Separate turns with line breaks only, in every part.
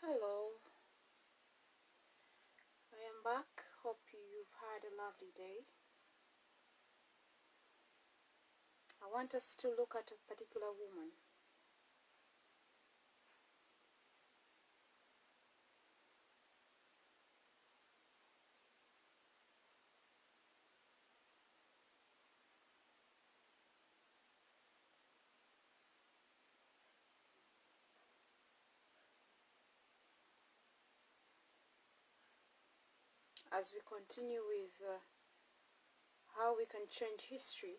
Hello, I am back. Hope you've had a lovely day. I want us to look at a particular woman. As we continue with how we can change history,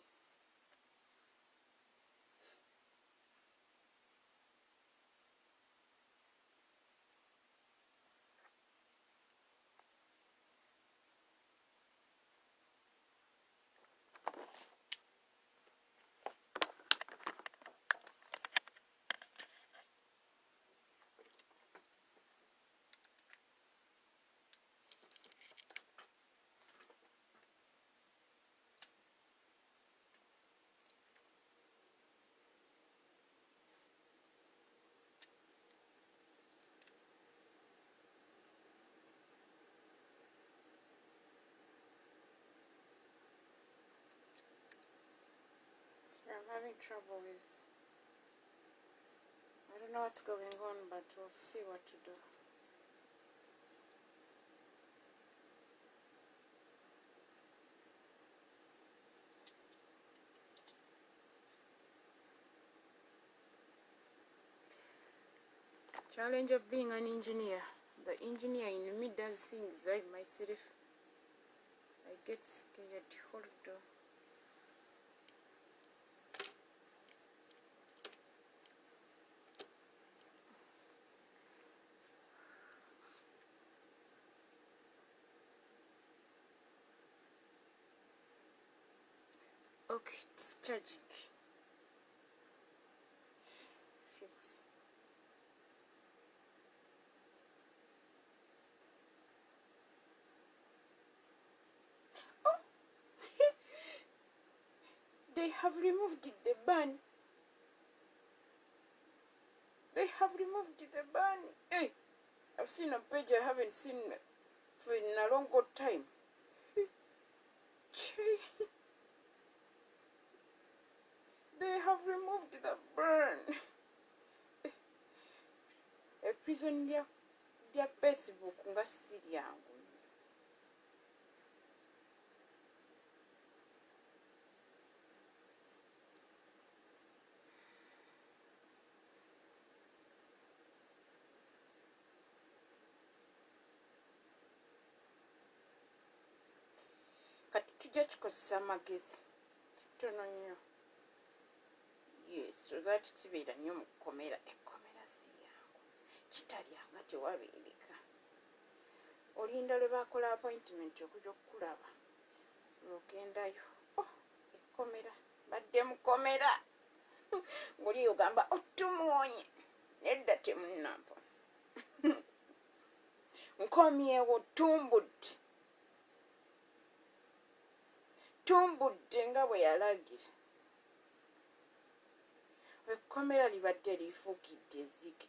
I'm having trouble with, I don't know what's going on, but we'll see what to do. Challenge of being an engineer. The engineer in me does things I myself. I get scared. Hold on. Okay, it's charging. Fix. Oh! They have removed the ban. They have removed the ban. Hey, I've seen a page I haven't seen for in a long time. They have removed the burn. A prison lya Facebook nga si lyangu. Kati tujja tukozesa amagezi kitono nnyo. Yes, so that kibeera nnyo mu kkomera. Ekkomera si lyangu. Kitalyanga tewabeereka. Olinda lwe baakola appointment okujja okukulaba. Ogendayo. Oh, ekkomera. Badde mu kkomera. Ng'oli ogamba otumuwonye. Nedda temunnampo. Nkomyewo tumbudde. Tumbudde nga bwe yalagira. Ekkomera libadde lifuukidde ezzike.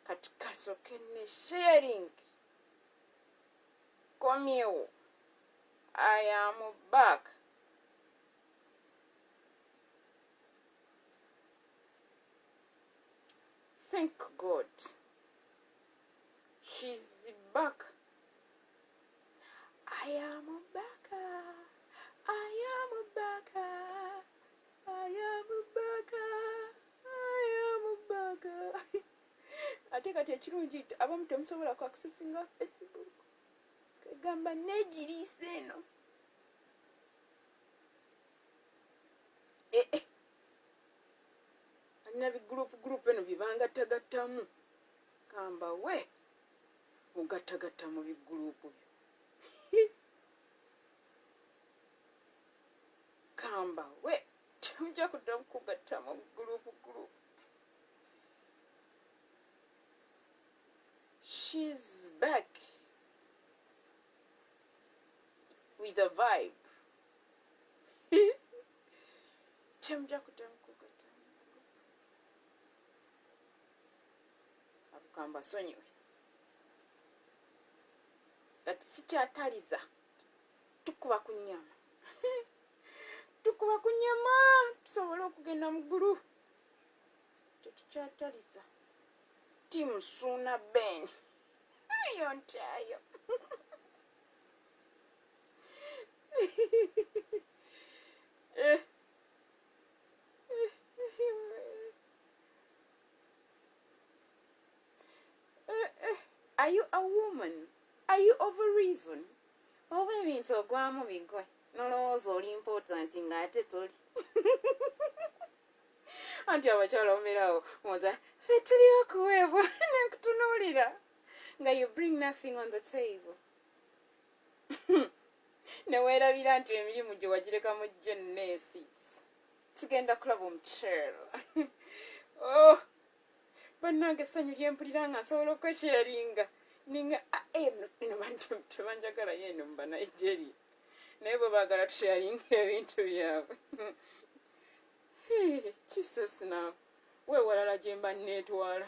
Kati kasooke ne sharing. Komyewo. I am back. Thank God. She's back. I am back. I am back. I am back. I am back. Ate kati ekirungi abamu temusobola ku accessinga Facebook. Kagamba negiriisa eno. Alina bigroup eno byebangattagattamu. Kamba we mugattagatta mu bigroupu byo. Kamba we temujja kuddamu kugatta mu group. She's back with a vibe. Temujja kuddamu kugatta. kamba sonyiwe kati sikyataliza tukuba ku nnyama tukuba ku nnyama tusobole okugenda mu ggulu tetukyataliza timu suuna ben yo ntyayo Are you a woman? Are you of a reason? Oba ebintu ogwamu bigwe nolowooza oli important ng'ate toli anti abakyala omerawo muza ffe tuli okuweebwa nekutunuulira nga you bring nothing on the table neweerabira nti emirimu gye wagireka mu genesis tugenda kulaba omukyala oh bannange essanyu lyempulira nga nsobola okwekyalinga ninga eno bantu tebanjagala yeno mu banigeria naye bwe baagala tushalinga ebintu byabwe Jesus now weewalala gye mba neetwala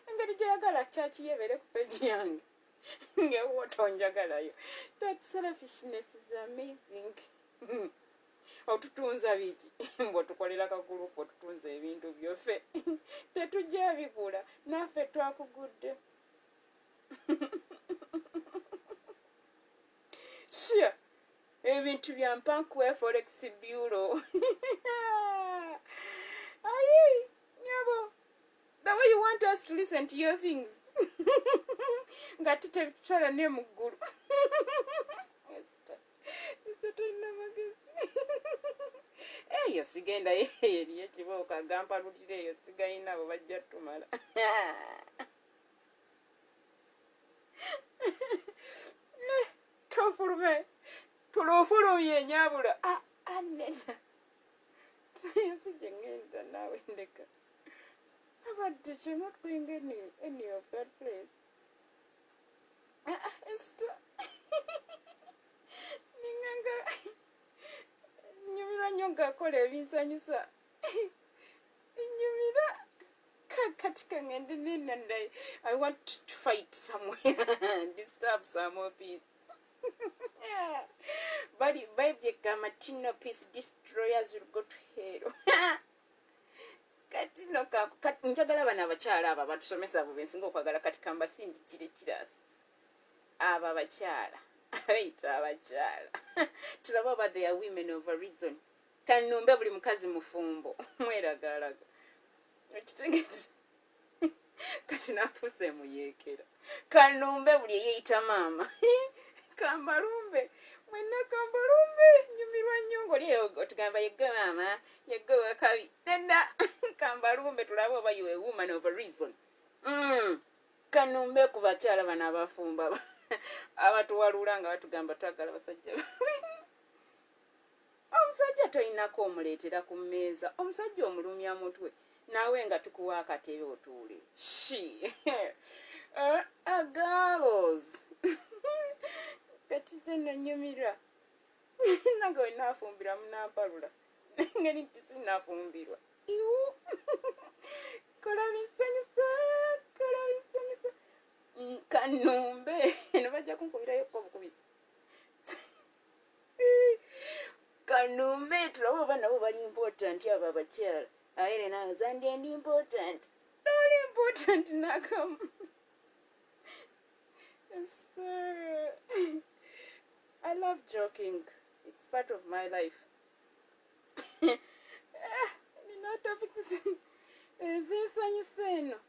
engeri gyeyagala kyaki yebeere ku peji yange ngewotonjagalayo. That selfishness is amazing. Otutunza biki mbwotukolera kagulupu otutunza ebintu byoffe tetujja bigula naffe twakugudde sure ebintu bya mpankwe forex bureau ayi nyabo the way you want us to listen to your things nga tutetwala ne mu ggulu tolina magezi eyo sigenda eri ekibooka gampalulira eyo sigayina abo bajja tumala tofulume tulofulumye nyabula anena sijja ngenda naawe ndeka abadde kyemu twinga any of that place Esther ninganga nyumira nnyo ng'akola ebinsanyusa nyumira kati kangende nenda I want to fight somewhere disturb some more peace but Bible gamatino peace destroyers will go to hell kati no kati njagala abana abakyala abo batusomesa abo bensinga okwagala kati kamba sindikire kirasi abo abakyala abayita abakyala tulaba aba they are women of a reason kanumbe buli mukazi mufumbo mweragalaga ekitegeeza kati nafuuse muyeekera kanumbe buli eyeyita maama kambalumbe mwenna kambalumbe nyumirwa nnyo ng'oli otugamba yegwe maama yegwe wakabi nedda kambalumbe tulabe oba you a woman of a reason kanumbe ku bakyala bano abafumba abatuwalula nga batugamba twagala basajja omusajja tolinako omuleetera ku mmeeza omusajja omulumya mutwe naawe nga tukuwa akatebe otuule girls kati ze nonyumirwa nange wenaafumbira munampalula ngeri nti sinafumbirwa iwu kola binsanyusa kanumbe nebajja kunkubirayoko obukubizi kanumbe tulaba oba nabo bali important abo abakyala ayere nawe zandye ndi important noli important nakamu I love joking. It's part of my life. Nina topics ezinsanyusa eno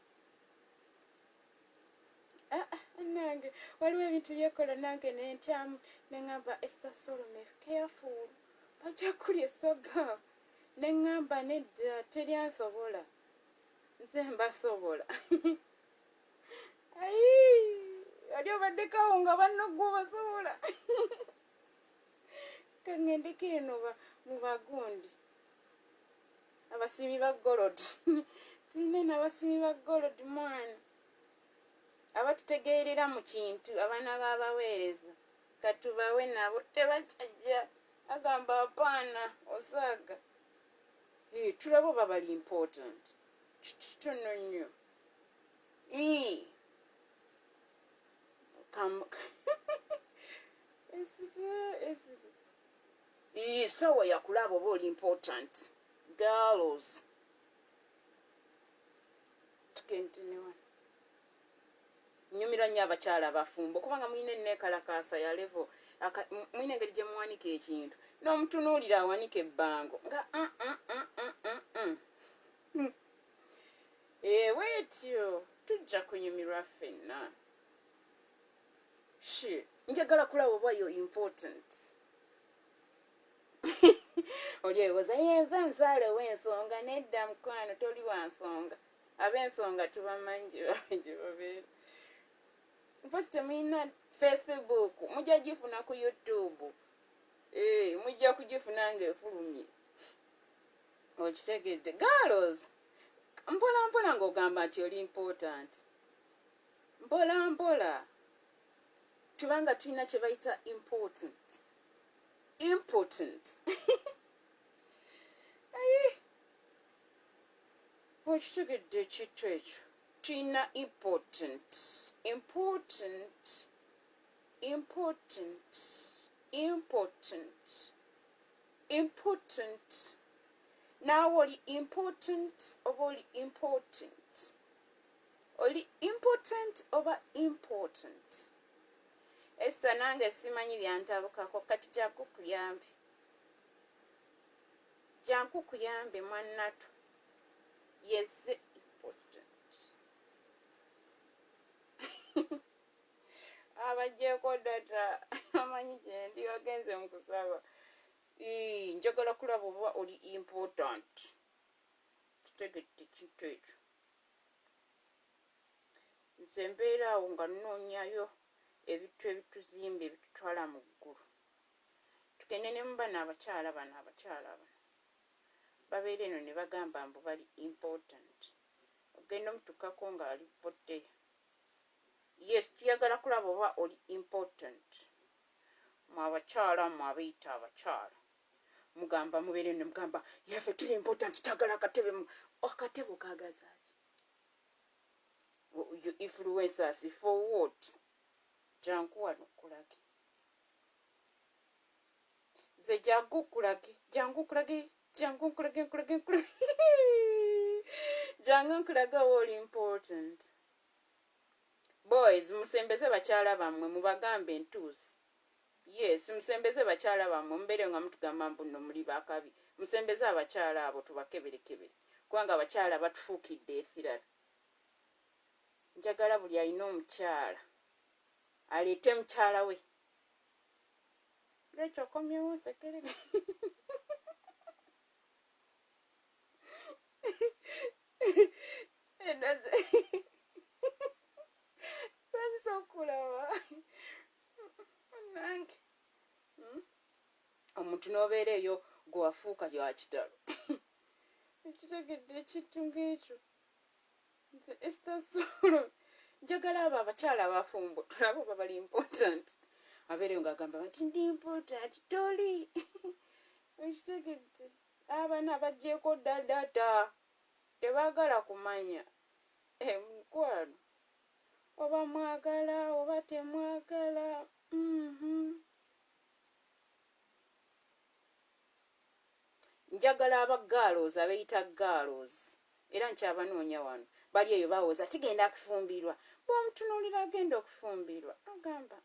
nange waliwo ebintu byekola nange nentyamu neŋŋamba Esther Solome careful bajja kulya esoga neŋŋamba nedda teryansobola nze mbasobola ali obaddekawo nga bannogwa obasobola kaŋŋendeko eno mu bagundi abasimi ba golod tiine n'abasimi ba golod mwana abatutegeerera mu kintu abaana b'abaweereza katubawe nabo tebakyajja agamba apaana osaaga. Tulaba oba bali important. Kitono nnyo. Sawa yakulaba oba oli important. Girls. Tukentenewa. Nyumira nnyo abakyala abafumbo kubanga mulina enneekalakaasa ya levo. Mulina engeri gye muwanika ekintu. N'omutunuulira awanika ebbango nga weetyo tujja kunyumirwa ffenna. Njagala kulaba oba yo important. Oli ewoza yenva nsaale w'ensonga nedda mukwano toli wa nsonga. Ab'ensonga tubamanyi gye babeera. Mpozi temulina Facebook mujja gifuna ku YouTube. Mujja kugifuna ng'efulumye. Okitegedde. Girls, mpola mpola ng'ogamba nti oli important. Mpola mpola. Tubanga tulina kye bayita important. Okitegedde ekitto ekyo. Tulina important. Naawe oli important oba oli important? Oli important oba important? Esther nange simanyi byantabukako kati jankukuyambe mwannatu. Yes, important. Abajjeeko data amanyi gye ndi wagenze mu kusaba. Njagala kulaba oba oli important. Kitegedde kintu ekyo. Nze mbeera awo nga nnoonyayo ebintu ebituzimba ebitutwala mu ggulu. Tugende ne mu bano abakyala bano. Babeera eno ne bagamba mbu bali important. Ogenda omutukkako nga ali bodde. Yes, tuyagala kulaba oba oli important. Mu abakyala mu abayita abakyala. Mugamba mubeere eno mugamba yaffe tuli important tagala akatebe mu. Akatebe okagaza ki? You influencers for what? Jangu wano kulage. Ze jangu kulage. Jangu kulage all important. Boys, musembeze bakyala bammwe mubagambe entuusi. Yes, musembeze bakyala bammwe mbeere nga mutugamba mbu nno muli bakabi. Musembeze abakyala abo tubakeberekebere. Kubanga abakyala batufuukidde efirala. Njagala buli alina omukyala aleete mukyala we. Lwekyo komyewo nsekerere. Enaze sanyiza okulaba nange omuntu n'obeera eyo gwe wafuuka wa kitalo. Ekitegedde ekintu ng'ekyo. Nze Esther Solome njagala abo abakyala abafumbo tulaba oba bali important. Abeereyo ng'agamba nti ndi important toli. Ekitegedde abana abaggyeko data tebaagala kumanya. Mukwano oba mwagala oba temwagala. Njagala abagaalos abeeyita gaalos era nkyabanoonya wano bali eyo bawoza kigenda kufumbirwa. Bw'omutunuulira agenda okufumbirwa agamba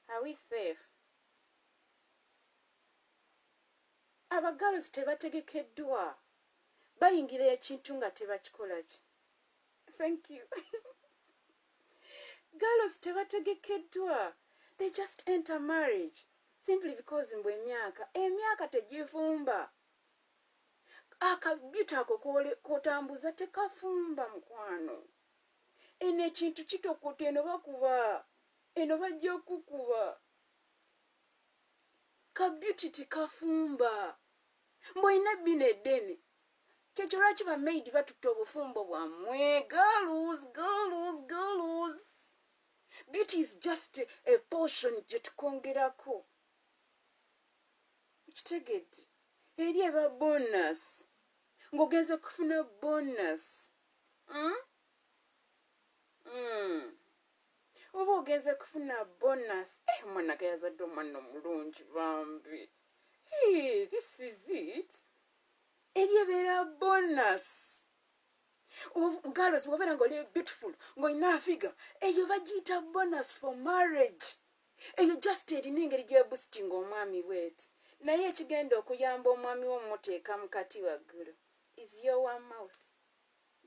are we safe? Abagaalos tebategekeddwa bayingira ekintu nga tebakikola ki. Thank you. Gaalos tebategekeddwa. They just enter marriage simply because mbwe emyaka tegifumba. Akabyuta ako kotambuza tekafumba mukwano. Eno ekintu kitokuta eno bakuba. Eno bajja okukuba. Kabyuti tikafumba. Mbwina bino eddene. Kyekyo lwaki bamaidi batutta obufumbo bwammwe. Girls. Beauty is just a portion gye tukongerako. Kitegedde eri eba bonus ng'ogenza kufuna bonus oba ogenze kufuna bonus omwana gayazadde omwana omulungi bambi this is it eri ebeera bonus girls bw'obeera ng'oli beautiful ng'olina figa eyo bagiyita bonus for marriage eyo just erina engeri gyeboostinga omwami bweti naye ekigenda okuyamba omwami w'omuteeka mu kati waggulu is your mouth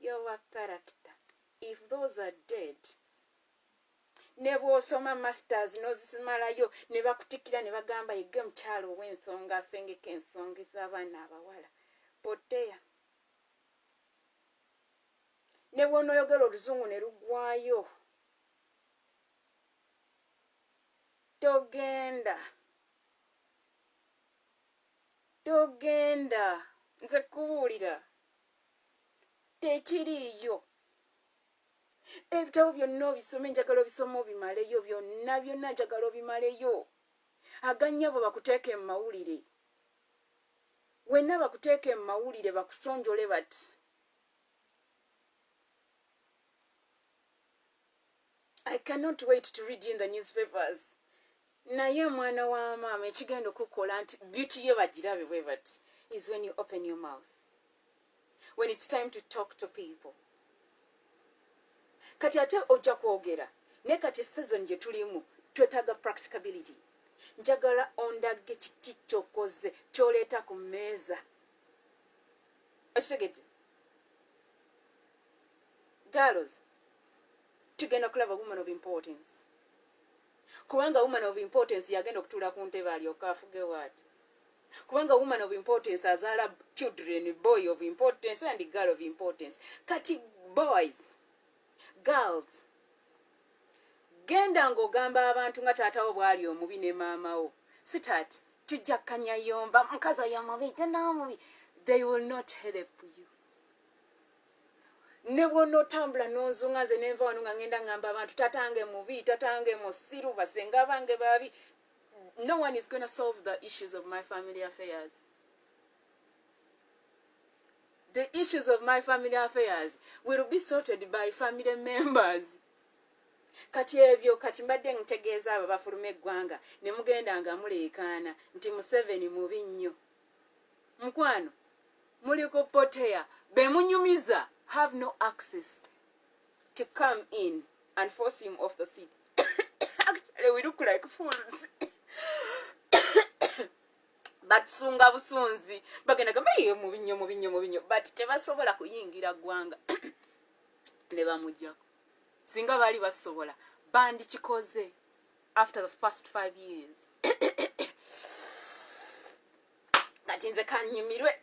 your character. If those are dead ne bw'osoma masters n'ozimalayo ne bakutikira ne bagamba yegge mukyalo ow'ensonga afengeko ensonga ez'abaana abawala poteya ne bw'onooyogera oluzungu ne lugwayo togenda nze kubuulira tekiriiyo ebitabo byonna obisome njagala obisoma obimaleyo byonna njagala obimaleyo agannyabo bakuteeke mu mawulire wenna bakuteeke mu mawulire bakusonjole bati I cannot wait to read in the newspapers naye mwana wa maama ekigenda okukola nti beauty ye bagirabe bwe bati is when you open your mouth when it's time to talk to people. Kati ate ojja kwogera naye kati season gye tulimu twetaaga practicability njagala ondage kiki kyokoze kyoleeta ku mmeeza okitegedde girls tugenda kulaba woman of importance kubanga woman of importance yagenda okutuula ku ntebe alyoka afuge waati kubanga woman of importance azaala children boy of importance and girl of importance kati boys girls genda ng'ogamba abantu nga taatawo bw'ali omubi ne maamawo sitaati tujja kkanya yomba mukazi ya mubi tena mubi they will not help you ne bw'onootambula n'ozunga nze nenva wano nga ngenda ngamba abantu tatange mubi tatange musiru basenga bange babi no one is going to solve the issues of my family affairs. The issues of my family affairs will be sorted by family members. Kati ebyo kati mbadde ntegeeza abo bafuluma eggwanga ne mugenda nga muleekaana nti Museveni mubi nnyo. Mukwano muli ku poteya be munyumiza have no access to come in and force him off the seat. Actually, we look like fools. But sunga busunzi bagenda gamba ye mubinyo but tebasobola kuyingira ggwanga ne bamujjako singa bali basobola bandi kikoze after the first 5 years kati nze kanyumirwe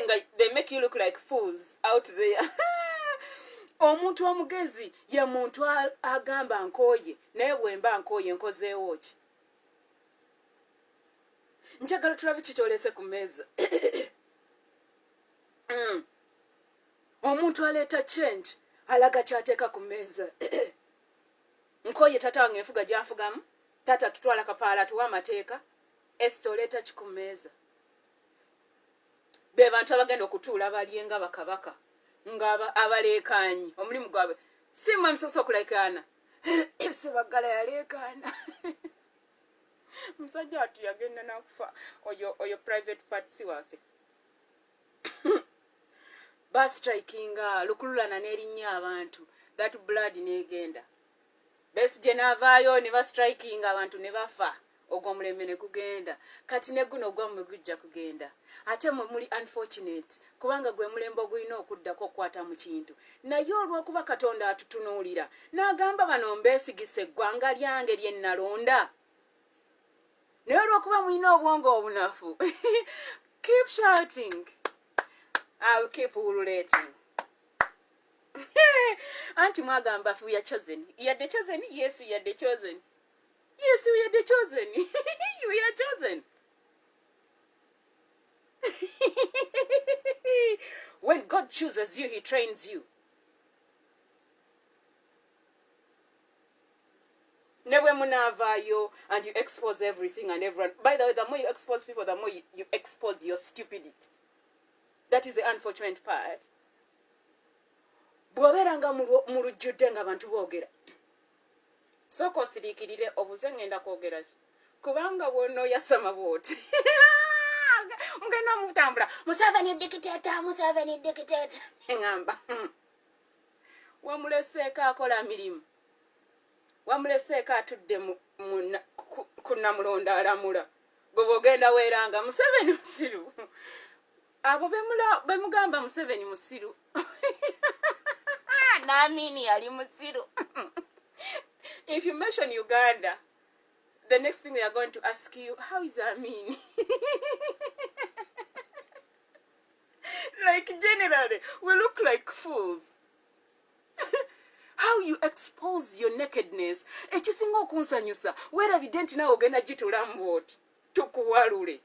nga they make you look like fools out there. Omuntu omugezi ye muntu agamba nkoye naye bwemba nkoye nkozeewo ki njagala tulabe kikyolese ku mmeeza omuntu aleeta change alaga kyateeka ku mmeeza nkoye tata wange enfuga gyanfugamu tata tutwala kapaala tuwa amateeka Esther oleeta ki ku mmeeza be bantu abagenda okutuula balyenga bakabaka nga abaleekaanyi omulimu gwabwe si mwe musoose okulekaana sebagala yaleekaana musajja watu yagenda nakufa oyo private parts waffe bastrikinga lukululana n'erinnya abantu that blood negenda Besigye n'avaayo ne bastrikinga abantu ne bafa ogw'omulembe ne gugenda kati ne guno ogwammwe gujja kugenda ate mwe muli unfortunate kubanga gwe mulembe ogulina okuddako okukwata mu kintu naye olw'okuba Katonda atutunuulira n'agamba bano mbeesigise eggwanga lyange lye nnalonda naye olw'okuba mulina obwongo obunafu keep shouting I'll keep ululating. Auntie mwagamba we are chosen. You are the chosen? Yes, we are the chosen. Yes, we are the chosen. We are chosen. When God chooses you, He trains you. Never munavayo, and you expose everything and everyone. By the way, the more you expose people, the more you expose your stupidity. That is the unfortunate part. Bwoberanga mu lujjudde nga abantu boogera. Sooka osiriikirire obuze ngenda kwogera ki. Kubanga bw'onooyasama bw'oti. Mugenda mutambula. Museveni dictator, Museveni dictator. Engamba. Wamuleseeko akola mirimu. Wamuleseeko atudde ku Namulonda alamula. Gwe bw'ogenda weeranga Museveni musiru. Abo bemugamba Museveni musiru. Naamini yali musiru. If you mention Uganda, the next thing they are going to ask you, how is Amin? Like, generally, we look like fools. How you expose your nakedness. Ekisinga okunsanyusa, wera evidenti nawe ogenda gitulamu oti, tukuwalule.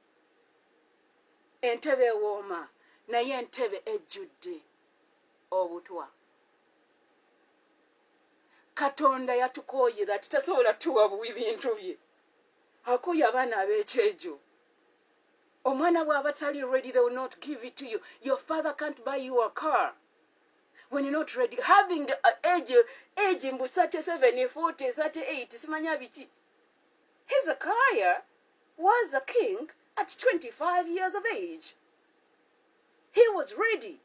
Entebe ewooma, naye entebe ejjudde obutwa. Katonda yatukooye that tasobola tuwa buwi bintu bye. Akooye abaana ab'ekyejo. Omwana bw'aba tali ready, they will not give it to you. Your father can't buy you a car when you're not ready. Having age in 37, 40, 38, simanya biti. Hezekiah was a king at 25 years of age. He was ready.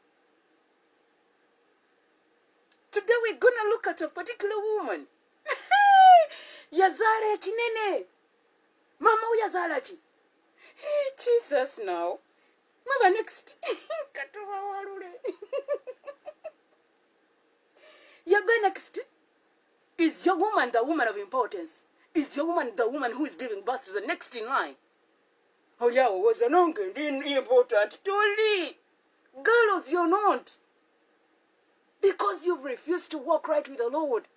Today we're gonna look at a particular woman. Yazala chinene. Mama yazala chi. Jesus now. Mama next. You go next. Is your woman the woman of importance? Is your woman the woman who is giving birth to the next in line? Oh yeah, was an uncle important. Totally. Girls, you're not. Because you've refused to walk right with the Lord.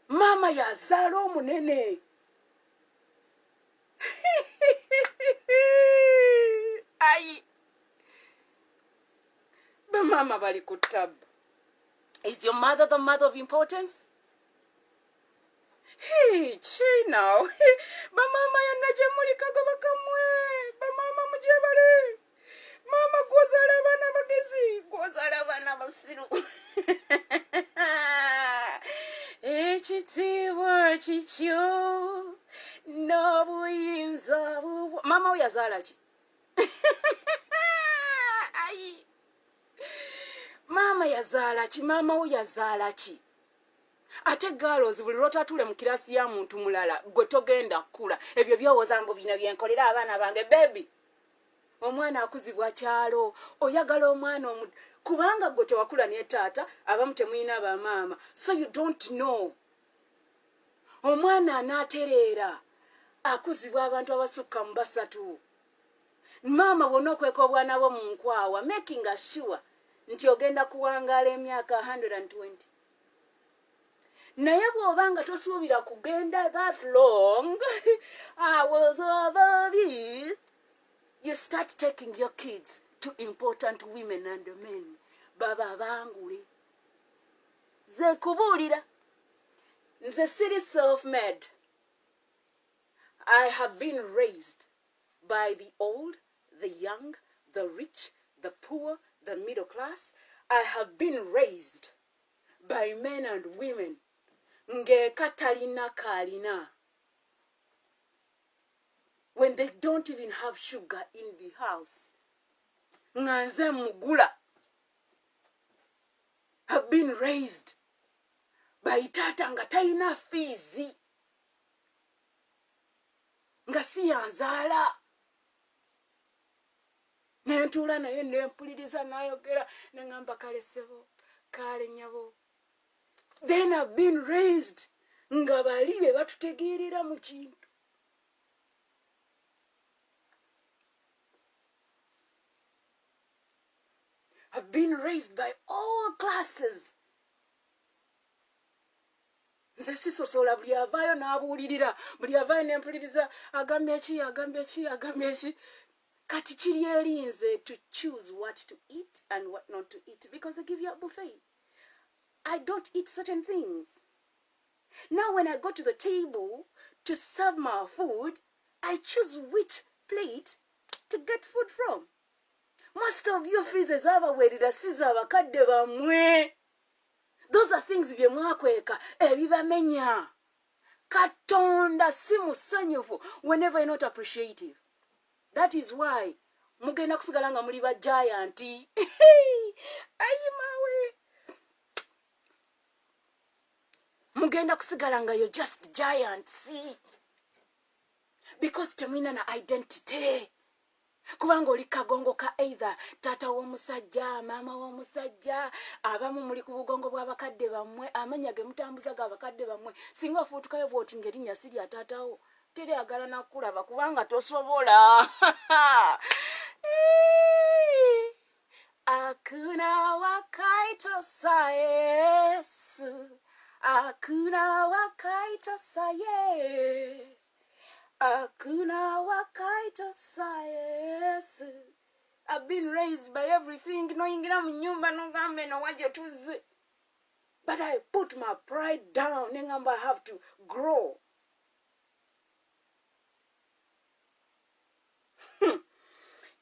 Mama yazalo munene. Aye. But mama bali kutab. Is your mother the mother of importance? Hey, chi now. Ba mama yanajemuli kagoba kamwe. Ba mama mujebale. Mama gwozala bana bagezi. Gwozala bana basiru. Ekitiibwa kikyo n'obuyinza bubwo. Mama uyazaala ki? Ayi. Mama yazaala ki? Mama uyazaala ki? Ate girls buli lwotatule mu kirasi ya muntu mulala gwe togenda kkula. Ebyo byowooza mbu bino byenkolera abaana bange. Baby, omwana akuzibwa kyalo. Oyagala omwana kubanga gwe tewakula ne taata, abamu temuyina bamaama. So you don't know. Omwana anaatereera akuzibwa abantu abasukka mu basatu. Maama bw'onna okweka obwana bwo mu nkwawa, making sure nti ogenda kuwangaala emyaka 120. Naye bw'obanga tosuubira kugenda that long, I was over this. You start taking your kids to important women and men. Baba bangule. Ze kubuulira. Nze siri self-made. I have been raised by the old, the young, the rich, the poor, the middle class. I have been raised by men and women. Ngeka talina kalina. When they don't even have sugar in the house. Nganze mugula. Have been raised by tata nga talina fizi. Nga si yanzaala. Nentuula naye nempuliriza n'ayogera neŋŋamba kale ssebo, kale nnyabo. Then I've been raised nga bali be batutegeerera mu kintu. I've been raised by all classes. Nze sisosola buli avaayo n'abuulirira, buli avaayo nempuliriza agambye ki. Kati kiri eri nze to choose what to eat and what not to eat because they give you a buffet. I don't eat certain things. Now when I go to the table to serve my food, I choose which plate to get food from. Most of you fees abawerera siza abakadde bamwe. Those are things bye mwakweka ebibamenya. Katonda si musanyufu whenever you're not appreciative. That is why mugenda kusigala nga muli ba giant. Ayimawe. Mugenda kusigala nga you're just giants. Because temwina na identity. Kubanga oli kagongo ka either tata w'omusajja, mama w'omusajja, abamu muli ku bugongo bw'abakadde bammwe, amanya ge mutambuza g'abakadde bammwe. Singa ofuutukayo bw'oti ng'erinnya si lya taatawo, teri agala nakulaba kubanga tosobola. Hakuna wakaitosa Yesu, hakuna wakaitosa Yesu. Hakuna wakaitosa Yesu. I've been raised by everything. No ingira mu nyumba no gambe no waje tuze. But I put my pride down. Nengamba I have to grow.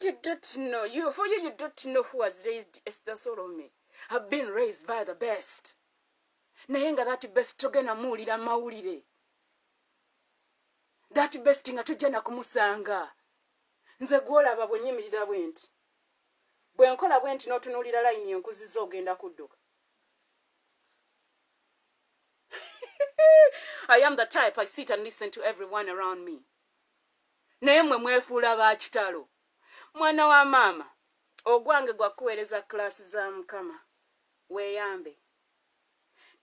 You don't know. You don't know who has raised Esther Solome. I've been raised by the best. Nayenga that best togena muulira mawulire. That best nga tujja na kumusanga. Nze gwolaba bwenyimirira bwenti. Bwe nkola bwenti n'otunuulira layini enkuzizo ogenda kudduka. I am the type I sit and listen to everyone around me. Naye mwe mwefuula ba kitalo. Mwana wa mama, ogwange gwa kuweereza klasi za Mukama. Weeyambe.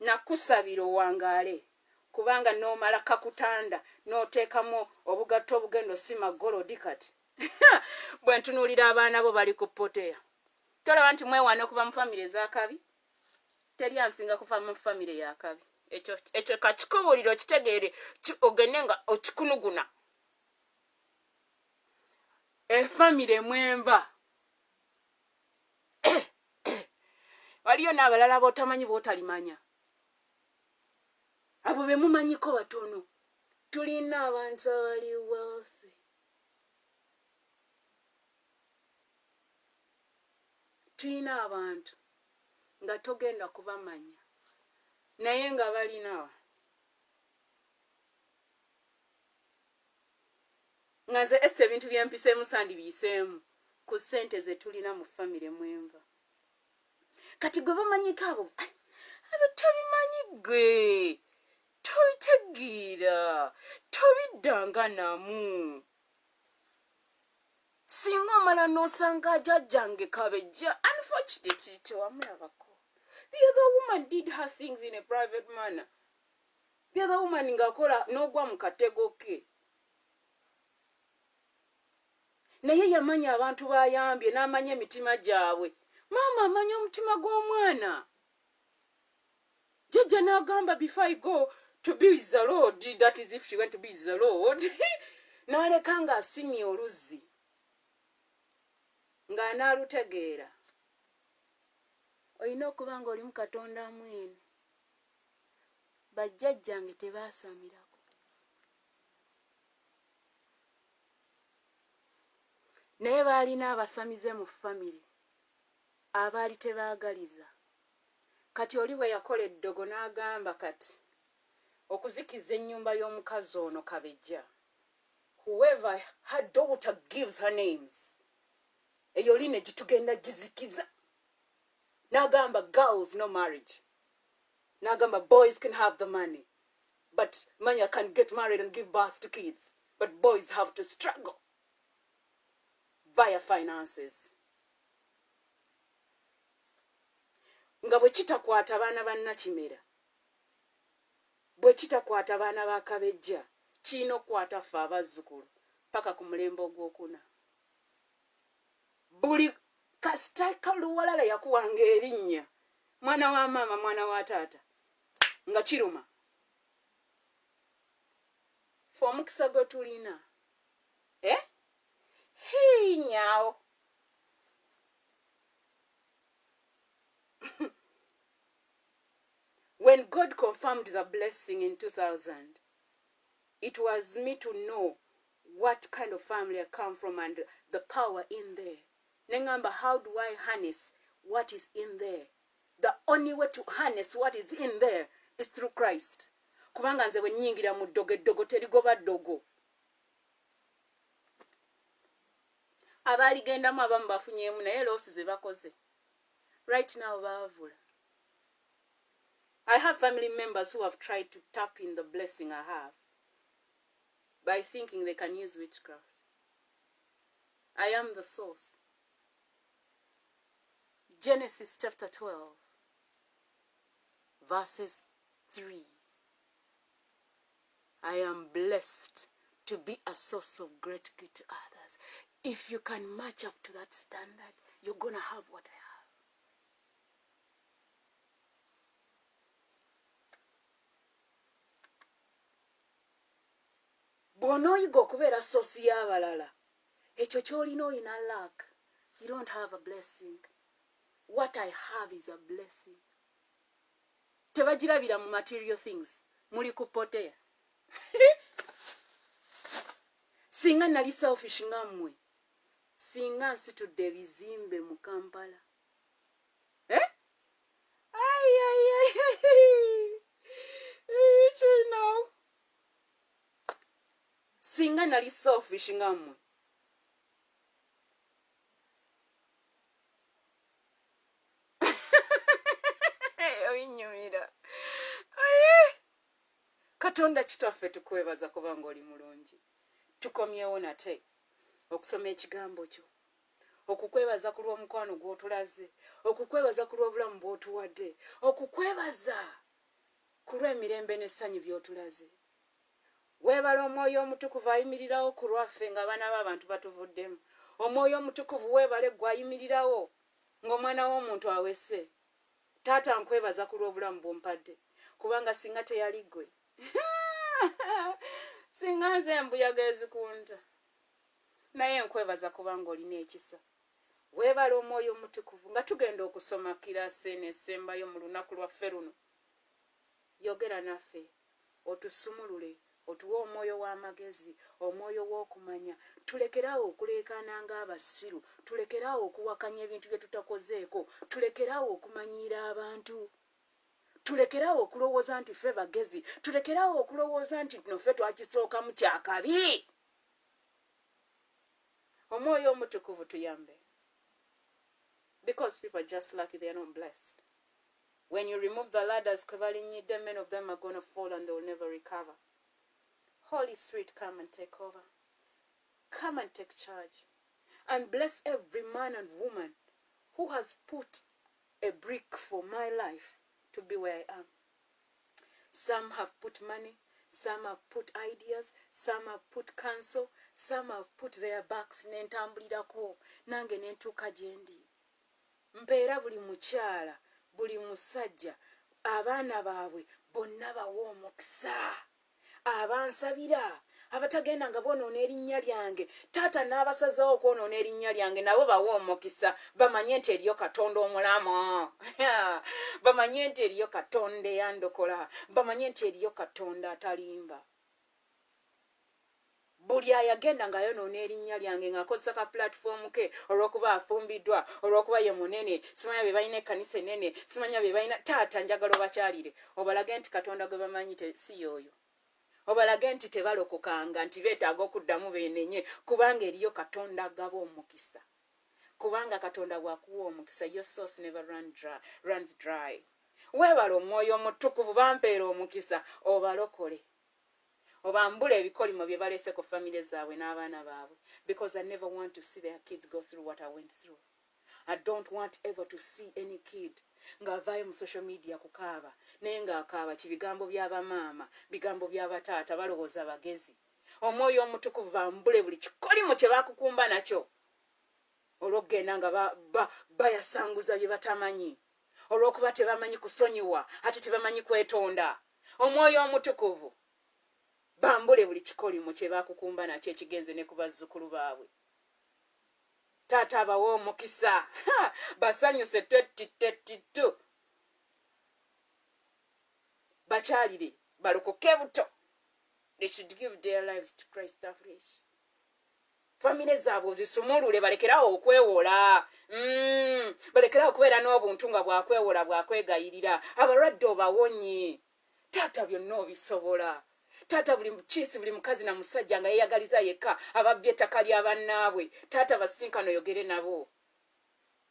Nakusabira owangaale. Kubanga n'omala kakutanda n'oteekamu obugatto obugendo si magolodi kati. Bwe ntunuulira abaana bo bali ku poteya. Tolaba nti mwewaana okuva mu famire ez'akabi? Teri ansinga kuva mu famire y'akabi. Ekyo kakikubuuliro kitegeere ogende nga okikunuguna. Efamire mwenva. Waliyo n'abalala b'otamanyi b'otalimanya. Abo be mumanyiko batono. Tulina abantu abali wealthy. Tulina abantu nga togenda kubamanya. Naye nga balinawa. Nga nze Esther ebintu byempiseemu sandi biyiseemu ku ssente ze tulina mu famire mwenva. Kati gwe bamanyiko abo tobimanyi gwe. Tobitegeera, tobiddanga namu. Singa omala n'osanga jjajjange Kabejja, unfortunately tewamulabako. The other woman did her things in a private manner. The other woman ng'akola n'ogwa mu katego ke. Naye yamanya abantu bayambye n'amanya emitima gyabwe. Maama amanya omutima gw'omwana. Jjajja n'agamba before I go to be with the Lord, that is if she went to be with the Lord, n'aleka ng'asimye oluzzi ng'anaalutegeera. Olina okuba ng'oli mu Katonda mwene. Bajjajjange tebaasamirako. Naye baalina abasamize mu famire abaali tebaagaliza. Kati oli bwe yakola eddogo n'agamba kati okuzikiza ennyumba y'omukazi ono Kabejja. Whoever her daughter gives her names, eyo line gitugenda gizikiza. N'agamba girls no marriage. N'agamba boys can have the money, but manya can get married and give birth to kids, but boys have to struggle via finances. Nga bwe kitakwata abaana ba Nakimera, bwe kitakwata abaana ba Kabejja, kirina okukwata ffe abazzukulu paka ku mulembe ogwokuna. Buli kasita kaluwalala yakuwanga erinnya, mwana wa maama, mwana wa taata, nga kiruma. Ffe omukisa gwe tulina. Nyaawo. When God confirmed the blessing in 2000, it was me to know what kind of family I come from and the power in there. Nengamba, how do I harness what is in there? The only way to harness what is in there is through Christ. Kubanga nze bwe nnyingira mu ddogo eddogo terigoba ddogo. Abaaligendamu abamu bafunyeemu naye loosi ze bakoze. Right now baavula. I have family members who have tried to tap in the blessing I have by thinking they can use witchcraft. I am the source. Genesis chapter 12, verses 3. I am blessed to be a source of great good to others. If you can match up to that standard, you're going to have what I have. Bw'onooyiga okubeera source y'abalala, ekyo ky'olina olina lack. You don't have a blessing. What I have is a blessing. Tebagirabira mu material things. Muli kupotea. Singa nali selfish nga mmwe. Singa nsitudde ebizimbe mu Kampala. Singa nali selfish nga mmwe. Oyinyumira. Katonda kitaffe tukwebaza kubanga oli mulungi. Tukomyewo nate okusoma ekigambo kyo. Okukwebaza ku lw'omukwano gw'otulaze. Okukwebaza ku lw'obulamu bw'otuwadde. Okukwebaza ku lw'emirembe n'essanyu by'otulaze. Weebala Omwoyo Omutukuvu ayimirirawo ku lwaffe ng'abaana b'abantu batuvuddemu. Omwoyo Omutukuvu weebale gw'ayimirirawo ng'omwana w'omuntu awese. Taata nkwebaza ku lw'obulamu bw'ompadde kubanga singa teyali ggwe. Singa nze embuyaga ezikunta. Naye nkwebaza kubanga olina ekisa. Weebala Omwoyo Omutukuvu nga tugenda okusoma kiraasi eno esembayo mu lunaku lwaffe luno. Yogera naffe, otusumulule, otuwe omwoyo w'amagezi, omwoyo w'okumanya. Tulekeraawo okuleekaana ng'abasiru. Tulekeraawo okuwakanya ebintu bye tutakozeeko. Tulekeraawo okumanyiira abantu. Tulekeraawo okulowooza nti ffe bagezi. Tulekeraawo okulowooza nti no ffe twakisookamu kyakabi. Omwoyo Omutukuvu tuyambe. Because people are just lucky they are not blessed. When you remove the ladders, many of them are going to fall and they will never recover. Holy Spirit, come and take over. Come and take charge. And bless every man and woman who has put a brick for my life to be where I am. Some have put money. Some have put ideas. Some have put counsel. Some have put their backs. Nentambulirako nange nentuuka gye ndi. Mpeera buli mukyala, buli musajja, abaana baabwe bonna bawa omukisa. Abansabira, abatagenda nga boonoona erinnya lyange, taata n'abasazeewo okwonoona erinnya lyange, nabo bawa omukisa. Bamanye nti eriyo Katonda omulamu. Bamanye nti eriyo Katonda eyandokola. Bamanye nti eriyo Katonda atalimba. Buli ayagenda nga yonoona erinnya lyange ng'akozesa ka platform ke olw'okuba afumbiddwa, olw'okuba ye munene, simanya be balina ekkanisa ennene, simanya be balina. Taata njagala obakyalire, obalage nti Katonda gwe bamanyi si y'oyo. Obalage nti tebalokokanga, nti beetaaga okuddamu beenenye, kubanga eriyo Katonda agaba omukisa. Kubanga Katonda bw'akuwa omukisa, your source never runs dry. Weebala Omwoyo Omutukuvu bampeera omukisa, obalokole. Obambule ebikolimo bye balese ku family zaabwe n'abaana baabwe. Because I never want to see their kids go through what I went through. I don't want ever to see any kid ng'avaayo mu social media kukaaba naye ng'akaaba kibigambo by'abamaama, bigambo by'abataata balowooza bagezi. Omwoyo Omutukuvu bambule buli kikolimo kye baakukumba nakyo olw'okugenda nga bayasanguza bye batamanyi, olw'okuba tebamanyi kusonyiwa ate tebamanyi kwetonda. Omwoyo Omutukuvu bambule buli kikolimo kye baakukumba nakyo ekigenze ne ku bazzukulu baabwe. Taata abawa omukisa. Basanyuse 2032. bakyalire balokoke buto. They should give their lives to Christ afresh. Family zaabwe zisumulule balekerawo okwewola. Balekerawo okubeera n'obuntu nga bwakwewola bwakwegayirira. Abalwadde obawonye. Taata byonna obisobola. Taata buli mukazi na musajja nga yeeyagaliza yekka ababbye ettaka ly'abannaabwe. Taata basinkano oyogere nabo.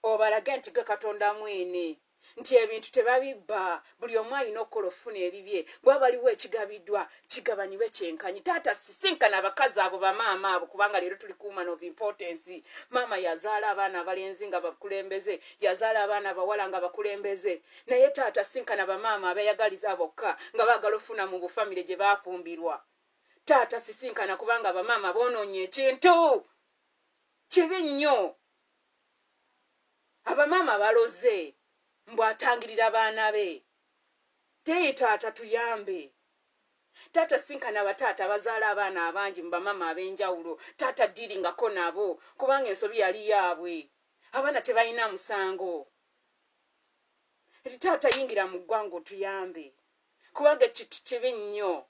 Obalage nti ge Katonda mwene. Nti ebintu tebabibba. Buli omu alina okukola okufuna ebibye. Bwe baliwo ekigabiddwa kigabaniwe kyenkanyi. Taata sisinkana abakazi abo bamaama abo kubanga leero tuli ku woman of importance. Maama yazaala abaana abalenzi nga bakulembeze. Yazaala abaana abawala nga bakulembeze. Naye taata sinkana bamaama abeeyagaliza bokka nga baagala ofuna mu bufamire gye baafumbirwa. Taata sisinkana kubanga bamaama boonoonye ekintu. Kibi nnyo. Abamaama baloze. Mbwatangirira baana be. Teyi taata tuyambe. Taata sinkana bataata bazaala abaana abangi mu bamama ab'enjawulo. Taata ddiringako nabo kubanga ensobi yali yaabwe. Abaana tebalina musango. Taata yingira mu ggwanga otuyambe. Kubanga ekintu kibi nnyo.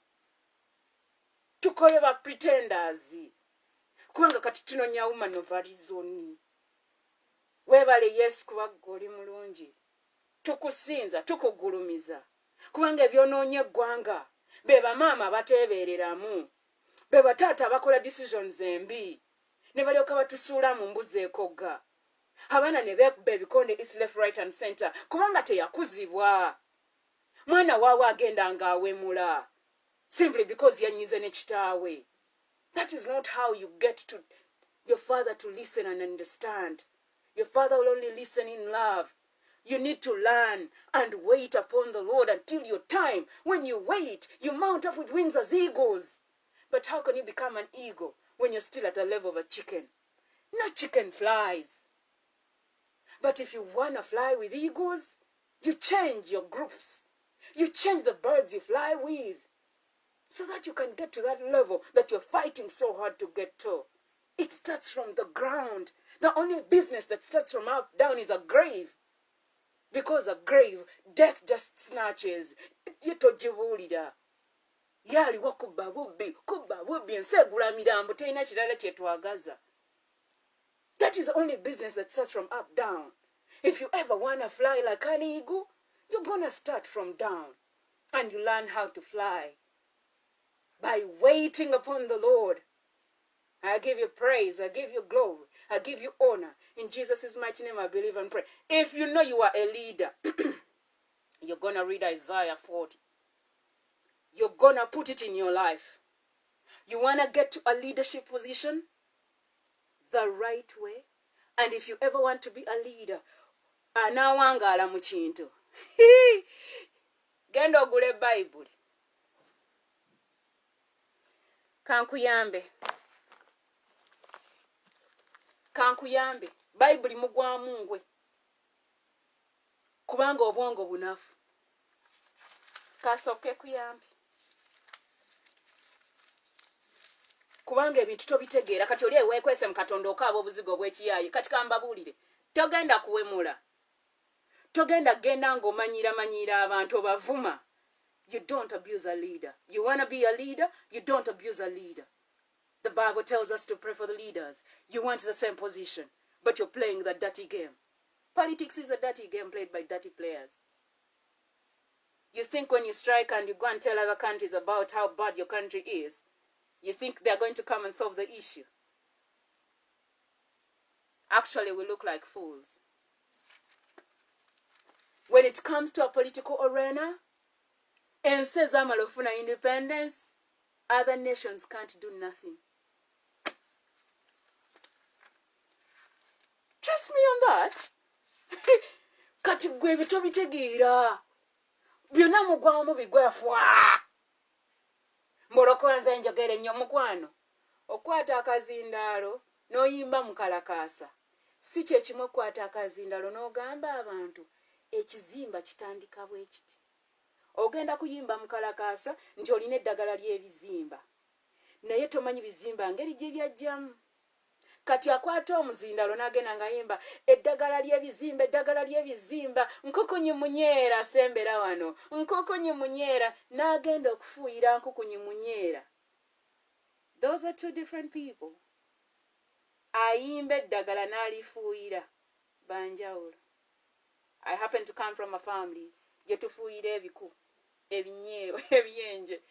Tukoye ba pretenders. Kubanga kati tunoonya woman of reason. Weebale Yesu kuba oli mulungi. Tukusinza, tukugulumiza. Kubanga ebyonoonye eggwanga. Be bamaama bateebereramu. Be bataata bakola decisions embi. Ne balyoka batusuula mu mbuzi ekogga. Abaana ne beekuba ebikonde east left right and center. Kubanga teyakuzibwa. Mwana waawe agenda ng'awemula. Simply because yanyize ne kitaawe. That is not how you get to your father to listen and understand. Your father will only listen in love. You need to learn and wait upon the Lord until your time. When you wait, you mount up with wings as eagles. But how can you become an eagle when you're still at the level of a chicken? No chicken flies. But if you want to fly with eagles, you change your groups. You change the birds you fly with so that you can get to that level that you're fighting so hard to get to. It starts from the ground. The only business that starts from up down is a grave. Because a grave, death just snatches. Yetojibuulira. Yaliwo kubba bubbi, ensegula mirambo, teyina kirala kyetwagaza. That is the only business that starts from up down. If you ever want to fly like an eagle, you're going to start from down. And you learn how to fly by waiting upon the Lord. I give you praise, I give you glory, I give you honor. In Jesus' mighty name I believe and pray. If you know you are a leader, you're going to read Isaiah 40. You're going to put it in your life. You want to get to a leadership position the right way. And if you ever want to be a leader, anawangala mu kintu. Genda ogule Bible. Kankuyambe. Bible mugwamu ngwe. Kubanga obwongo bunafu. Kasoke kuyambe. Kubanga ebintu tobitegeera kati oli eweekwese mu Katonda okaaba obuzigo bw'ekiyaayi kati kambabuulire. Togenda kuwemula. Togenda genda ng'omanyira abantu bavuma. You don't abuse a leader. You want to be a leader, you don't abuse a leader. The Bible tells us to pray for the leaders. You want the same position, but you're playing the dirty game. Politics is a dirty game played by dirty players. You think when you strike and you go and tell other countries about how bad your country is, you think they're going to come and solve the issue. Actually, we look like fools. When it comes to a political arena, and says Amalofuna independence, other nations can't do nothing. Trust me on that. Kati gwe bitobitegeera. Byonna mugwamu bigwefwa. Moroko nze njogere nnyo mukwano. Okwata akazindaalo n'oyimba mukalakaasa. Si kye kimu okwata akazindaalo n'ogamba abantu ekizimba kitandika bwe kiti. Ogenda kuyimba mukalakaasa nti olina eddagala ly'ebizimba. Naye tomanyi bizimba ngeri gye byajjamu. kati akwata omuzindalo n'agenda nga yimba eddagala ly'ebizimba nkukunyi munyeera sembera wano nkukunyi munyeera n'agenda okufuuyira nkukunyi munyeera. Those are two different people. Ayimba eddagala n'alifuuyira banjawulo. I happen to come from a family gye tufuuyira ebiku ebinyeewo ebyenje.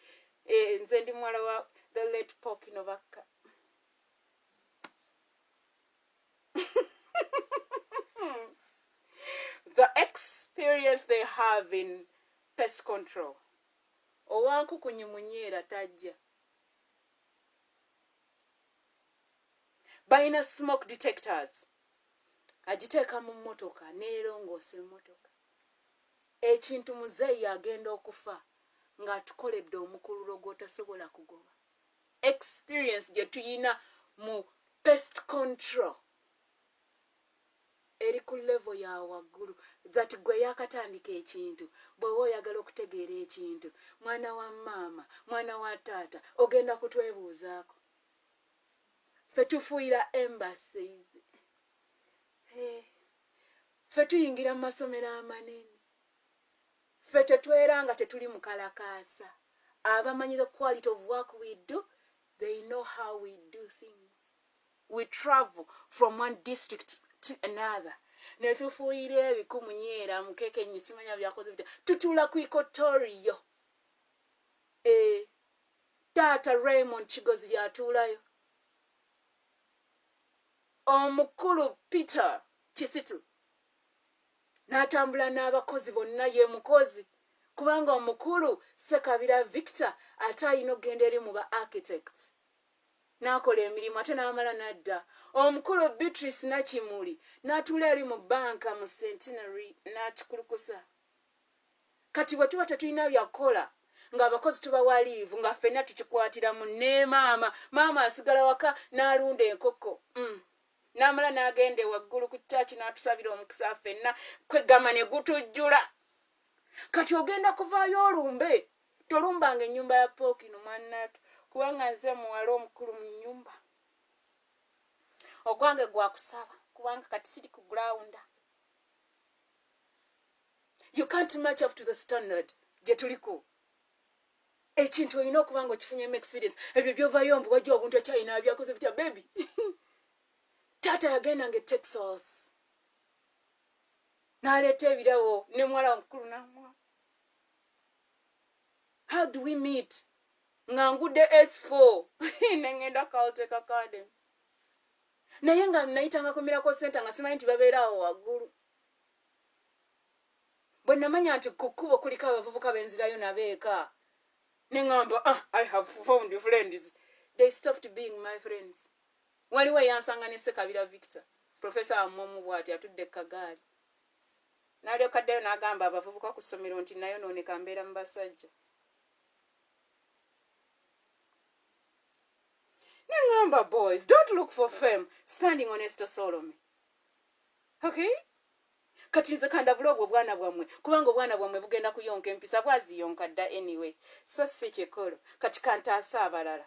Nze ndi mwala wa the late Poki Novaka. The experience they have in pest control. Owankukunyi munyeera tajja. Balina smoke detectors. Agiteeka mu mmotoka neerongoosa emmotoka. Ekintu muzeeyi agenda okufa ng'atukoledde omukululo gw'otasobola kugoba. Experience gye tuyina mu pest control eri ku level ya waggulu that gwe yakatandika ekintu bw'oba oyagala okutegeera ekintu mwana wa maama mwana wa taata ogenda kutwebuuzaako. Ffe tufuuyira embassies. Ffe tuyingira mu masomero amanene. Ffe tetwera nga tetuli mu kalakaasa. Abamanyi the quality of work we do, they know how we do things. We travel from one district to another. Ne tufuuyira ebiku munyeera mukeke nyisimanya byakoze bitya. Tutula ku Ikotoriyo. Taata Raymond Kigozi yatuulayo. Omukulu Peter Kisitu n'atambula n'abakozi bonna ye mukozi kubanga omukulu Ssekabira Victor ate alina okugenda eri mu ba architect n'akola emirimu ate n'amala n'adda. Omukulu Beatrice Nakimuli n'atuula eri mu banka mu Centenary n'akikulukusa. Kati bwe tuba tetulina byakola ng'abakozi tubawa liivu nga ffenna tukikwatiramu ne maama asigala waka n'alunda enkoko. N'amala n'agende waggulu ku ttaki n'atusabira omukisa ffenna kwegama ne gutujjula. Kati ogenda kuvaayo olumbe tolumbanga ennyumba ya Pookino mwannatu kubanga nze muwala omukulu mu nnyumba. Ogwange gwa kusaba kubanga kati siri ku ground. You can't match up to the standard gye tuliko. Ekintu olina okuba nga okifunyemu experience. Ebyo byovaayo mbu wajja obuntu ekyalina byakoze bitya baby. Taata yagenda nga Texas. N'aleeta ebirawo ne muwala omukulu n'amuwa. How do we meet? Nga ngudde S4 ne ngenda Caltech Academy. Naye nga nayitanga ku Miracle Center nga simanyi nti babeera awo waggulu. Bwe namanya nti ku kkubo kuliko abavubuka benzirayo nabeeka. Ne ngamba, I have found friends. They stopped being my friends. Waliwo yansanga ne Ssekabira Victor. Professor Amomu bw'ati atudde kagaali. N'alyoka ddayo n'agamba abavubuka ku ssomero nti nayo nooneka mbeera mu basajja. Ne ngamba, boys, don't look for fame standing on Esther Solome. Okay? Kati nze kandabula obwo bwana bwammwe kubanga obwana bwammwe bugenda kuyonka empisa bwaziyonka dda anyway. So si kikolo. Kati kantaasa abalala.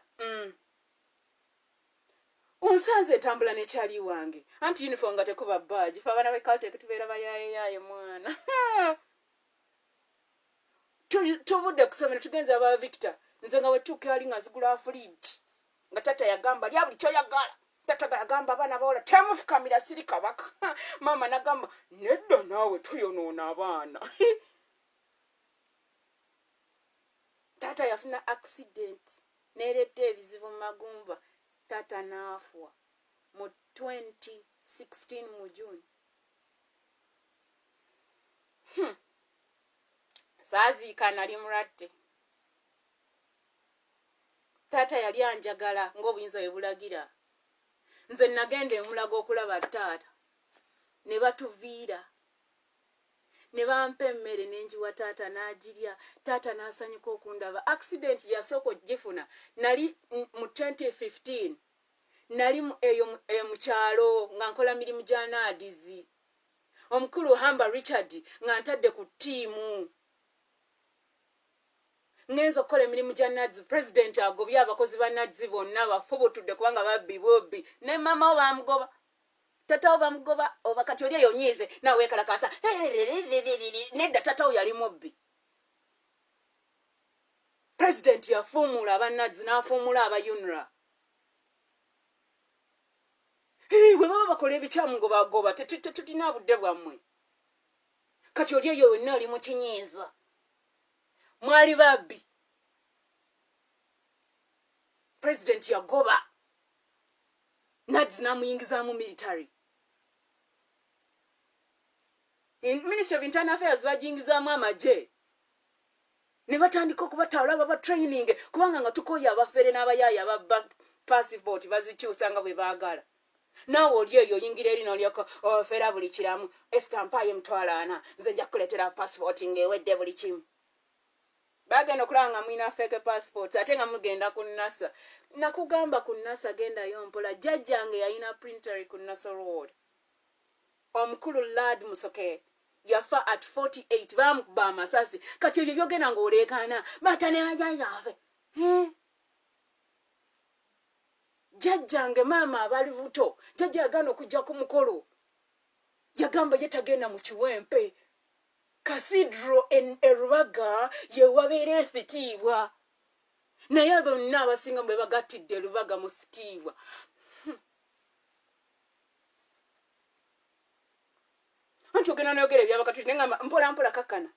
Unsanze etambula n'ekyali wange. Anti uniform nga tekuba badge. Fe abaana b'e Caltech tubeera bayaaye mwana. Tubudde ku ssomero tugenze aba Victor. Nze nga wetuuka ali nga zigula fridge. Nga tata yagamba lya buli kyoyagala. Tata yagamba abaana bawala temufukamira siri kabaka. Mama nagamba nedda naawe toyonoona abaana. Tata yafuna accident. Neeredde ebizibu mu magumba. Tata naafwa mu 2016 mu June. Saaziika nali mulwadde. Tata yali anjagala ng'obuyinza bwe bulagira. Nze nagenda emulago okulaba taata. Ne batuviira. Ne bampa emmere n'enjiwa taata n'agirya. Taata n'asanyuka okundaba. Accident yasooka ogifuna. Nali mu 2015. Nali mu kyalo nga nkola mirimu gya naadizi. Omukulu Hamba Richard nga ntadde ku ttiimu. ngenzo kola emirimu gya Nazi president agobya abakozi ba Nazi bonna bafubutudde kubanga babbi bobbi ne mama bamugoba tatawo bamugoba oba kati oli yonyize nawe kalakasa nedda tatawo yali mubbi president yafumula aba Nazi n'afumula aba UNRA bwe baba bakola ebikyamugobagoba tetutina budde bwammwe kati oli eyo wenna oli mu kinyiiza mwali babbi president yagoba Nazi n'amuyingizaamu military Ministry of Internal Affairs bajingizaamu amagye ne batandika okubatawula baba training kubanga nga tukoya abafere n'abayaaya ababba passport bazikyusa nga bwe baagala naawe oli eyo oyingira eri n'olyoko ofera buli kiramu estampaye mutwalaana nze nja kukuleetera passport ng'ewedde buli kimu bagenda okulanga mwina fake passport ate nga mugenda ku NASA nakugamba ku NASA gendayo mpola jjajjange yalina printer ku NASA Road omukulu Lad Musoke yafa at 48 bamukuba amasasi kati ebyo byogenda ng'oleekaana batane bajjajjaffe jjajjange maama abali buto jjajja yagaana okujja ku mukolo yagamba ye tagenda mu kiwempe Cathedral Rubaga ye wabeera efitiibwa naye bonna abasinga bwe bagattidde Rubaga mu fitiibwa anti ogenda n'oyogera ebyabakatuliki neŋŋamba mpola kakkana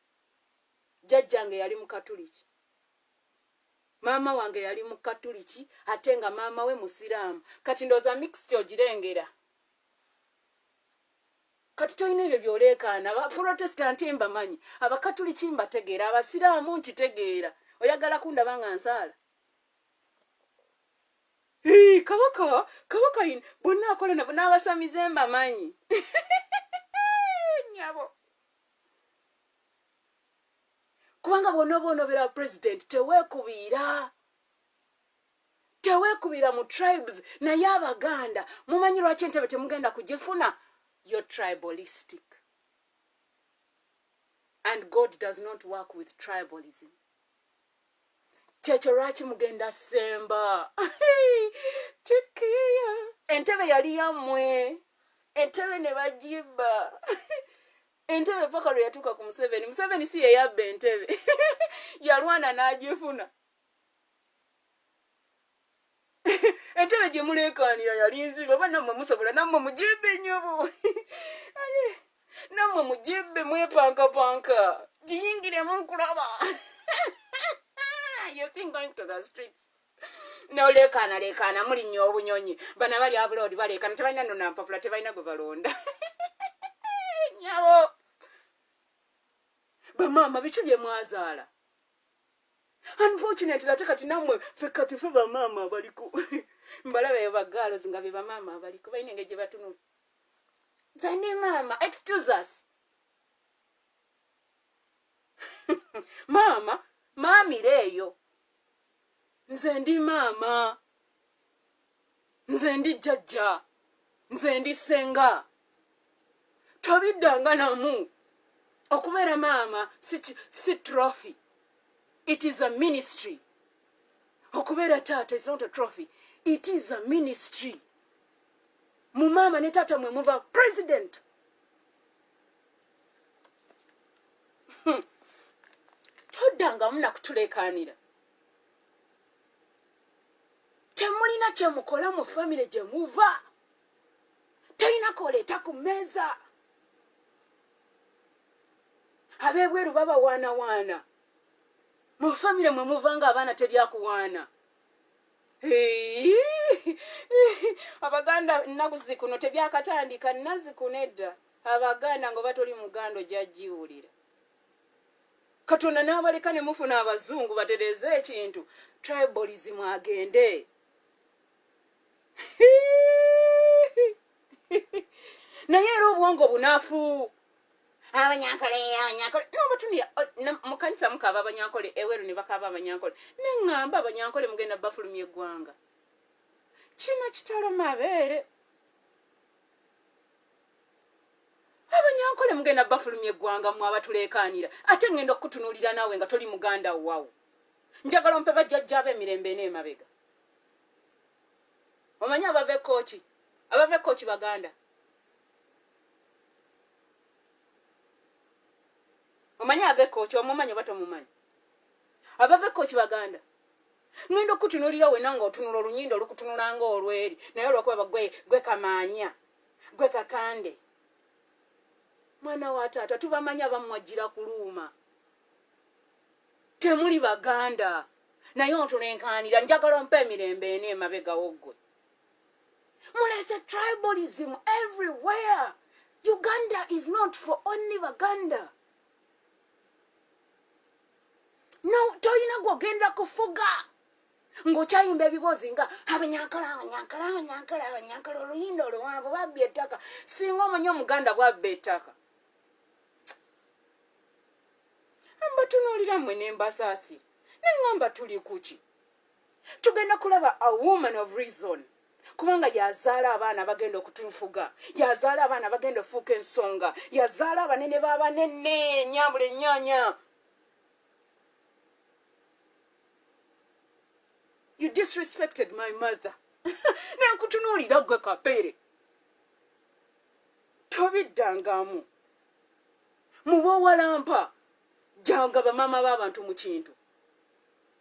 jjajjange yali mukatuliki maama wange yali mukatuliki ate nga maama we musiraamu kati ndowooza mixed ogirengera kati tolina ebyo byoleekaana abaprotestanti mbamanyi abakatuliki mbategeera abasiraamu nkitegeera oyagala kundaba nga nsaala kabaka bonna akola nabo n'abasamize mbamanyi nyabo kubanga bw'onoobera president teweekubira mu tribes naye abaganda mumanyi lwaki entebe temugenda kugifuna you're tribalistic and God does not work with tribalism kyekyo lwaki mugenda semba kikiya entebe yali yammwe entebe ne bagibba entebe paka lwe yatuuka ku Museveni si ye yabba entebe yalwana n'agifuna entebe gye muleekaanira yali nzibe oba nammwe musobola nammwe mugibbe nyobo nammwe mugibbe mwepankapanka giyingiremu nkulaba you think going to the streets leekaana mulinnya obunyonyi bana bali abulodi baleekaana tebalina nno nampapula tebalina gwe balonda nyabo bamaama biki bye mwazaala unfortunately ate kati nammwe ffe bamaama abaliko mbalaba eyo bagaalo zinga be bamaama abaliko balina engeri gye batunula nze ndi maama excuse us maama maamire eyo nze ndi maama nze ndi jjajja nze ndi ssenga tobiddanga namu okubeera maama si trophy it is a ministry okubeera taata is not a trophy it is a ministry mu maama ne taata mwe muva president toddanga munakutuleekaanira temulina kyemukola mu famire gye muva tolina koleeta ku mmeeza ab'ebweru babawaanawaana mu famire mwe muvanga abaana teryakuwaana abaganda nnaku zikuno tebyakatandika nazikuno edda abaganda nga batoli muganda ojyagiwulira katonda n'abaleka ne mufuna abazungu batereze ekintu tribalism agende naye era obwongo bunafu abanyankole n'obatunira mu kanisa mukaba abanyankole eweru ne bakaba abanyankole neŋŋamba abanyankole mugenda bafulumya eggwanga kino kitalo mabeere abanyankole mugenda bafulumya eggwanga mwe abatuleekaanira ate ngenda okutunuulira naawe nga toli muganda wawo njagala mpe bajjajja ab'emirembe n'emabega. Omanyi abava ekkooki baganda. Omanyi ava ekkooki omumanyi oba tomumanyi? Abava ekkooki baganda. Ngenda okutunuulira wena ng'otunula olunyindo olukutunula ng'olweri naye olwokuba gwe kamaanya gwe kakande. Mwana wa taata tubamanya bamwajjira kuluuma. Temuli baganda naye ontunenkaanira njagala ompa emirembe n'emabegawo ggwe. Mulese tribalism everywhere. Uganda is not for only Baganda. No, toyina gwogenda kufuga ng'okyayimba ebiboozi nga abanyankala oluyindo oluwanvu babba ettaka. Singa omanyi omuganda bwabba ettaka. Mbatunuulira mmwe n'embasaasi neŋŋamba tuli kuki. Tugenda kulaba a woman of reason. Kubanga yazaala abaana bagenda okutufuga, yazaala abaana bagenda ofuuka ensonga, yazaala abanene b'abanene nyambula ennyanya. You disrespected my mother. Nenkutunuulira gwe kapere. Tobiddangamu. Mubowalampa janga bamama b'abantu mu kintu.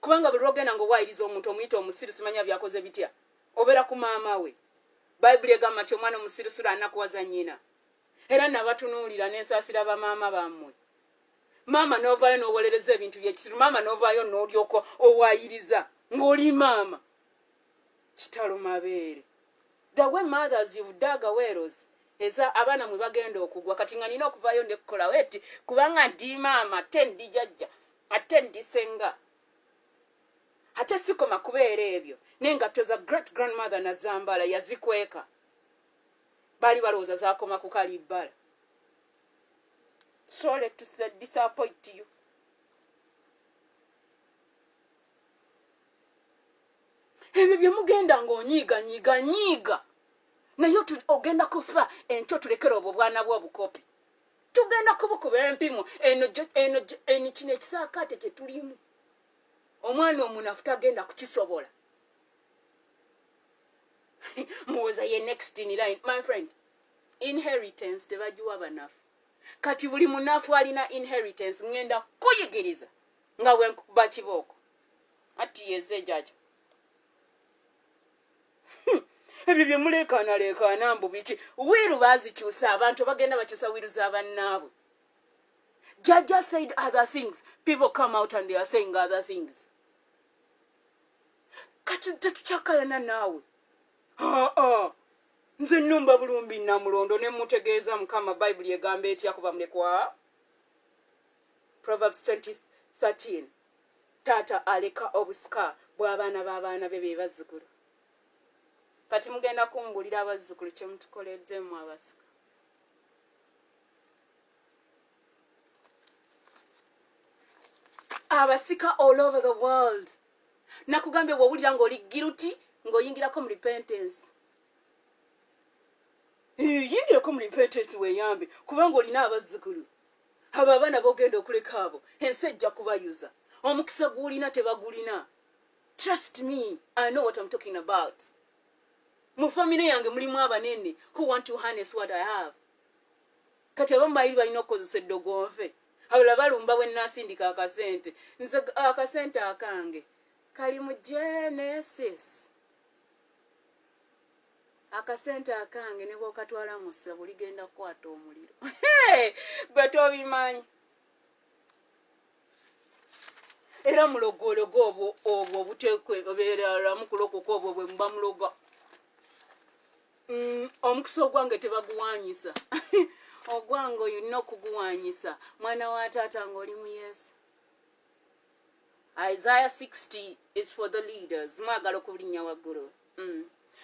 Kubanga buli lwogenda ng'owaayiriza omuntu omuyita omusiru simanya byakoze bitya. Obeera ku maama we. Bayibuli egamba nti omwana omusirusulu anakuwaza nnyina. Era nabatunuulira n'ensaasira bamaama bammwe. Maama n'ovaayo n'owolereza ebintu by'ekisiru. Maama n'ovaayo n'olyoka owaayiriza ng'oli maama. Kitalo mabeere. The way mothers you've dug aweros. Eza abaana mwe bagenda okugwa kati nga nina okuvaayo ne kukola weti kubanga ndi maama ate ndi jjajja ate ndi senga. Ate sikoma kubeera ebyo. N'engatto za great grandmother Nazambala yazikweka. Bali balowooza zaakoma ku Kalibbala. Sorry to disappoint you. Ebyo bye mugenda ng'onyiiga. Naye ogenda kufa ento tulekera obwo bwana bw'obukopi. Tugenda kubukuba empimo eno kino ekisaakaate kye tulimu. Omwana omunafu tagenda kukisobola. Muwoza ye next in line. My friend, inheritance tebagiwa banafu. Kati buli munafu alina inheritance ngenda kuyigiriza nga bwe nkuba kibooko. Ati yeze jaja. Ebyo bye mulekaana mbu biki. Wiiru baazikyusa abantu bagenda bakyusa wiiru z'abannaabwe. Jaja said other things. People come out and they are saying other things. Kati tetukyakayana naawe. Nze nnumba bulumbi Namulondo ne mutegeeza Mukama Bayibuli egamba etya kuba mulekwa. Proverbs 20:13. Taata aleka obusika bw'abaana b'abaana be be bazzukulu. Kati mugenda kumbulira abazzukulu kye mutukoleddemu abasika. Abasika all over the world. Nakugambye bw'owulira ng'oli guilty ng'oyingirako mu repentance. Yingirako mu repentance weeyambe kubanga olina abazzukulu. Abo abaana b'ogenda okuleka abo ensi ejja kubayuza. Omukisa gw'olina tebagulina. Trust me, I know what I'm talking about. Mu family yange mulimu abanene who want to harness what I have. Kati abamu bayiri balina okukozesa eddogo nfe. Abalala balumba bwe nnaasindika akasente. Nze akasente akange kali mu Genesis. Akasente akange ne bw'okatwala mu ssabo ligenda kukwata omuliro. Gwe tobimanyi. Era mulogologo obwo obuteekwe obeeralamu kulokoka obwo bwe muba muloga. Omukisa ogwange tebaguwanyisa. Ogwange olina okuguwanyisa. Mwana wa taata ng'oli mu Yesu. Isaiah 60 is for the leaders. Mwagala okulinnya waggulu.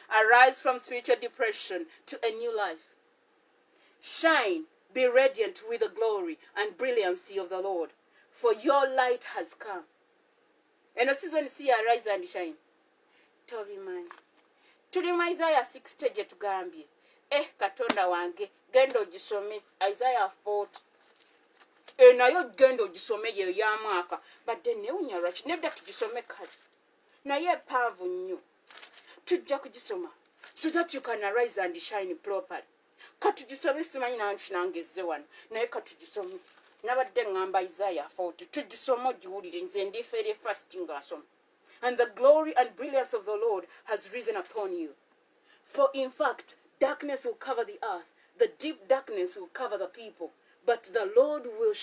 Arise from spiritual depression to a new life. Shine, be radiant with the glory and brilliancy of the Lord, for your light has come. And a season see arise and shine. Tobimanyi. Tuli mu Isaiah 60 gye tugambye. Katonda wange genda ogisome Isaiah 40. nayo genda ogisome yeyo ya mwaka badde newunya lwaki nedda tugisome kale naye epaavu nnyo tujja kugisoma so that you can arise and shine properly katugisome simanyi nange wano naye katugisome nabadde ngamba Isaiah 40 tugisome ogiwulire nze ndifeere first ngaasoma and the glory and brilliance of the Lord has risen upon you. For in fact, darkness will cover the earth, the deep darkness will cover the people, but the Lord will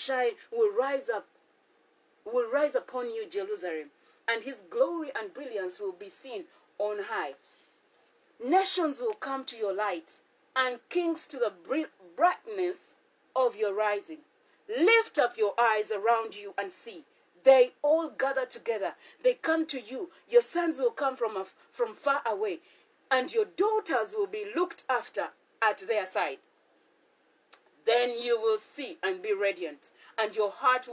rise upon you, Jerusalem, and his glory and brilliance will be seen on high. Nations will come to your light, and kings to the brightness of your rising. Lift up your eyes around you and see. They all gather together. They come to you. Your sons will come from far away, and your daughters will be looked after at their side. Then you will see and be radiant, and your heart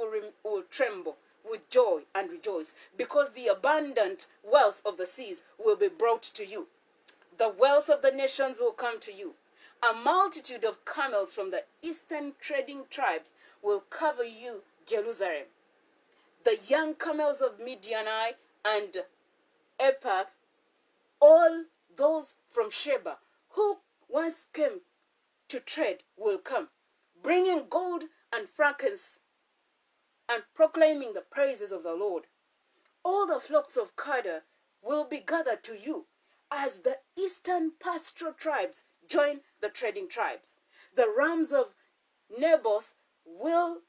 will tremble with joy and rejoice, because the abundant wealth of the seas will be brought to you. The wealth of the nations will come to you. A multitude of camels from the eastern trading tribes will cover you, Jerusalem. The young camels of Midianite and Epath, all those from Sheba who once came to trade will come, bringing gold and frankincense and proclaiming the praises of the Lord. All the flocks of Kedar will be gathered to you as the eastern pastoral tribes join the trading tribes. The rams of Naboth will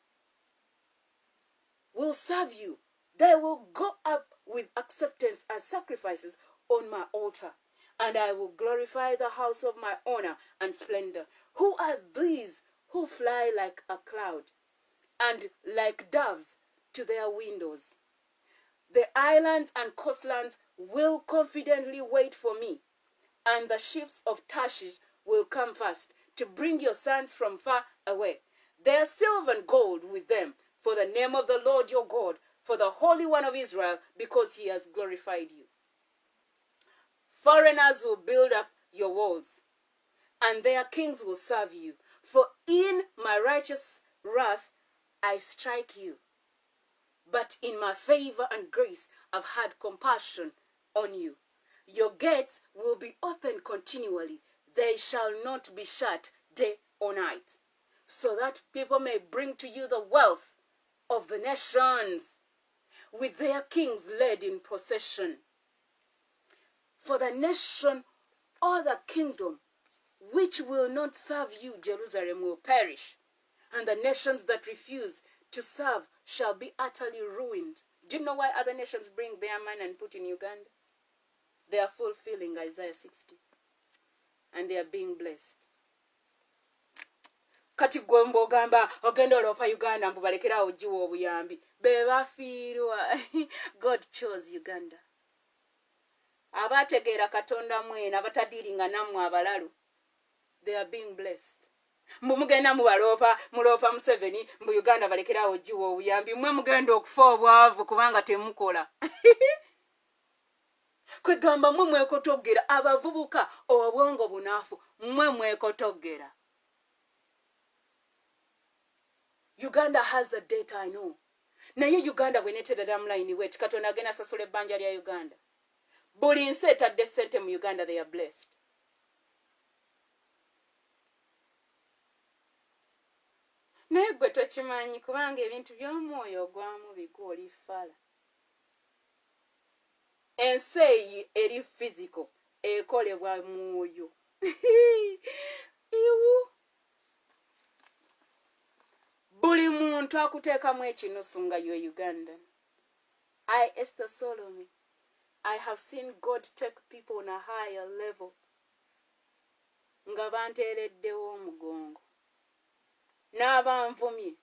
serve you. They will go up with acceptance as sacrifices on my altar, and I will glorify the house of my honor and splendor. Who are these who fly like a cloud and like doves to their windows? The islands and coastlands will confidently wait for me, and the ships of Tarshish will come first to bring your sons from far away. Their silver and gold with them, for the name of the Lord your God, for the Holy One of Israel, because he has glorified you. Foreigners will build up your walls, and their kings will serve you. For in my righteous wrath I strike you, but in my favor and grace I've had compassion on you. Your gates will be open continually. They shall not be shut day or night, so that people may bring to you the wealth of the nations, with their kings led in procession. For the nation or the kingdom which will not serve you, Jerusalem, will perish, and the nations that refuse to serve shall be utterly ruined. Do you know why other nations bring their money and put in Uganda? They are fulfilling Isaiah 60, and they are being blessed. Kati gwe mbogamba ogenda oloopa Uganda mbu balekerawo giwa obuyambi be bafiirwa. God chose Uganda. Abategeera Katonda mwena abatadiiringa nammwe abalalu, they are being blessed. Mbu mugenda muloopa Museveni mbu Uganda balekerawo giwa obuyambi, mmwe mugenda okufa obwavu kubanga temukola. Kwegamba mmwe mwekotoggera abavubuka obwongo bunaafu, mmwe mwekotoggera. Uganda has a debt, I know. Naye Uganda bweneetera line wet Katonda agenda asasula ebbanja lya Uganda. Buli nsi etadde ssente mu Uganda, they are blessed. Naye gwe tokimanyi kubanga ebintu by'omwoyo ogwamu bigwa fala. Ensi eyi eri physical ekolebwa mwoyo. Buli muntu akuteekamu ekinusu nga you Ugandan. I, Esther Solome, I have seen God take people on a higher level. Nga banteereddewo omugongo. N'abanvumye.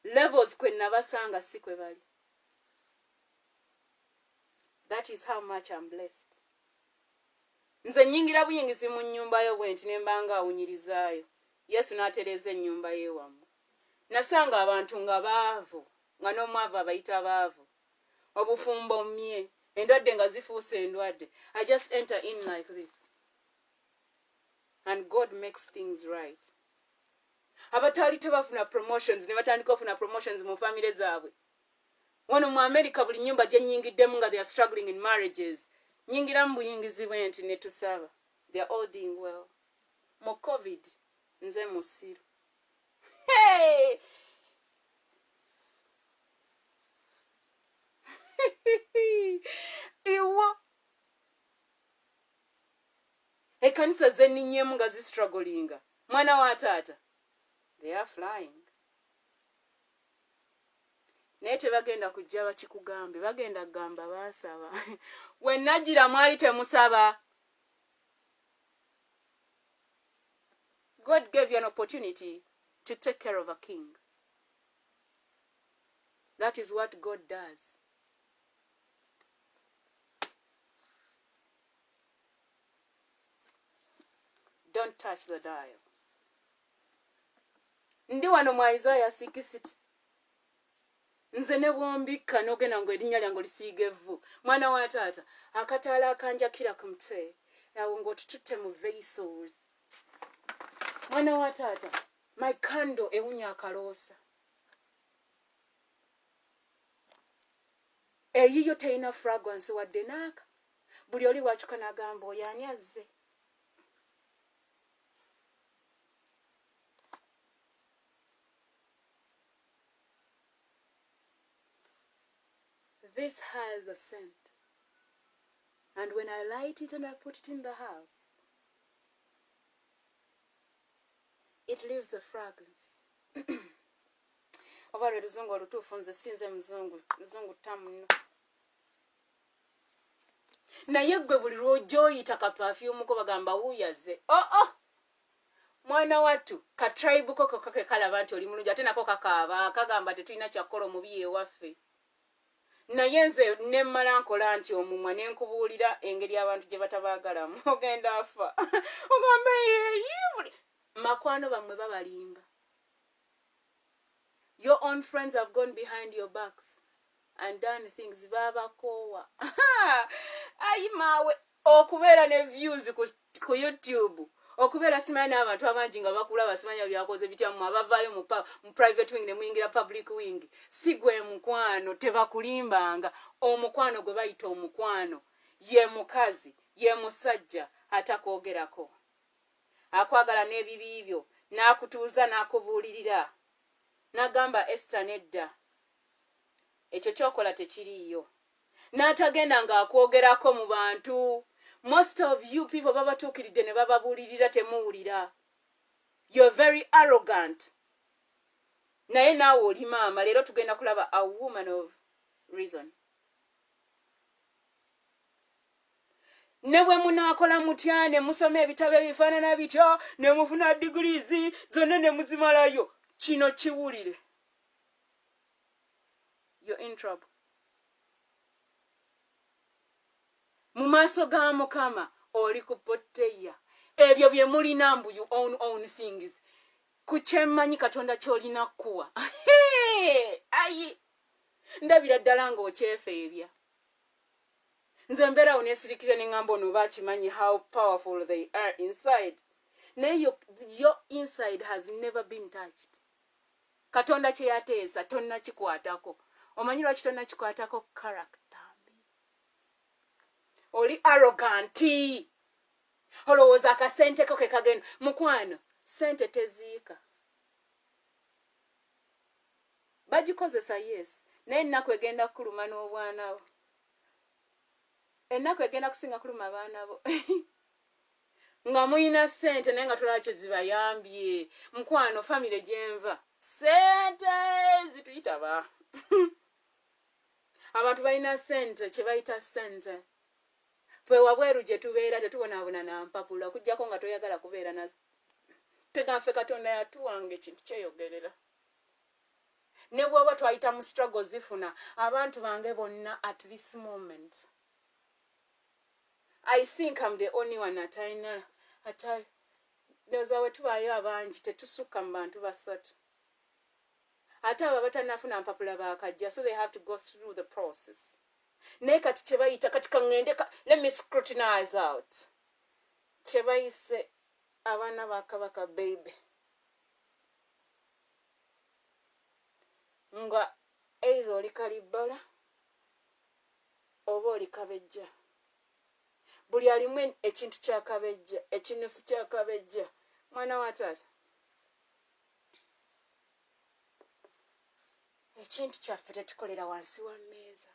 Levels kwe nabasanga si kwe bali. That is how much I'm blessed. Nze nyingira buyingizi mu nnyumba yo bwe nti ne mbanga awunyirizaayo. Yesu n'atereeza ennyumba y'ewammwe. Nasanga abantu nga baavu, nga n'omwavu abayita baavu. Obufumbo mmye, endwadde nga zifuuse endwadde. I just enter in like this. And God makes things right. abatali tebafuna promotions ne batandika ofuna promotions mu family zaabwe. Wano mu America buli nyumba gye nyingiddemu nga they are struggling in marriages. Nyingira mu buyingizi bw'enti ne tusaba. They are all doing well. Mu COVID, nze musiru. Hey! Iwo. Ekanisa zenninyemu nga zistrugglinga. Mwana wa taata. They are flying. Naye tebagenda kujja bakikugambe, bagenda kugamba baasaba. We najjira mwali temusaba. God gave you an opportunity to take care of a king. That is what God does. Don't touch the dial. Ndi wano mu Isaiah 60. Nze ne bwombikka n'ogenda ngo erinnya lyange lisiige evvu. Mwana wa taata, akataala akanjakira ku mutwe, awo ng'otututte mu vessels. Mwana wa taata, my candle ewunya akaloosa. Eyiyo terina fragrance wadde naaka. Buli oli bw'akyuka n'agamba oyo ani azze. This has a scent. And when I light it and I put it in the house, it leaves a fragrance. Oba luzungu olutuufu nze sinze muzungu tamu nno. Naye gwe buli lw'ojoyita ka perfume ko bagamba wuuyaze. Mwana wattu ka tribe ko ke kalaba nti oli mulungi ate nako kakaaba kagamba tetulina kyakola omubi ewaffe. Naye nze ne mmala nkola nti omumwa ne nkubuulira engeri abantu gye batabaagalamu ogenda afa. Ogamba yeeyi makwano bammwe babalimba. Your own friends have gone behind your backs and done things babakoowa. Ayi maawe okubeera ne views ku YouTube. Okubeera simanyi n'abantu abangi nga bakulaba simanyi byakoze bityamu abavaayo mu private wing ne muyingira public wing. Si gwe mukwano tebakulimbanga. Omukwano gwe bayita omukwano ye mukazi ye musajja atakoogerako. Akwagala n'ebibi byo n'akutuuza n'akubuulirira. N'agamba Esther nedda. Ekyo kyokola tekiriiyo. N'atagenda ng'akwogerako mu bantu. Most of you people babatuukiridde ne bababuulirira temuwulira. You're very arrogant. Naye naawe oli maama leero tugenda kulaba a woman of reason. Ne bwe munaakola mutya ne musoma ebitabo ebifaanana bityo ne mufuna degrees zonna ne muzimalayo. Kino kiwulire. You're in trouble. Mu maaso ga Mukama oli ku potteya. Ebyo bye mulina mbu you own things. Ku kyemmanyi Katonda ky'olina kuwa. Ayi. Ndabira ddala ng'okyefeebya. Nze mbeerawo neesirikira ne ngamba ono baakimanyi how powerful they are inside. Naye your inside has never been touched. Katonda kye yateesa tonna kikwatako. Omanyi lwaki tonna kikwatako? Character. Oli arrogant. Olowooza akasente ko ke kagenda. Mukwano, sente teziika. Bagikozesa yes. Naye ennaku egenda kuluma n'obwana bo. Ennaku egenda kusinga kuluma abaana bo. Nga muyina sente naye nga tolaba kye zibayambye. Mukwano, famire gyenva. Sente zituyita ba. Abantu balina sente kye bayita sente. Fwe wabweru gye tubeera tetubonaabona na mpapula kujjako nga toyagala kubeera na teganfe Katonda yatuwanga ekintu kyeyogerera. Ne bw'oba twayita mu struggle zifuna abantu bange bonna at this moment. I think I'm the only one atayina ndowooza we tubaayo abangi tetusukka mu bantu basatu. Ate abo abatannafuna mpapula baakajja, so they have to go through the process. Naye kati kye bayita kati kaŋŋende let me scrutinize out. Kye bayise abaana ba Kabaka baby. nga either oli kalibbala oba oli kabejja. Buli alimu ekintu kya kabejja, ekinusu kya kabejja. Mwana wa taata, ekintu kyaffe tetukolera wansi wa mmeeza,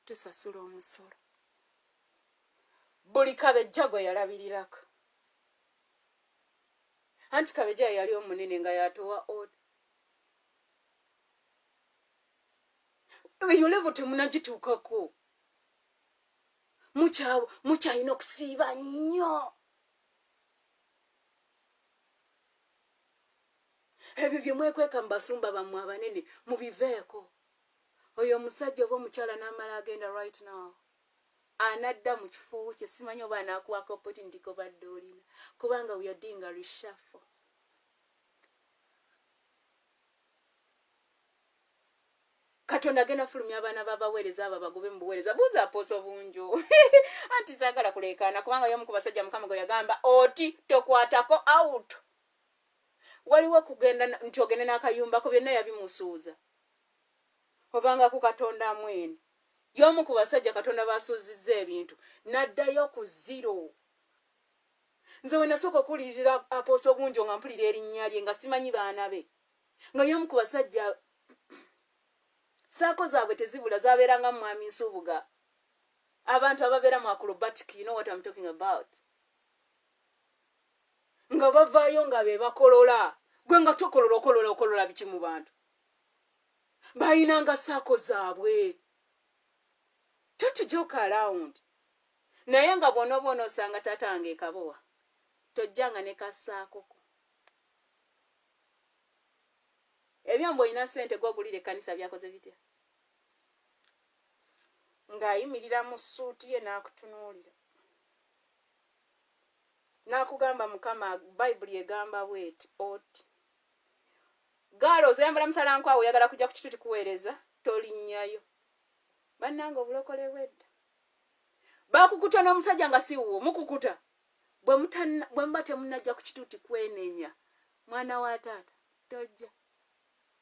tusasula omusolo. Buli kabejja gwe yalabirirako. Anti kabejja yali omunene nga yatowa oda. Eyo levo temunagituukako. Mukyalina okusiiba nnyo. Ebyo bye mwekweka mu basumba bammwe abanene mubiveeko. Oyo omusajja oba omukyala n'amala agenda right now. Anadda mu kifo kye, simanyi oba anaakuwako opportunity kobadde olina. Kubanga we are doing a reshuffle. Katonda agenda fulumya abaana b'abaweereza abo bagobe mu buweereza. Buuza Apostle Bunju. Anti saagala kuleekaana kubanga y'omu ku basajja Mukama gwe yagamba oti tokwatako out. Waliwo kugenda nti ogende n'akayumbako byonna yabimusuuza. Obanga ku Katonda mwene. Y'omu ku basajja Katonda basuuzizza ebintu. N'addayo ku zero. Nze we nasooka okuwulirira Apostle Bunju nga mpulira erinnya lye nga simanyi baana be. Nga y'omu ku basajja saako zaabwe tezibula zabeeranga mu mwami Nsubuga. Abantu ababeera mu acrobatic, you know what I'm talking about. Nga bavaayo nga be bakolola. Gwe nga okolola biki mu bantu. Bayinanga saako zaabwe. Don't joke around. Naye nga bw'onooba osanga taata wange e Kabowa. Tojjanga ne kasaako ko. Ebyombo olina ssente gw'ogulira ekkanisa byakoze bitya? Ng'ayimirira mu ssuuti ye n'akutunuulira. N'akugamba Mukama Bayibuli egamba bw'eti oti. Gaalo ozayambala musalankwawo oyagala kujja ku kituuti kuweereza tolinnyayo. Bannange obulokole bwedda. Bakukuta n'omusajja nga si wuwo mukukuta. Bwe muba temunnajja ku kituuti kwenenya. Mwana wa taata tojja.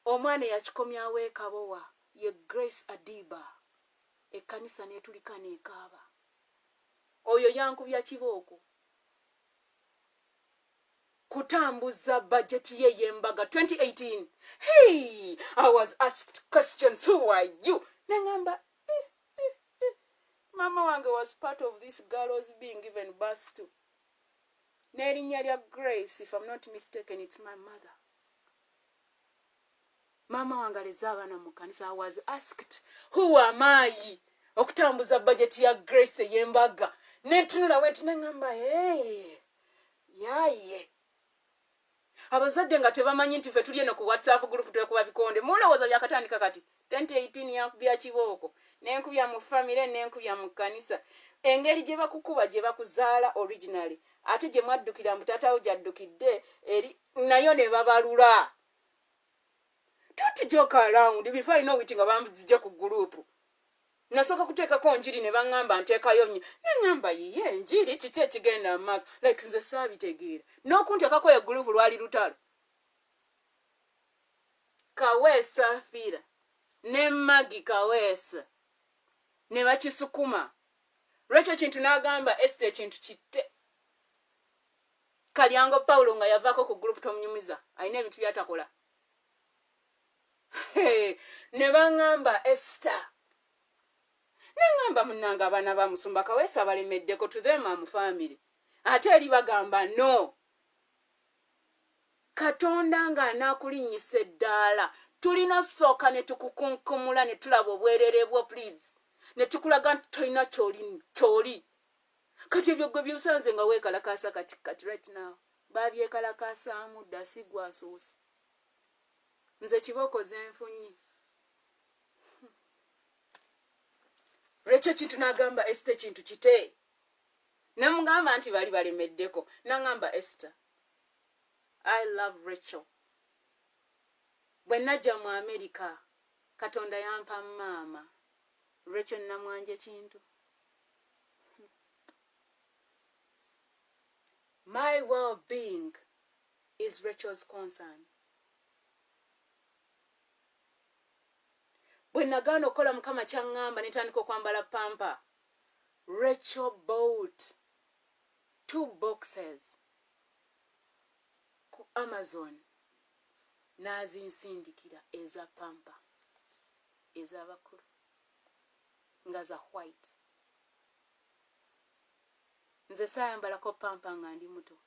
Omwana yakikomyawo e Kabowa ye Grace Adiba. Ekkanisa n'etulika n'ekaaba. Oyo yankubya kibooko. Kutambuza budget ye y'embaga 2018. Hey, I was asked questions. Who are you? Nengamba. Mama wange was part of this girl was being given birth to. N'erinnya lya Grace, if I'm not mistaken, it's my mother. Mama wange aleza abaana mu kanisa. I was asked, who am I? Okutambuza budget ya Grace y'embaga. Netunula wetu nengamba, hey, yaye. Abazadde nga tebamanyi nti ffe tuli eno ku WhatsApp group twekuba bikonde. Mulowooza byakatandika kati. 2018 yankubya kibooko. Nenkubya mu family, nenkubya mu kanisa. Engeri gye bakukuba gye bakuzaala originally. Ate gye mwaddukira mu taatawo gy'addukidde eri nayo ne babalula. Don't joke around. Before I know it nga banzija ku group. Nasooka kuteekako njiri ne baŋŋamba nteekayo nnyo. Ne ŋŋamba yiye enjiri kiki ekigenda mu maaso. Like nze saabitegeera. N'okunteekako egulupu lwali lutalo. Kaweesa Fira ne Magi Kaweesa ne bakisukuma. Lwekyo kintu n'agamba Esther ekintu kitte. Kalyango Paulo nga yavaako ku group tomunyumiza. Alina ebintu byatakola. Ne baŋŋamba Esther. Nangamba munanga abaana ba Musumba Kaweesa balemeddeko to them am family. Ate eri bagamba no. Katonda nga anaakulinnyisa eddaala. Tulina sooka ne tukukunkumula ne tulaba obwerere bwo please. Ne tukulaga nti tolina kyoli. Kati ebyo gwe byusanze nga weekalakaasa kati right now. Babyekalakaasaamu dda si gwasoose. Nze kibooko ze nfunye. Lwekyo kintu n'agamba Esther kintu kite. Ne mugamba nti bali balemeddeko. N'agamba Esther, I love Rachel. Bwe najja mu America, Katonda yampa maama. Rachel namwanje kintu. My well-being is Rachel's concern. bwe nagaana okukola mukama kyaŋŋamba ne ntandika okwambala pampa. Rachel bought 2 boxes ku Amazon n'azinsindikira eza pampa ez'abakulu nga za white. Nze saayambalako pampa nga ndi muto,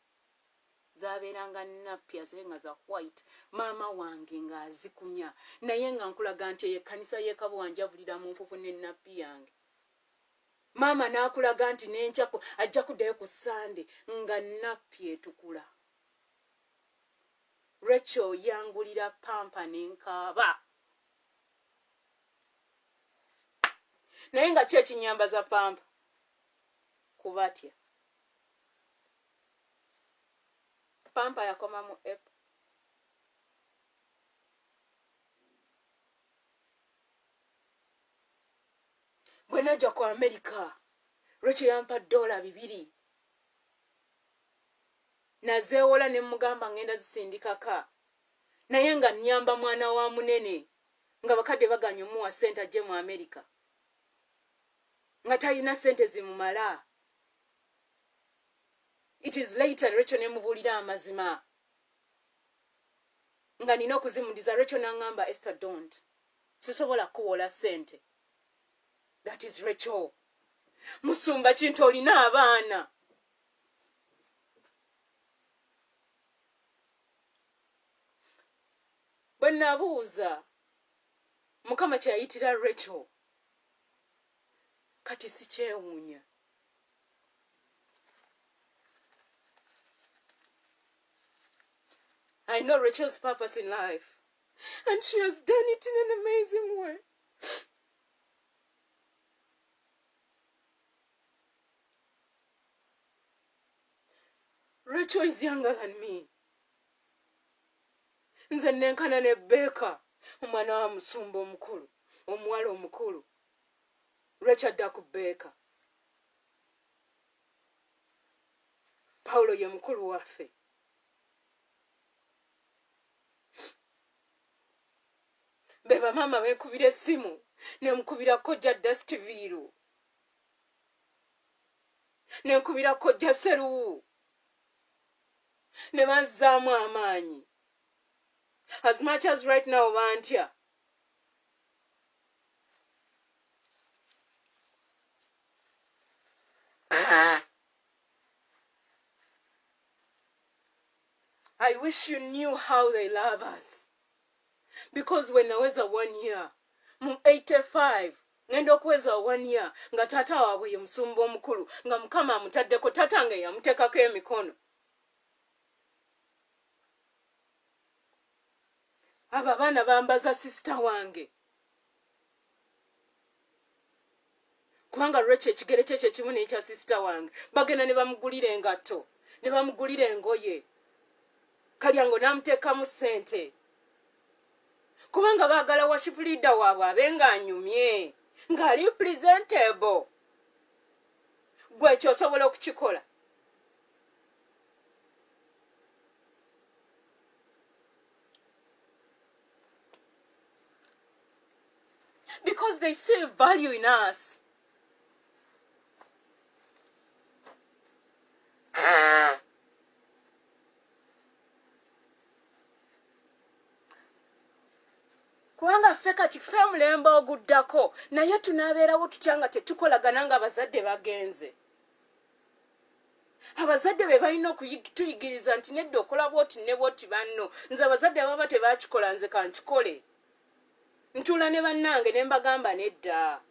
zaabeeranga nappya ze nga za white, maama wange ng'azikunya naye nga nkulaga nti eyo ekkanisa y'e Kabuwanjavulira mu nfufu n'ennappi yange. Maama n'akulaga nti n'enkyako ajja kuddayo ku Sande nga nappi etukula. Rachel yangulira pampa n'enkaaba. Naye nga ki ekinyambaza pampa? Kubatya. Pampa yakoma mu April. Bwe najja ku America, Rachel yampa $200. Nazeewola ne mugamba ngenda zisindikaka. Naye nga nnyamba mwana wa munene nga bakadde baganye omuwa ssente ajje mu America. Nga talina ssente zimumala. It is later Rachel ne mubuulira amazima. Nga nina okuzimudiza. Rachel n'aŋŋamba, Esther, don't. Sisobola kuwola ssente. That is Rachel. Musumba kintu olina abaana. Bwe nabuuza Mukama kye yayitira Rachel, kati sikyewuunya. I know Rachel's purpose in life, and she has done it in an amazing way. Rachel is younger than me. Nze nenkana ne Becca, omwana wa musumba omukulu, omuwala omukulu. Rachel adda ku Becca. Paulo ye mukulu waffe. Beba mama beekubira essimu ne mukubira kojja Dustville. Ne nkubira kojja Seruwu. Ne bazzaamu amaanyi. As much as right now bantya. I wish you knew how they love us. Because when naweza 1 year, mu 85, ngenda okuweza 1 year, nga taata waabwe ye musumba omukulu, nga Mukama amutaddeko, taata nge yamuteekako emikono. Abo abaana bambaza sisita wange. Kubanga Rachel ekigere kye kyekimu n'ekya sisita wange. Bagenda ne bamugulira engatto, ne bamugulira engoye. Kalyango n'amuteekamu ssente. Kubanga baagala worship leader waabwe abe ng'anyumye, ng'ali presentable. Gwe ekyo osobola okukikola. Because they see value in us. Kubanga ffe kati ffe mulembe oguddako, naye tunaabeerawo tutya nga tetukolagana nga abazadde bagenze. Abazadde be balina okutuyigiriza nti nedda okola bwoti ne bwoti banno. Nze abazadde ababa tebaakikola nze kankikole. Ntuula ne bannange ne mbagamba nedda.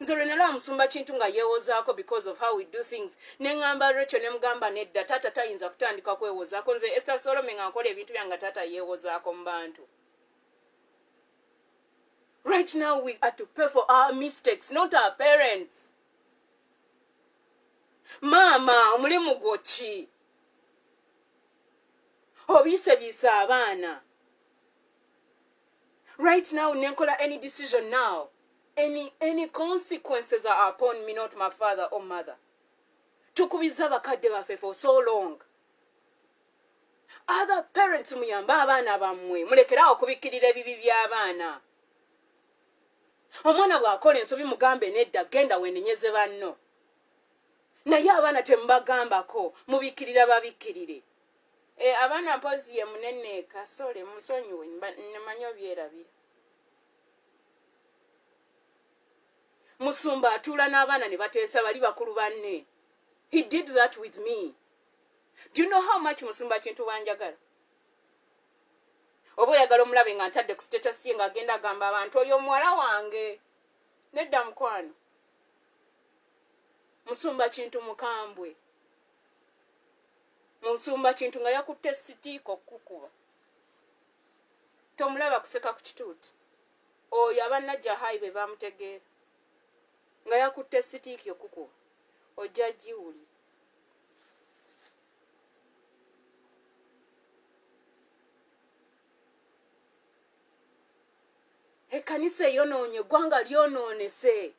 Nze lwe nalaba musumba kintu nga yeewozaako because of how we do things. Ne ŋŋamba Rachel ne mugamba nedda, taata tayinza kutandika kwewozaako. Nze Esther Solome nga nkola ebintu byange taata yeewozaako mu bantu. Right now we are to pay for our mistakes, not our parents. Mama, omulimu gwo ki? Obiisebiisa abaana. Right now, nenkola any decision now. Any consequences are upon me, not my father or mother. Tukubiza bakadde baffe for so long. Other parents muyamba abaana bammwe. Mulekeraawo okubikkirira ebibi by'abaana. omwana bw'akola ensobi mugambe nedda genda wenenyeze banno naye abaana temubagambako mubikkirira babikkirire abaana mpozi ye muneneeka sole musonyiwe nemanyi obyerabira musumba atuula n'abaana ne bateesa bali bakulu banne. He did that with me. Do you know how much musumba kintu wanjagala? Obo yagala omulabe nga ntadde ku status ye ng'agenda agamba abantu oyo muwala wange. Nedda mukwano. Musumba kintu mukambwe. Musumba kintu nga yakutte sitiiko kukuba. Tomulaba kuseka ku kituuti. Oyo abannajja hayi be bamutegeera. Nga yakutte sitiiki okukuba. Ojja jiwuli. Ekkanisa eyonoonye eggwanga lyonoonese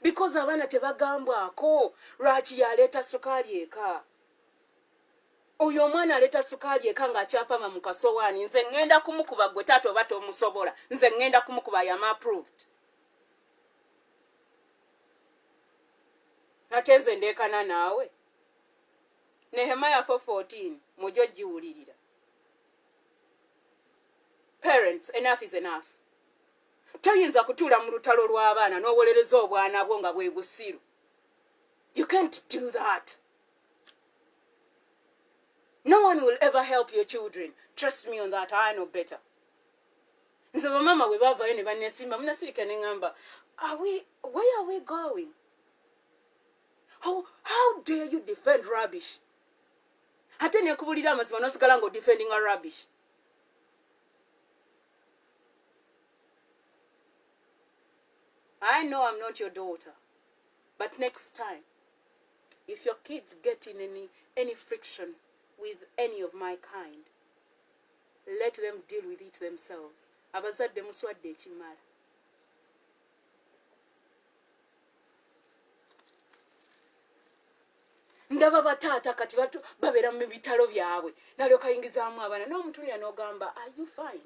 because abaana tebagambwako lwaki yaleeta sukaali eka. Oyo omwana aleeta sukaali eka ng'akyapama mu kasowaani nze ŋŋenda kumukuba gwe taata oba tomusobola nze ŋŋenda kumukuba yam approved. Ate nze ndeekana naawe. Nehemiah 4:14 mujjo giwulirira. Parents, enough is enough. Toyinza kutuula mu lutalo lw'abaana n'owolereza obwana bwo nga bwe busiru. You can't do that. No one will ever help your children. Trust me on that. I know better. Nze bamama bwe bavaayo ne banneesimba munnasirika ne ŋŋamba, where are we going? How dare you defend rubbish? Ate ne nkubulira amazima n'osigala nga defending a rubbish. I know I'm not your daughter, but next time, if your kids get in any friction with any of my kind, let them deal with it themselves. Abazadde muswadde ekimala. Ndaba bataata kati babeera mu bitalo byabwe nalyoka ayingizaamu abaana n'omutunira n'ogamba, are you fine?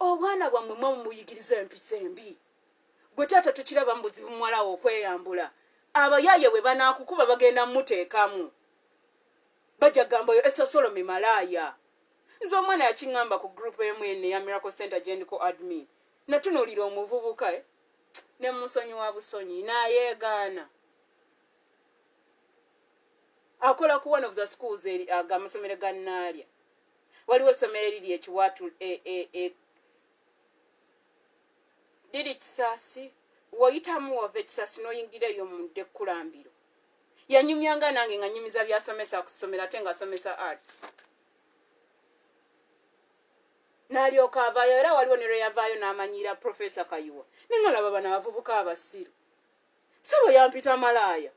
Obwana bwammwe mumuyigiriza empisa embi. Gwe taata tukiraba mu buzibu muwalawo okweyambula. Abayaaye bwe banaakukuba bagenda mmuteekamu. Bajja gamba oyo Esther Solome malaaya. Nze omwana yakiŋŋamba ku group emu enne ya Miracle Center gye ndiko admin. Natunuulira omuvubuka ne musonyi wa busonyi n'ayeegaana. Akola ku one of the schools amasomero ga Naalya. Waliwo essomero eriri ekiwaatu Didi Kisaasi, woyitamu wava Kisaasi n'oyingira eyo mu Dekkulambiro. Yanyumyanga nange nga nyumiza byasomesa ku ssomero ate nga asomesa arts. N'alyoka avaayo era waliwo ne lwe yavaayo n'amanyiira Professor Kayuwa. Ne ngalaba bano abavubuka abasiru. Sebo yampita malaaya.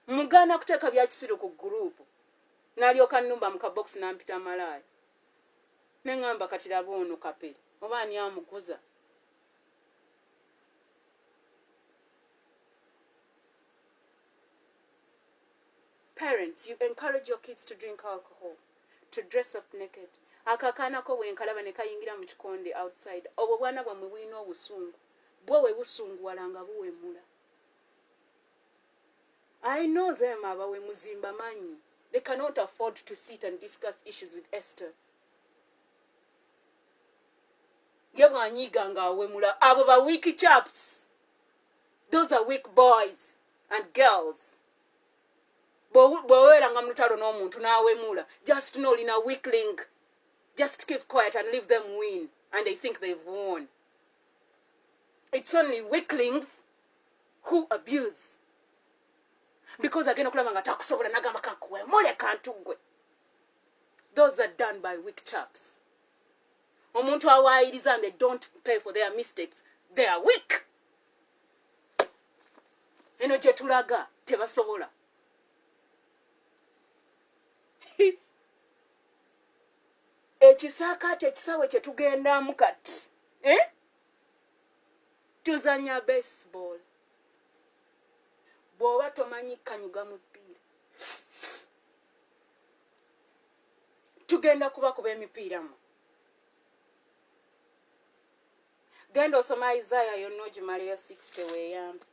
Mugaana kuteeka bya kisiru ku gurupu. N'alyoka nnumba mu kabox n'ampita malaaya. Ne ngamba kati laba ono kapere. Oba ani amuguza. Parents, you encourage your kids to drink alcohol, to dress up naked. Akakaana ko bwenkalaba ne kayingira mu kikonde outside. Obwo bwana bwammwe bulina obusungu. Bwo we busunguwala nga buwemula. I know them abawemuzimba manyi. They cannot afford to sit and discuss issues with Esther. Ye bwanyiga nga awemula. Abo ba weak chaps. Those are weak boys and girls. Bwewera nga mutalo n'omuntu n'awemula. Just know lina weakling. Just keep quiet and leave them win. And they think they've won. It's only weaklings who abuse. Because agenda kulaba nga takusobola nagamba kankuwemule kantugwe. Those are done by weak chaps. Omuntu awaayiriza and they don't pay for their mistakes. They are weak. Eno gye tulaga tebasobola. Ekisaakaate ekisawe kye tugendamu kati. Tuzanya baseball. Bw'oba tomanyi kanyuga mupiira. Tugenda kuba emipiira mu. Genda osoma Isaiah yonna ogimaleyo 60 weeyambe.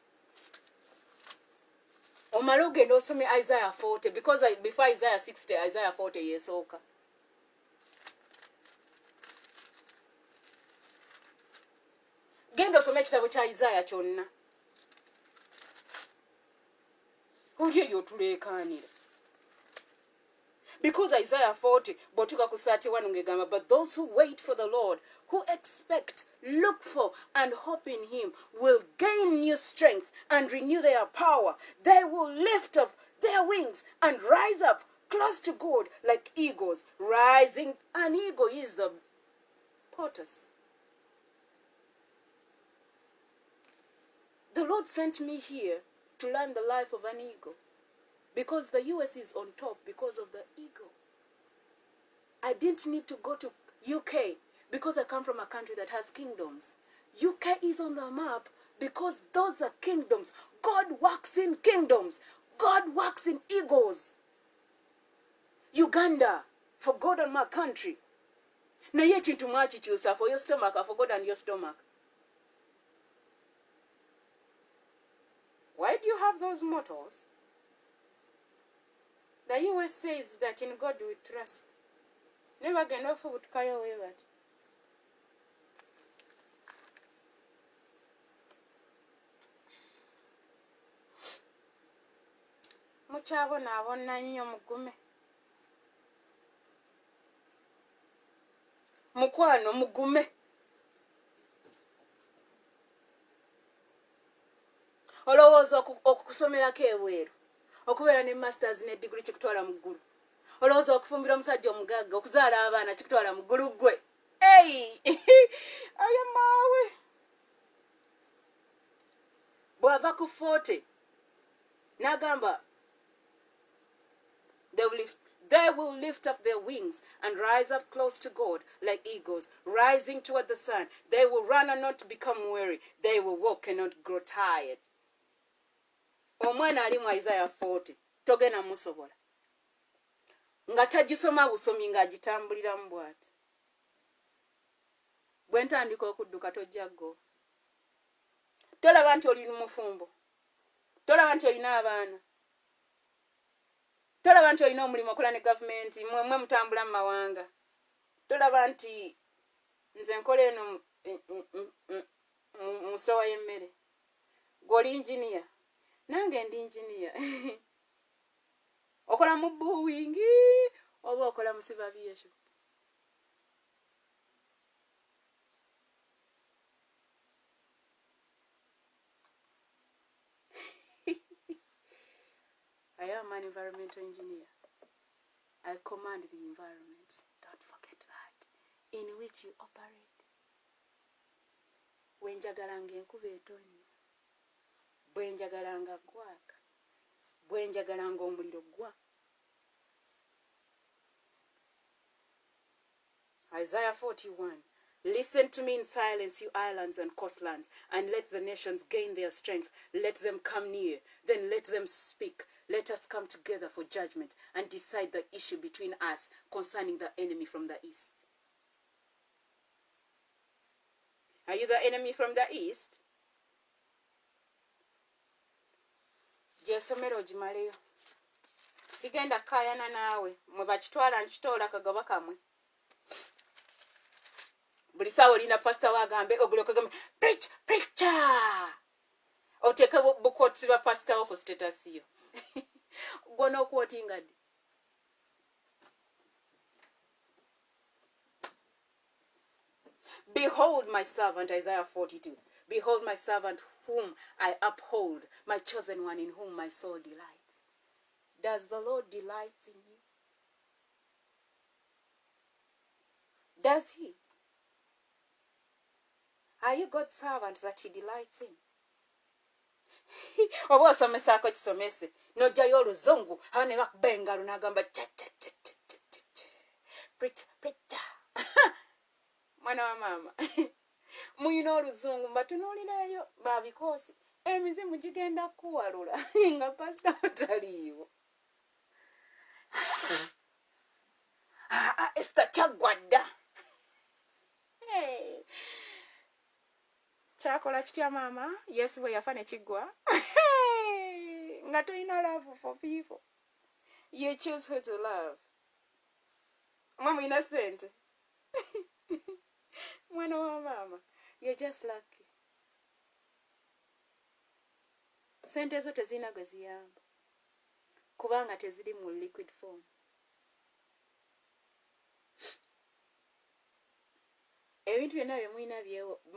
Omale ogenda osome Isaiah 40 because before Isaiah 60 Isaiah 40 yesooka. Genda osome ekitabo kya Isaiah kyonna. Oli eyo otuleekaanira. Because Isaiah 40 botuka ku 31 ngegamba, but those who wait for the Lord, who expect, look for, and hope in him, will gain new strength and renew their power. They will lift up their wings and rise up close to God like eagles. Rising, an eagle is the tortoise. The Lord sent me here to learn the life of an eagle. Because the US is on top because of the eagle. I didn't need to go to UK because I come from a country that has kingdoms. UK is on the map because those are kingdoms. God works in kingdoms. God works in eagles. Uganda, for God and my country. Naye ekintu mwakikyusa for your stomach, for God and your stomach. Why do you have those mottos? The US says that in God we trust. Never get off with Kaya Wayward. Mukyabona nnyo mugume. Mukwano mugume. Olowooza okusomerako ebweru. Okubeera ne masters ne degree kikutwala mu ggulu. Olowooza okufumbira omusajja omugagga okuzaala abaana kikutwala mu ggulu gwe. Hey! Aye maawe. Bw'ava ku 40 n'agamba they will lift up their wings and rise up close to God like eagles, rising toward the sun. They will run and not become weary. They will walk and not grow tired. Omwana ali mu Isaiah 40 togenda musobola. Nga tagisoma busomi ng'agitambuliramu bw'ati. Bwe ntandika okudduka tojja go. Tolaba nti oli mufumbo. Tolaba nti olina abaana. Tolaba nti olina omulimu okola ne gavumenti mmwe mutambula mu mawanga. Tolaba nti nze nkola eno mu stowa y'emmere. Gw'oli engineer. Nange ndi engineer. Okola mu Boeing oba okola mu civil aviation. I am an environmental engineer. I command the environment. Don't forget that. In which you operate. Bwenjagalanga enkuba etonnya. Bwenjagalanga gwaka. Bwenjagalanga omuliro gwa. Isaiah 41. Listen to me in silence, you islands and coastlands, and let the nations gain their strength. Let them come near, then let them speak. Let us come together for judgment and decide the issue between us concerning the enemy from the east. Are you the enemy from the east? Gyesomero ogimaleyo. Sigenda kayana naawe. Mwe bakitwala nkitoola kagaba kamwe. Buli ssaawa olina pasita waagambe ogulyoka gambe preacher. Oteeke bukwotsi ba pasita wo ku status yo. Gwona okwotinga ddi. Behold my servant, Isaiah 42. Behold my servant whom I uphold, my chosen one in whom my soul delights. Does the Lord delight in you? Does he? Are you God's servant that he delights in? Oba osomesaako kisomese n'ojjayo oluzungu awo ne bakuba engalo n'agamba preacher. Mwana wa maama muyina oluzungu mbatunuulireeyo babikoosi emizimu gigenda kuwalula nga pasita otaliiwo. Esther kyaggwa dda. Kyakola kitya maama? Yes, bwe yafa ne kiggwa. Nga toyina love for people. You choose who to love. Mama ina sente. Mwana wa mama. You're just lucky. Sente zo tezina gwe ziyamba. Kubanga teziri mu liquid form. Ebintu byonna bye mulina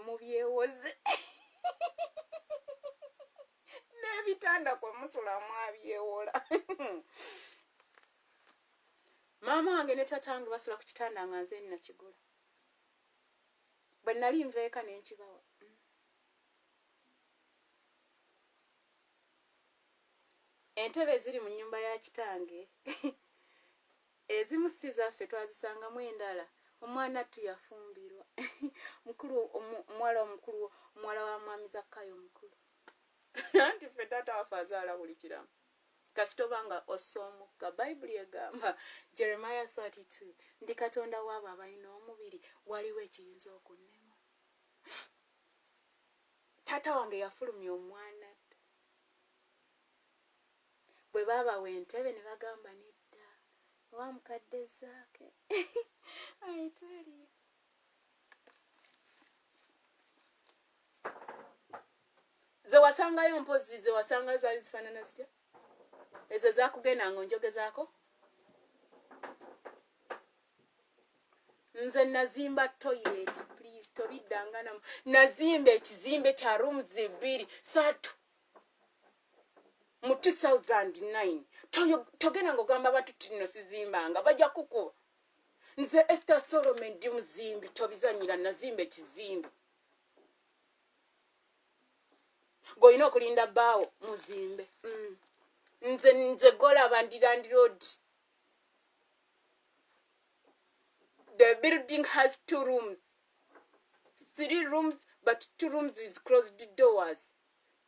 mubyewoze. N'ebitanda kwe musula mwabyewola. Maama wange ne tata wange basula ku kitanda nga nze nina kigula. Bwe nali nveeka ne nkibawa. Entebe ziri mu nnyumba ya kitange. Ezimu si zaffe twazisangamu endala. Omwana tuyafumbirwa. Mwala omukulu, mwala wa mwami Zakayo omukulu. Anti ffe taata waffe azaala buli kiramu. Kasitoba nga osomukka. Bayibuli egamba Jeremiah 32. Ndi Katonda w'abo abalina omubiri waliwo ekiyinza okunnema. Taata wange yafulumya omwana. Bwe baabawa entebe ne bagamba nedda. Wa mukadde zaake. I tell you. Ze wasangayo mpozi ze wasanga zaali zifaanana zitya? Ezo zaakugenda nga onjogezaako? Nze nazimba toilet, please, tobiddanga namu. Nazimba ekizimbe kya rooms 2-3 mu 2009. Togenda ng'ogamba abantu tino sizimbanga, bajja kukuba. Nze Esther Solome ndi muzimbi, tobizanyira nazimba ekizimbe. Ng'olina okulinda bbaawo muzimbe. Nze golaba ndi Land Road. The building has 2 rooms. 3 rooms, but 2 rooms with closed doors.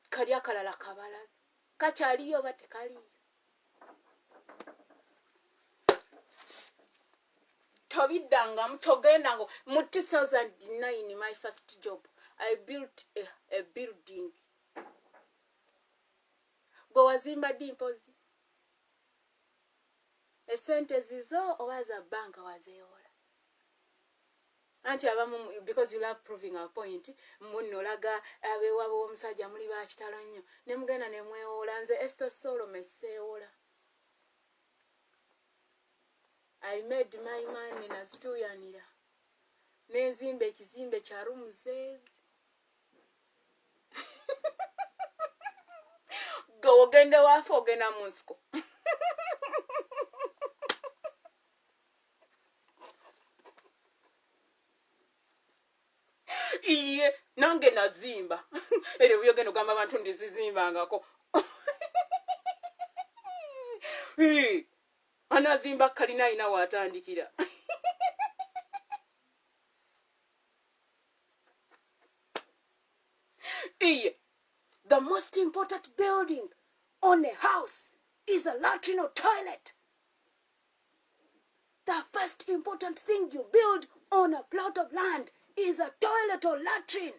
Kali akalala kabalaza. Kakyaliyo oba tekaliyo? Tobiddangamu, togendango. Mu 2009, my first job, I built a building. Gwe wazimba ddi mpozi? Esente zizo oba za banka wazeewola? Anti abamu, because you love proving a point, munolaga abeewabo w'omusajja muli bakitalo nnyo. Ne mugenda ne mwewola. Nze Esther Solome seewola. I made my money nazituyanira. Nezimba ekizimbe kya rumuze. Ogenda waafa ogenda mu nsiko. Iye nange nazimba. Era byogenda ogamba abantu ndizizimbangako. Anazimba kalina ina watandikira. Iye, the most important building on a house is a latrine or toilet. The first important thing you build on a plot of land is a toilet or latrine.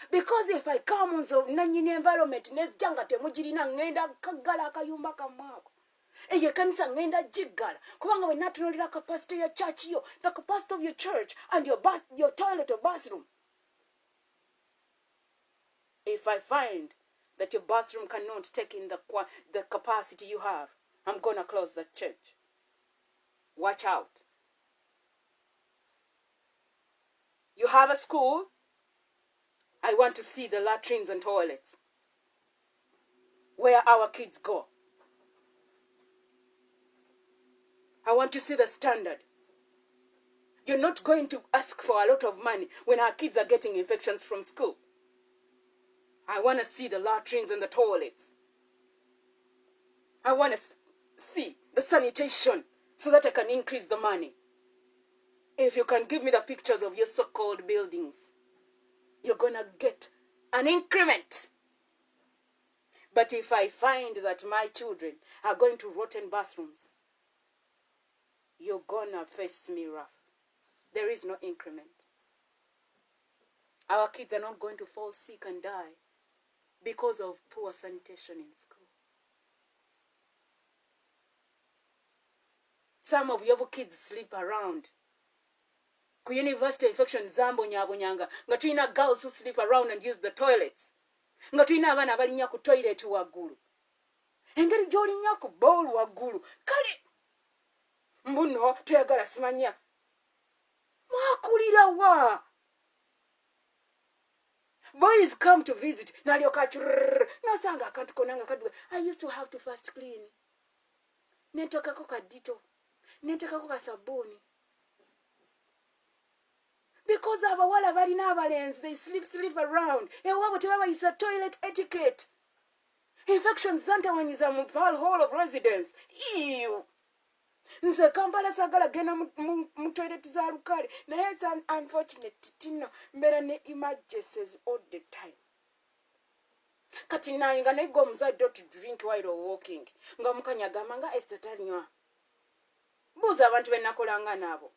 Because if I come on so nanyini environment nezjanga temugirina ngenda kagala akayumba kamwako. Eye kanisa ngenda jigala. Kubanga we natunulira capacity ya church yo, the capacity of your church and your toilet or bathroom. If I find that your bathroom cannot take in the capacity you have, I'm gonna close the church. Watch out. You have a school. I want to see the latrines and toilets where our kids go. I want to see the standard. You're not going to ask for a lot of money when our kids are getting infections from school. I want to see the latrines and the toilets. I want to see the sanitation so that I can increase the money. If you can give me the pictures of your so-called buildings, you're going to get an increment. But if I find that my children are going to rotten bathrooms, you're going to face me rough. There is no increment. our kids are not going to fall sick and die because of poor sanitation in school. Some of your kids sleep around. Ku university infection zambonyabonyanga nga tulina girls who sleep around and use the toilets. Nga tulina abaana abalinya ku toilet waggulu. Engeri gy'olinya ku bowl waggulu. Kale mbuno toyagala simanya. Mwakulira wa? Boys come to visit. Nalyoka nosanga akantu konanga kadwe. I used to have to fast clean. Nentokako kadito. Nentekako kasabuni. Because abawala balina abalenzi, they sleep around. Ewabo tebabayisa toilet etiquette. Infections zantawanyiza mu hall of residence. Ew. Nze Kampala sagala gena mu toilet za lukale. Naye it's unfortunate tino mbera ne emergencies all the time. Kati nanga nego muzadde to drink while walking. Nga mukanyagama nga Esther tanywa. Buza abantu benakolanga nabo.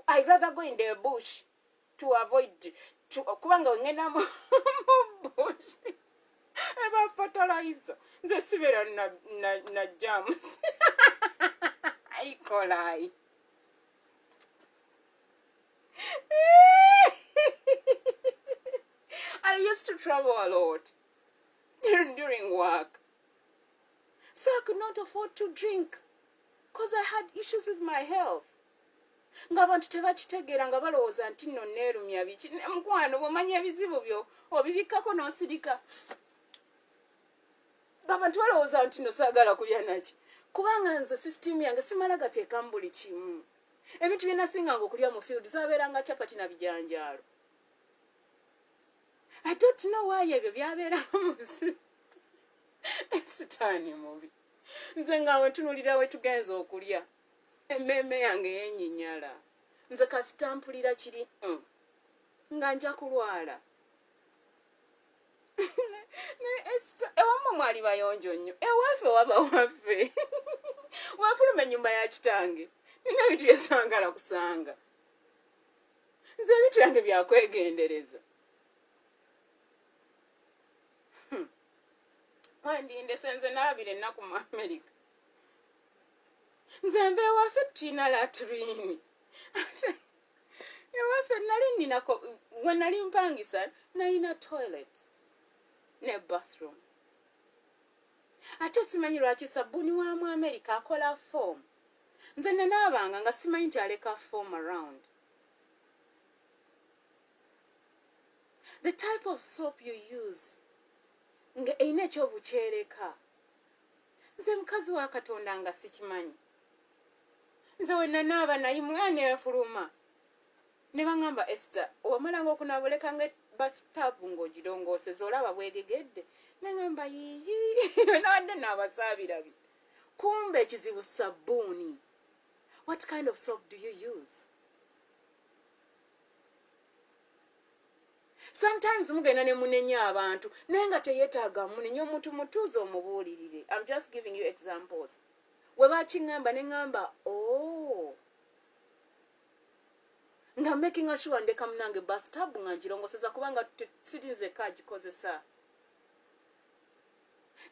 I'd rather go in the bush to avoid kubanga ngena mu bush. Eba fertilizer. Nze sibera na germs. E. coli. I used to travel a lot during work. So I could not afford to drink because I had issues with my health. Ngabantu tebakitegeera nga balowooza nti nno neerumya biki. Mukwano bw'omanya ebizibu byo obibikako n'osirika. Abantu balowooza nti nno saagala kulya naki. Kubanga nze system yange simala gateekamu buli kimu. Ebintu bye nasinganga okulya mu field zaabeeranga chapati na bijanjaalo. I don't know why ebyo byabeeramu sitaani mubi. Nze nga ntunulira we tugenza okulya. Emmeme yange yenyinyala. Nze kasitampulira kiri nga nja kulwala. Ewamu mwali bayonjo nnyo. Ewaffe waba waffe. Wafuluma ennyumba ya kitange. Nina ebintu byesangala kusanga. Nze ebintu yange byakwegendereza. Wandinde senze nalabira ennaku mu America. Nze mbe ewaffe tulina latrine. Ewaffe nali ninako we nali mpangisa nalina toilet ne bathroom. Ate simanyi lwaki sabbuuni wa mu America akola foam. Nze nanaabanga nga simanyi nti aleka foam around. The type of soap you use nga eyina ekyobukyereka. Nze mukazi wa Katonda nga sikimanyi. Nze we nanaaba naye mwana efuluma. Ne baŋŋamba Esther, wamalanga okunaabuleka nga bathtub ng'ogirongooseza olaba bwegegedde. Ne ŋŋamba yihi, nawadde n'abasaabirabi. Kumbe ekizibu sabbuuni. What kind of soap do you use? Sometimes mugenda ne munenya abantu naye nga teyeetaaga munenya omuntu mutuuze omubuulirire. I'm just giving you examples. We bakiŋŋamba ne ŋŋamba nga making sure ndeka munange bathtub nga ngirongoseza kubanga sirinze kagikozesa.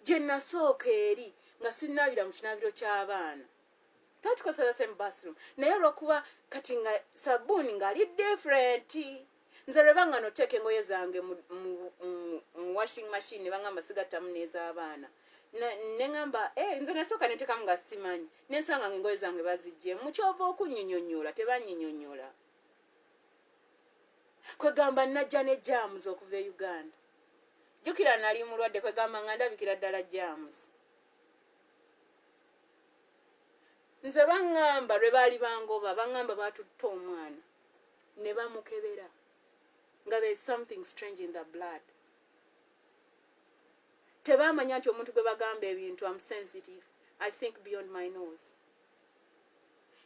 Gye nasooka eri nga sinnaabira mu kinaabiro ky'abaana. Twatukozesa same bathroom. Naye olw'okuba kati nga sabbuuni ng'ali different. Nze lwe banga noteeka engoye zange mu washing machine ne baŋŋamba sigattamu n'ez'abaana. Ne ŋŋamba nze nasooka ne ntekamu nga simanyi. Ne nsanga ng'engoye zange baziggyeemu. Mukyova okunnyonnyonnyola tebannyonnyonnyola. Kwegamba najja ne jams okuva e Uganda. Jjukira nali mulwadde kwegamba nga ndabikira ddala jams. Nze baŋŋamba lwe baali bangoba baŋŋamba baatutta omwana ne bamukebera nga there is something strange in the blood. Tebaamanya nti omuntu gwe bagamba ebintu I'm sensitive. I think beyond my nose.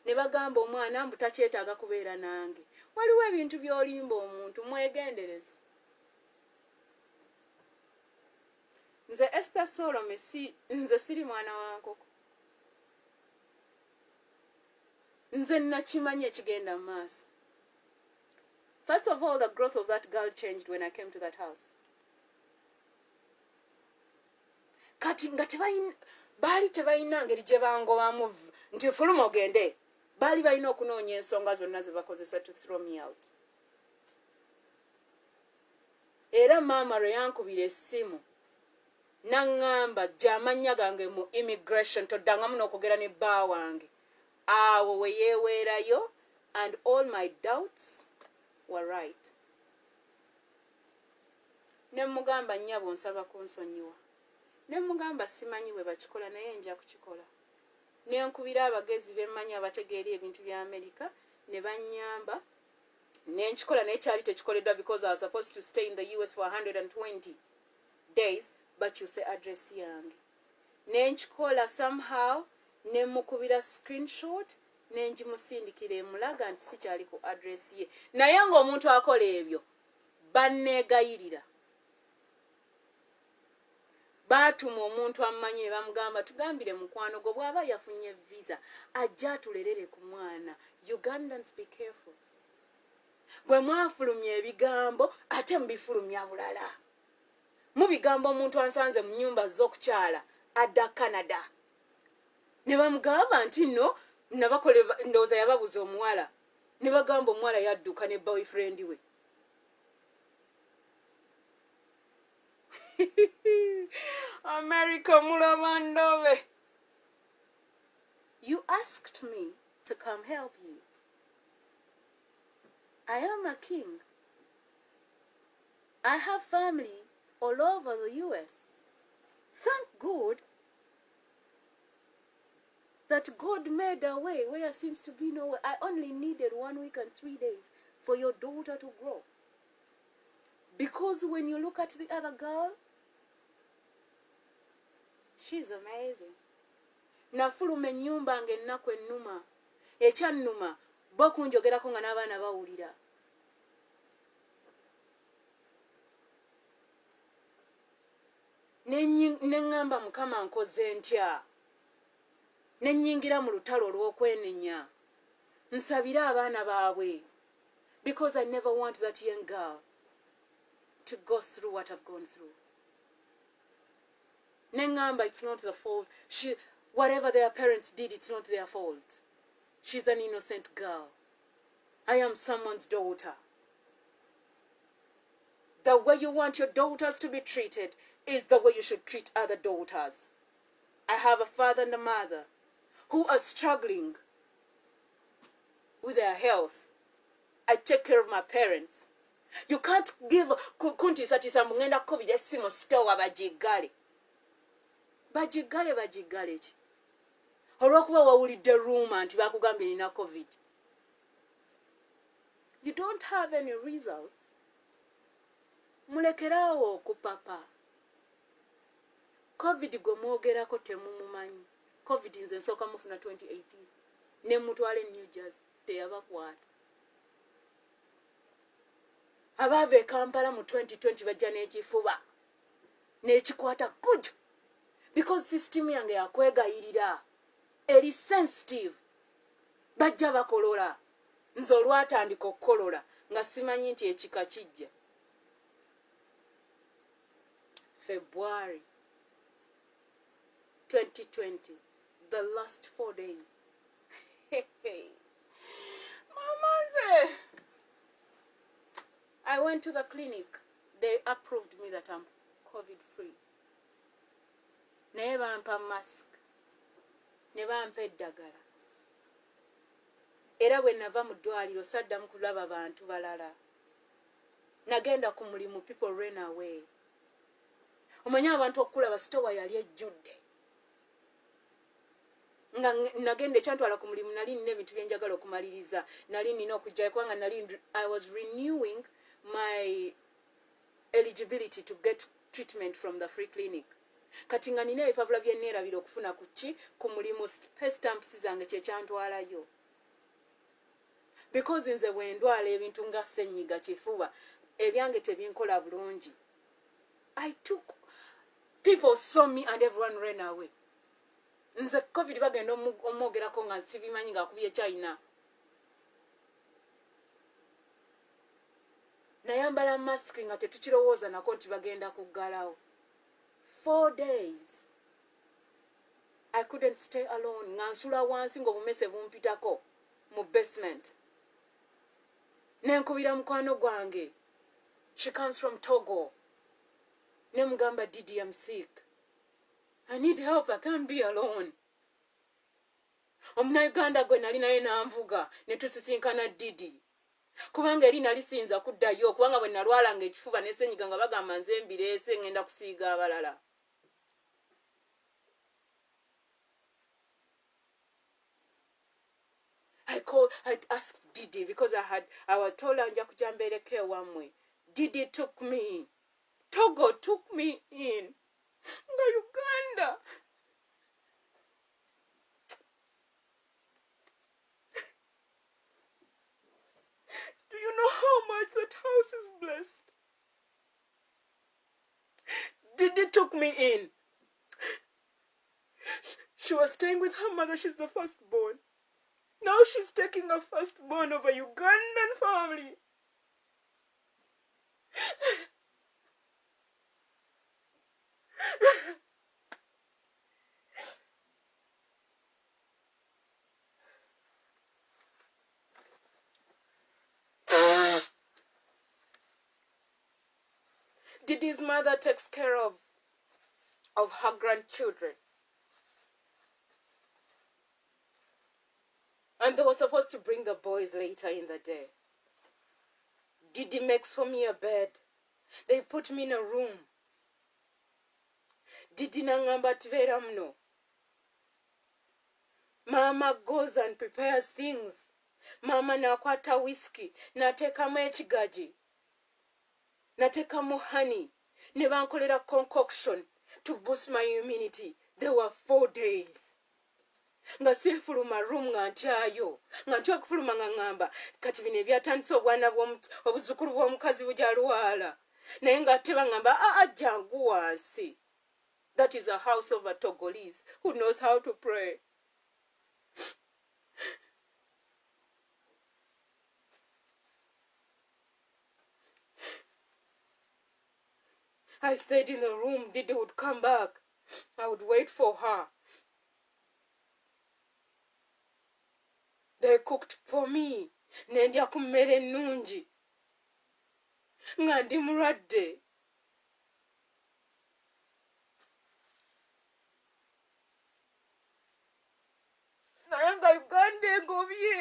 Ne bagamba omwana mbu takyetaaga kubeera nange. Waliwo ebintu by'olimba omuntu mwegendereze. Nze Esther Solome nze siri mwana wa nkoko. Nze nakimanyi ekigenda mu maaso. First of all, the growth of that girl changed when I came to that house. Kati nga baali tebalina ngeri gye bangobamu nti fuluma ogende. Baali balina okunoonya ensonga zonna ze bakozesa to throw me out. Era maama lwe yankubira essimu n'aŋŋamba gye amannya gange mu immigration toddangamu n'okwogera ne bba wange. Awo we yeeweerayo, and all my doubts were right. Ne mugamba nnyabo nsaba kunsonyiwa. Ne mugamba simanyi bwe bakikola naye nja kukikola. Ne nkubira abagezi bemmanyi abategeera ebintu bya Amerika ne bannyamba. Ne nkikola naye kyali tekikoleddwa because I was supposed to stay in the US for 120 days, but you say address yange. Ne nkikola somehow, ne mukubira screenshot, ne ngimusindikira emulaga nti sikyali ku address ye. Naye ng'omuntu akola ebyo, banneegayirira. Baatuma omuntu amanyi ne bamugamba tugambire mukwano gwo bw'aba yafunye visa ajja atulerere ku mwana. Ugandans, be careful. Bwe mwafulumya ebigambo ate mubifulumya bulala. Mubigambo omuntu ansanze mu nnyumba z'okukyala adda Canada. Ne bamugamba nti no nabakole ndowooza yababuza omuwala. Ne bagamba omuwala yadduka ne boyfriend we. America Mulamandove. You asked me to come help you. I am a king. I have family all over the US. Thank God that God made a way where there seems to be no way. I only needed 1 week and 3 days for your daughter to grow. Because when you look at the other girl, she's amazing. Nafuluma ennyumba ng'ennaku ennuma. Ekyannuma bo kunjogerako nga n'abaana bawulira. Neŋŋamba Mukama nkoze ntya. Ne nnyingira mu lutalo olw'okwenenya. Nsabira abaana baabwe. Because I never want that young girl to go through what I've gone through. Neŋŋamba, it's not the fault. Whatever their parents did, it's not their fault. She's an innocent girl. I am someone's daughter. The way you want your daughters to be treated is the way you should treat other daughters. I have a father and a mother who are struggling with their health. I take care of my parents. You can't give kunti satisa mungenda COVID esimu store bajigale. Bajigale ki? Olw'okuba wawulidde rumor nti bakugambye nina COVID. You don't have any results. Mulekerawo okupapa. COVID gwe mwogerako temumumanyi. COVID nze nsooka mufuna 2018. Ne mutwale New Jersey teyabakwata. Abaava e Kampala mu 2020 bajja n'ekifuba. N'ekikwata kujo. Because system yange yakwegayirira. Eri sensitive. Bajja bakolola. Nze olwatandika okukolola nga simanyi nti ekika kijja. February 2020, the last 4 days. Mama, I went to the clinic. They approved me that I'm COVID-free. Ne bampa mask. Ne bampa eddagala. Era bwe nava mu ddwaliro saddamu kulaba bantu balala. Nagenda ku mulimu, people ran away. Omanyi abantu okulaba sitowa yali ejjudde. Nga nagenda ekyantwala ku mulimu nali nina ebintu bye njagala okumaliriza. Nali nina okujjayo kubanga I was renewing my eligibility to get treatment from the free clinic. Kati nga nina ebipapula bye neerabira okufuna ku mulimu, pay stamps zange kye kyantwalayo. Because nze bwe ndwala ebintu nga ssenyiga kifuba, ebyange tebinkola bulungi. People saw me and everyone ran away. Nze COVID bagenda omwogerako nga sibimanyi ng'akubye China. nayambala masiki nga tetukirowooza nako nti bagenda kuggalawo. 4 days I couldn't stay alone. Nga nsula wansi ng'obumese bumpitako mu basement. Nenkubira mukwano gwange. She comes from Togo. Nemugamba, Didi, I'm sick. I need help. I can't be alone. Omunauganda gwe nali naye nanvuga ne tusisinkana Didi. Kubanga eri nali siyinza kuddayo kubanga bwe nalwalanga ekifuba n'essenyiga nga bagamba nze mbireese ngenda kusiiga abalala. I asked Didi because I was told nja kujja mbeereko ewamwe. Didi took me. Togo took me in. Nga Uganda. Do you know how much that house is blessed? Didi took me in. She was staying with her mother. She's the firstborn. Now she's taking a firstborn of a Ugandan family. Didi's mother takes care of her grandchildren. And they were supposed to bring the boys later in the day. Didi makes for me a bed. They put me in a room. Didi nangamba tibera mno. Mama goes and prepares things. Mama nakwata whiskey. Natekamu ekigaji. Natekamu honey. Ne bankolera concoction to boost my immunity. There were 4 days. Nga sifuluma room nga ntyayo. Nga ntya okufuluma nga ngamba. Kati bino ebyatandise obwana obuzukulu bw'omukazi bujalwala. Naye nga ate bangamba jangu wansi. That is a house of a Togolese who knows how to pray. I stayed in the room. Didi would come back. I would wait for her. They cooked for me. Nendya ku mmere ennungi. Nga ndi mulwadde. Naye nga Uganda engobye.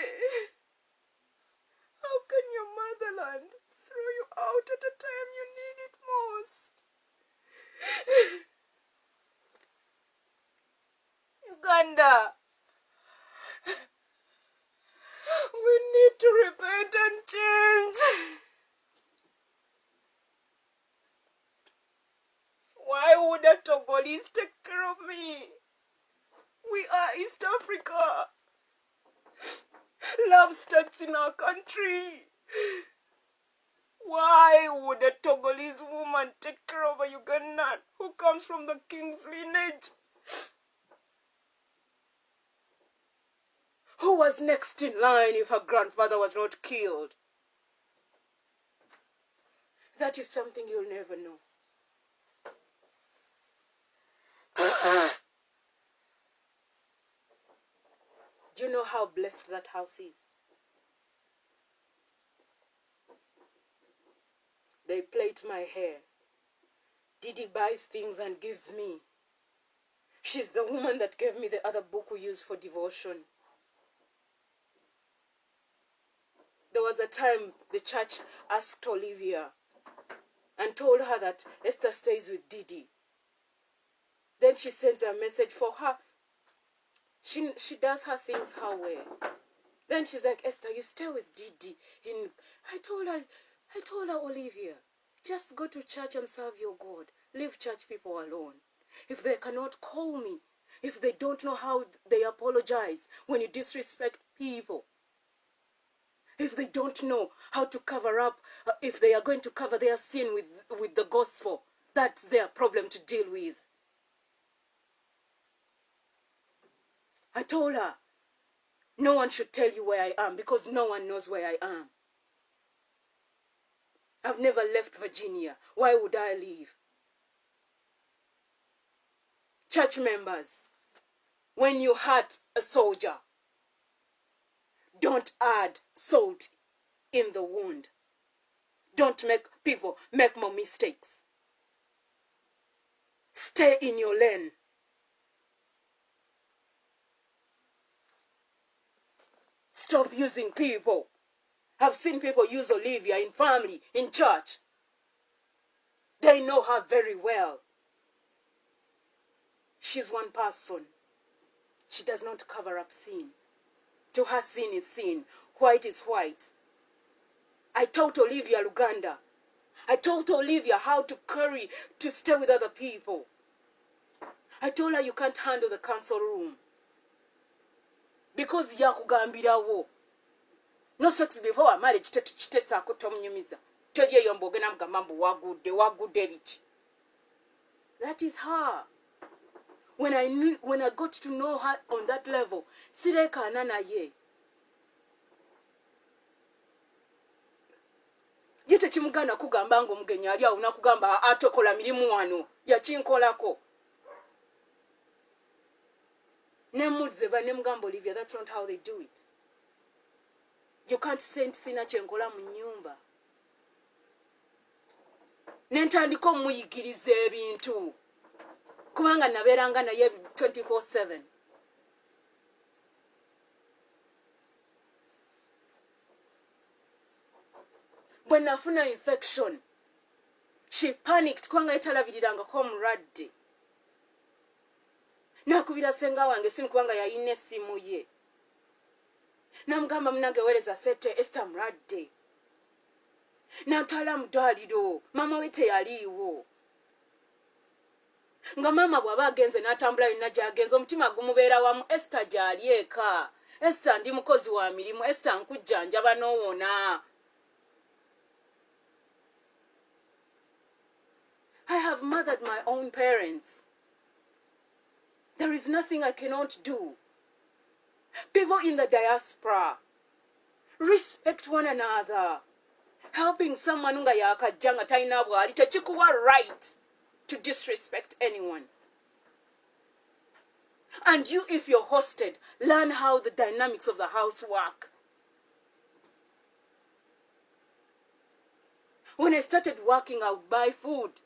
How can your motherland throw you out at a time you need it most? Uganda. We need to repent and change. Why would a Togolese take care of me? We are East Africa. Love starts in our country. Why would a Togolese woman take care of a Ugandan who comes from the king's lineage? Who was next in line if her grandfather was not killed? That is something you'll never know. Do you know how blessed that house is? They plait my hair. Didi buys things and gives me. She's the woman that gave me the other book we use for devotion. There was a time the church asked Olivia and told her that Esther stays with Didi. Then she sends a message for her. She does her things her way. Then she's like, Esther, you stay with Didi. I told her, Olivia, just go to church and serve your God. Leave church people alone. If they cannot call me, if they don't know how they apologize when you disrespect people, if they don't know how to cover up, if they are going to cover their sin with the gospel, that's their problem to deal with. I told her, no one should tell you where I am because no one knows where I am. I've never left Virginia. Why would I leave? Church members, when you hurt a soldier, don't add salt in the wound. Don't make people make more mistakes. Stay in your lane. Stop using people. I've seen people use Olivia in family, in church. They know her very well. She's one person. She does not cover up sin. To her, sin is sin. White is white. I taught Olivia Luganda. I taught Olivia how to curry, to stay with other people. I told her you can't handle the council room. Because yakugambirawo. No sex before a marriage kitesako tomunyumiza. Tedye yomboge namugamba mbu wagudde biki. That is her. When I got to know her on that level, sirekaana naye. Ye tekimugana kugamba ng'omugenyi ali awo nakugamba atokola mirimu wano yakinkolako. Nemuzeba nemugamba Olivia, that's not how they do it. You can't send sina kyenkola mu nnyumba. Nentandika omuyigiriza ebintu. Kubanga nabeeranga naye 24/7. Bwe nafuna infection, she panicked kubanga yetalabirirangako omulwadde. Nakubira senga wange simu kubanga yayina essimu ye. Namugamba munange weereza sente Esther mulwadde. Nantwala mu ddwaliro, mama we teyaliiwo. Nga mama bw'aba agenze n'atambula yonna gy'agenze omutima gumubeera wamu. Esther gy'ali eka. Esther ndi mukozi wa mirimu. Esther nkujjanjaba n'owona. I have mothered my own parents. There is nothing I cannot do. People in the diaspora, respect one another. Helping someone nga yakajja nga talina bwali tekikuwa right to disrespect anyone. And you, if you're hosted, learn how the dynamics of the house work. When I started working, I would buy food.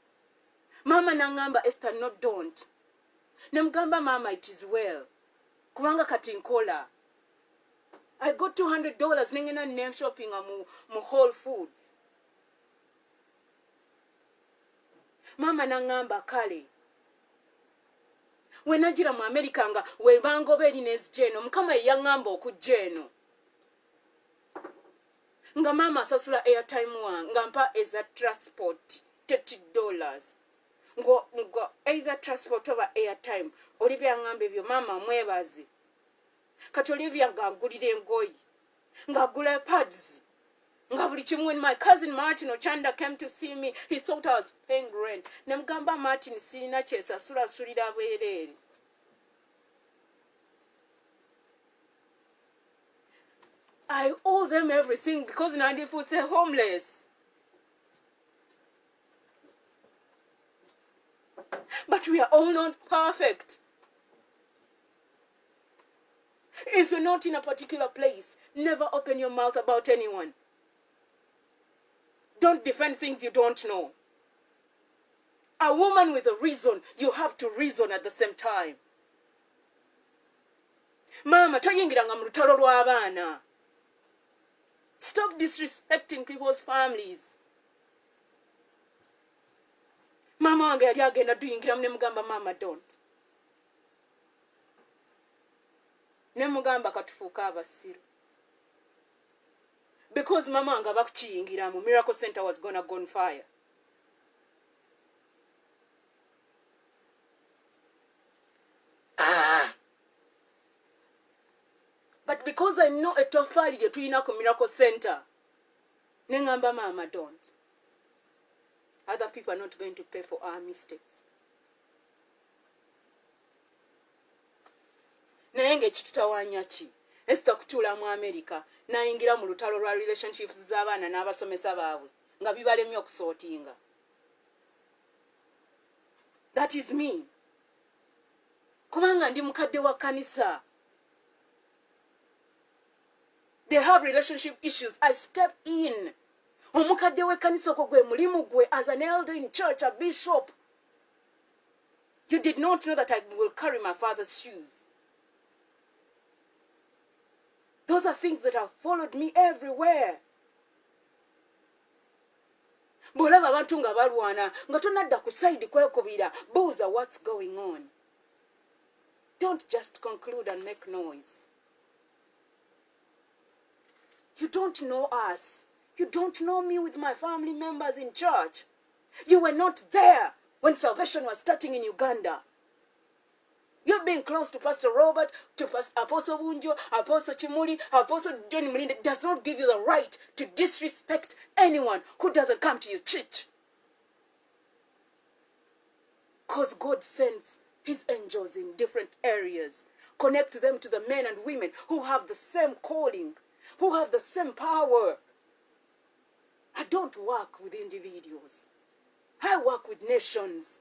Mama nangamba, Esther, no, don't. Namgamba, Mama, it is well. Kubanga kati nkola. I got $200 nengena name shopping mu Whole Foods. Mama nangamba kale. Wenajira mu America nga webangoba Erinesi Jeno, mukama yangamba okujja eno. Nga mama asasula airtime nga mpa eza transport $30. Ngo either transport oba airtime. Olivia ngambe ebyo mama mwebazi. Kati Olivia ngagulira engoyi. Ngagula pads. When my cousin Martin Ochanda came to see me, he thought I was paying rent. Nemgamba Martin sirina kyesasula sulira bwereere. I owe them everything because Nandifu say homeless. But we are all not perfect. If you're not in a particular place, never open your mouth about anyone. Don't defend things you don't know. A woman with a reason, you have to reason at the same time. Mama, toyingiranga mu lutalo lw'abaana. Stop disrespecting people's families. Mama wange yali agenda tuyingiramu ne mugamba, Mama, don't. Ne mugamba katufuuka abasiru. Because mama wange bakukiyingiramu, Miracle Center was gonna go on fire. But because I know a tofali lye tulina ku Miracle Center, ne ngamba, Mama, don't. Other people are not going to pay for our mistakes. Naye ng'ekitutawaanya ki? Esther kutuula mu America, nayingira mu lutalo lwa relationships z'abaana n'abasomesa baabwe. nga bibalemye okusortinga. That is me. Kubanga ndi mukadde wa kanisa. They have relationship issues. I step in. Omukadde we kanisa ko gwe mulimu gwe as an elder in church, a bishop. You did not know that I will carry my father's shoes. Those are things that have followed me everywhere. Bolaba abantu nga balwana nga tonadda ku side kwekubira buuza what's going on. Don't just conclude and make noise. You don't know us. You don't know me with my family members in church. You were not there when salvation was starting in Uganda. You've been close to Pastor Robert, to Apostle Bunjo, Apostle Chimuli, Apostle John Melinda. It does not give you the right to disrespect anyone who doesn't come to your church. Because God sends his angels in different areas. Connect them to the men and women who have the same calling, who have the same power. I don't work with individuals. I work with nations.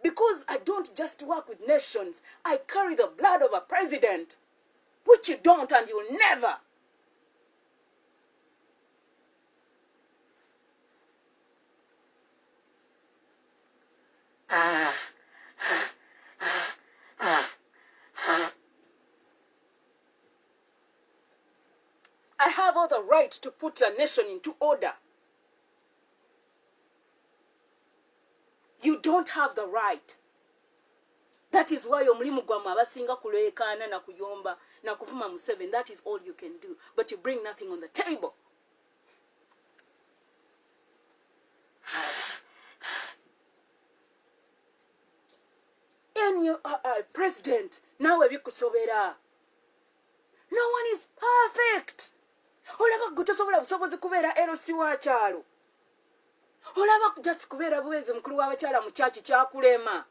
Because I don't just work with nations, I carry the blood of a president, which you don't and you'll never. I have all the right to put a nation into order. You don't have the right. That is why omulimu gwammwe abasinga kuleekaana na kuyomba na kuvuma mu 7. That is all you can do. But you bring nothing on the table. And you president, nawe bikusobera. No one is perfect. Olaba gutosobola busobozi kubeera LC wa kyalo. Olaba just kubeera buweze mukulu w'abakyala mu church kyakulema.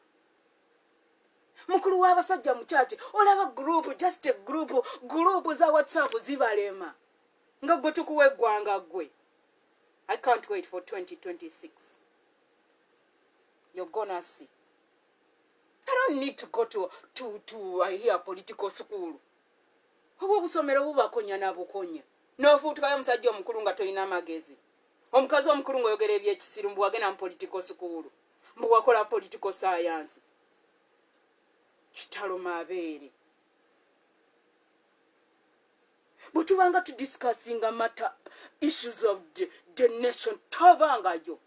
Mukulu w'abasajja mu church olaba group, just a group za WhatsApp zibalema. Nga gwe tukuwa eggwanga gwe. I can't wait for 2026. You're gonna see. I don't need to go to I hear political school. Obo busomero bubakonya na bukonya. N'ofuutukayo omusajja omukulu nga toyina magezi. Omukazi omukulu ng'oyogera ebyekisiru mbu wagenda mu political school. Mbu wakola political science. Kitalo mabeere. Bwe tubanga tudiscussinga matter issues of the nation tobangayo.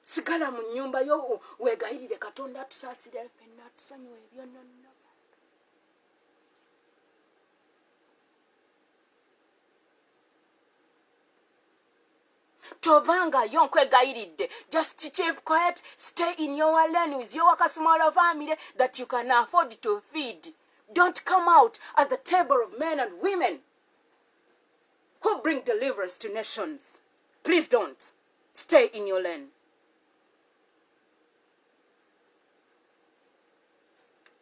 Sigala mu nnyumba yo weegayirire Katonda atusaasire ffenna atusonyiwe byonna. Tovanga yonkwe gairidde. Just keep quiet, stay in your lane with your smaller family that you can afford to feed. Don't come out at the table of men and women who bring deliverance to nations. Please don't. Stay in your lane.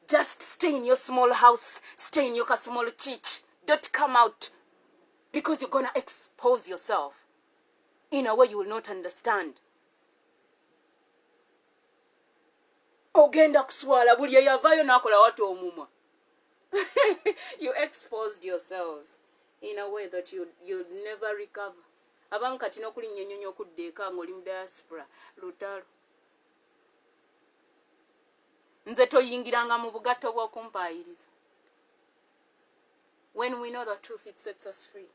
Just stay in your small house, stay in your small church. Don't come out because you're going to expose yourself in a way you will not understand. Ogenda kuswala buli yavayo nakola watu omumwa. You exposed yourselves in a way that you'll never recover. Abamu kati n'okuli nnyonyo okuddeeka ng'oli mu diaspora lutalo. Nze toyingiranga mu bugatto bw'okumpaayiriza. When we know the truth, it sets us free.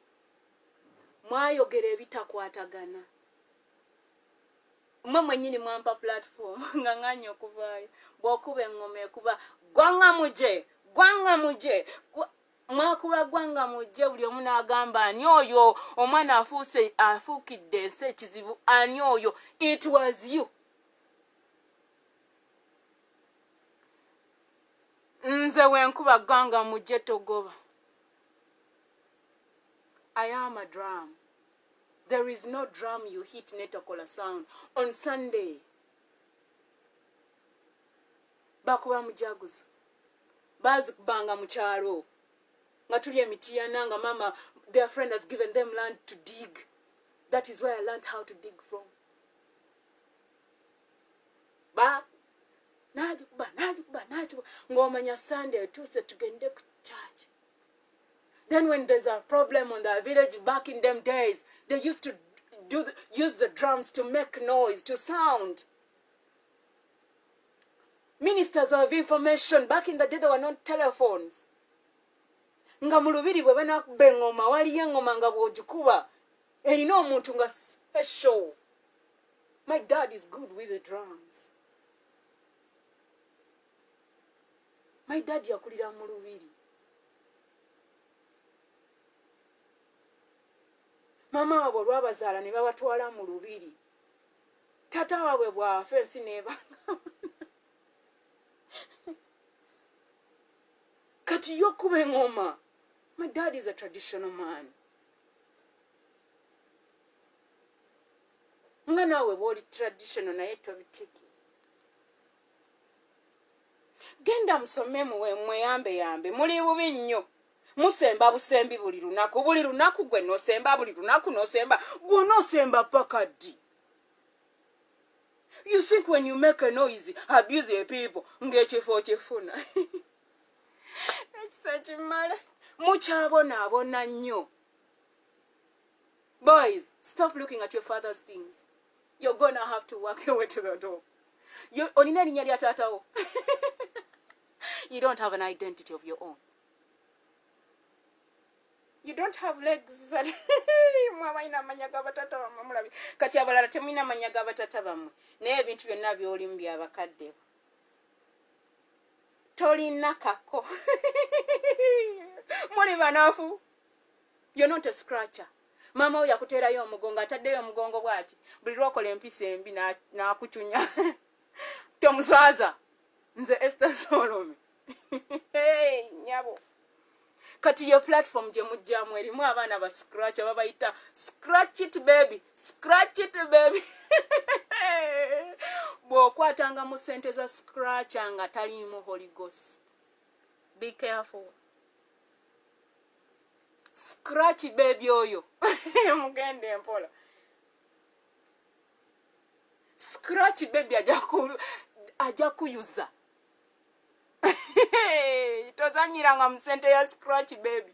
Mwayogera ebitakwatagana. Mmwe mwennyini mwampa platform nga nganya okuvaayo. Bw'okuba engoma ekuba gwanga muje. Mwakuba gwanga muje buli omu n'agamba ani oyo omwana afuukidde ensi ekizibu ani oyo. It was you. Nze wenkuba gwanga muje togoba. I am a drum. There is no drum you hit netakola sound. On Sunday, bakuba mujaguzo. Bazikubanga mu kyalo. nga tuli emitiyana nga mama their friend has given them land to dig. That is where I learned how to dig from. Najikuba ng'omanya Sunday Tuesday tugende ku church. Then when there's a problem on the village back in them days, they used to use the drums to make noise, to sound. Ministers of information, back in the day there were no telephones. Nga mu lubiri bwe banakuba engoma waliyo engoma nga bw'ogikuba erina omuntu nga special. My dad is good with the drums. My dad yakulira mu lubiri. Mama waabwe olwabazaala ne babatwala mu lubiri. Tata waabwe bw'afa ensi n'ebanga. Kati y'okuba engoma. My dad is a traditional man. Nga naawe bw'oli traditional naye tobiteki. Genda musome mweyambe. Muli bubi nnyo. Musemba busembi buli lunaku gwe nosemba buli lunaku nosemba. Gwe nosemba paka ddi. You think when you make a noise, abuse the people, ng'ekifo kifuna. Ekisa kimala. Mukyabona nnyo. Boys, stop looking at your father's things. You're gonna have to work your way to the door. Olina erinnya lya taatawo. You don't have an identity of your own. You don't have legs. Mwabaina amanya g'abatata bammwe mulabi. Kati abalala temulina amanya g'abatata bammwe. Naye ebintu byonna by'olimu by'abakadde bo. Tolina kako. Muli banafu. You're not a scratcher. Mama oyo yakuteerayo omugongo ataddeyo omugongo bw'ati. Buli lw'okola empisa embi n'akucunya. Tomuswaza. Nze Esther Solome. Hey, nyabo. Kati your platform gye mujjamu erimu abaana ba scratcher babayita scratch it baby. Bw'okwatanga mu ssente za scratcher nga taliimu Holy Ghost. Be careful. Scratch baby oyo. Mugende mpola. Scratch baby ajja kuyuza. Tozanyiranga mu ssente ya scratch baby.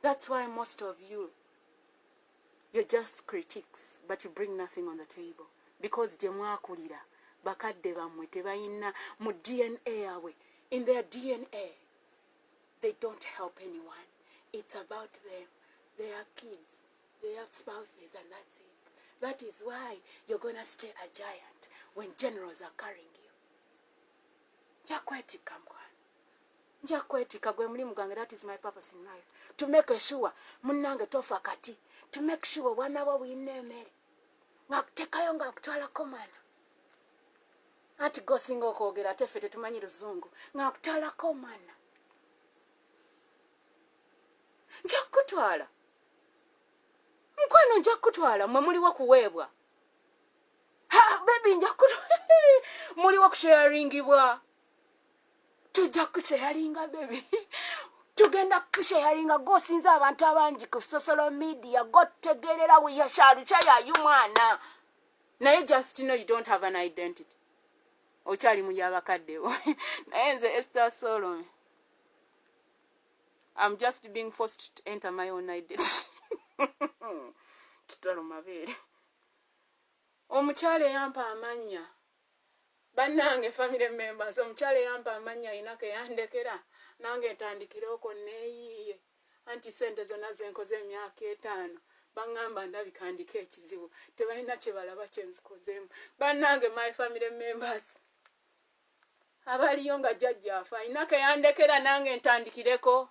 That's why most of you're just critics, but you bring nothing on the table. Because gye mwakulira bakadde bammwe tebayina mu DNA yawe. In their DNA, they don't help anyone. It's about them, their kids, their spouses, and that's it. That is why you're gonna stay a giant when generals are carrying you. Njakwetika mwana. Njakwetika gwe mulimu gange. That is my purpose in life. To make sure munnange tofa kati. To make sure wana wa buyina emmere. Nga kutekayo nga kutwalako mwana. Ati gosinga okwogera ate ffe tetumanyi Luzungu. Nga kutwalako mwana. Nja kutwala. Mkwano nja kutwala mwe muliwo kuweebwa. Baby nja kutwala. Muliwo kusharingibwa. Tujja kusharinga baby. Tugenda kusharinga gosinza abantu abangi ku social media gotegerera wiyashalu chayayu mwana. Naye just you don't have an identity. Okyali mu yabakadde bo. Naye nze Esther Solome. I'm just being forced to enter my own identity. Kitalo mabeere. Omukyala yampa amanya. Bannange family members, omukyala yampa amanya inake yandekera. Nange ntandikira oko neeyiye. Anti sente zonna zenkoze emyaka 5. Bangamba ndabikandika ekizibu. Tebalina kye balaba kye nzikozeemu. Bannange my family members. Abaliyo nga jjajja afa. Inake yandekera nange ntandikireko.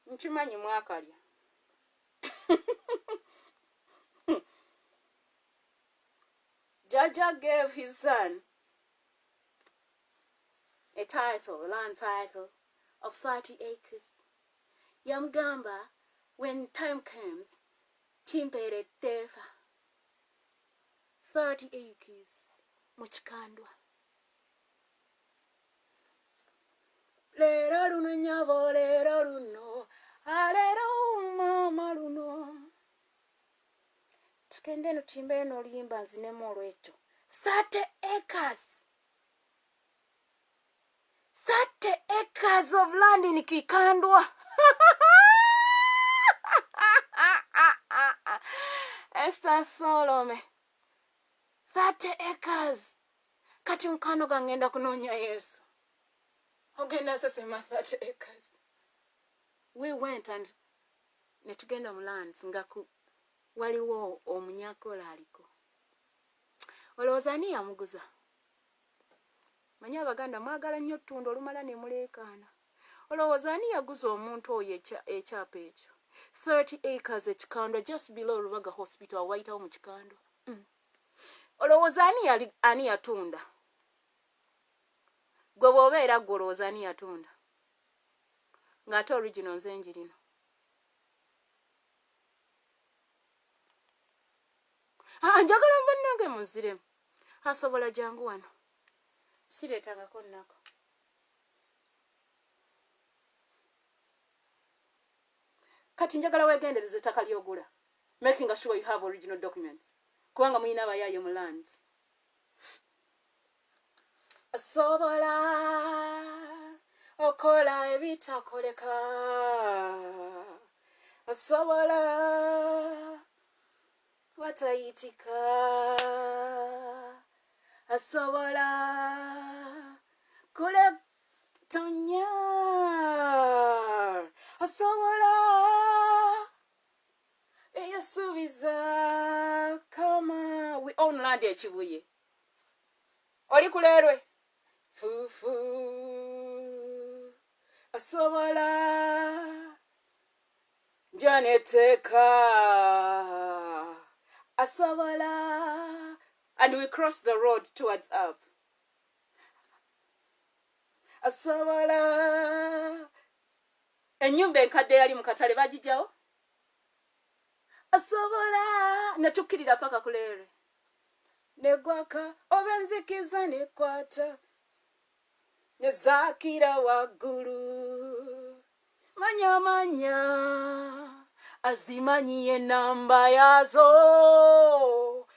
Nkimanyi mwakalya. Jaja gave his son a land title of 30 acres. Yamgamba, when time comes, chimpere tefa 30 acres muchikandwa. Lero luno nyabo, lero luno, alero mama luno. Tukende no timbe no luyimba nzinemu olwekyo. 30 acres. 30 acres of land in Kikandwa. Esther Solome. 30 acres. Kati mkano gangenda kunonya Yesu. Ogenda sesema 30 acres. We went and netugenda mu lands ngaku waliwo omunyakola aliko. Olowooza ani yamuguza? Manyi Abaganda mwagala nnyo ttundu olumala ne muleekaana. Olowooza ani yaguza omuntu oyo ekyapa ekyo? 30 acres ekikandwa just below Rubaga Hospital wayitawo mu kikandwa. Olowooza ani yatunda? Gwe bw'obeera gwe olowooza ani yatunda? Ng'ate original nze njirino. Njagala bannange muziremu. Asobola jangu wano. Sireetangako nnako. Kati njagala weegendereze ettaka ly'ogula. Making sure you have original documents. Kubanga muyina abayaayo mu lands. Asobola okola ebitakoleka. Asobola watayitika. Asobola kuletonya. Asobola eyasubiza. Kama we own land ekibuye. Oli kulerwe. Fufu. Asobola Janeteka. Asobola. And we cross the road towards up. Asobola. Ennyumba enkadde yali mu katale bagijawo. Asobola. Netukkirira paka kuleere. Negwaka obenzikiza nekwata. Nezakira waggulu. Manya azimanyiye namba yazo.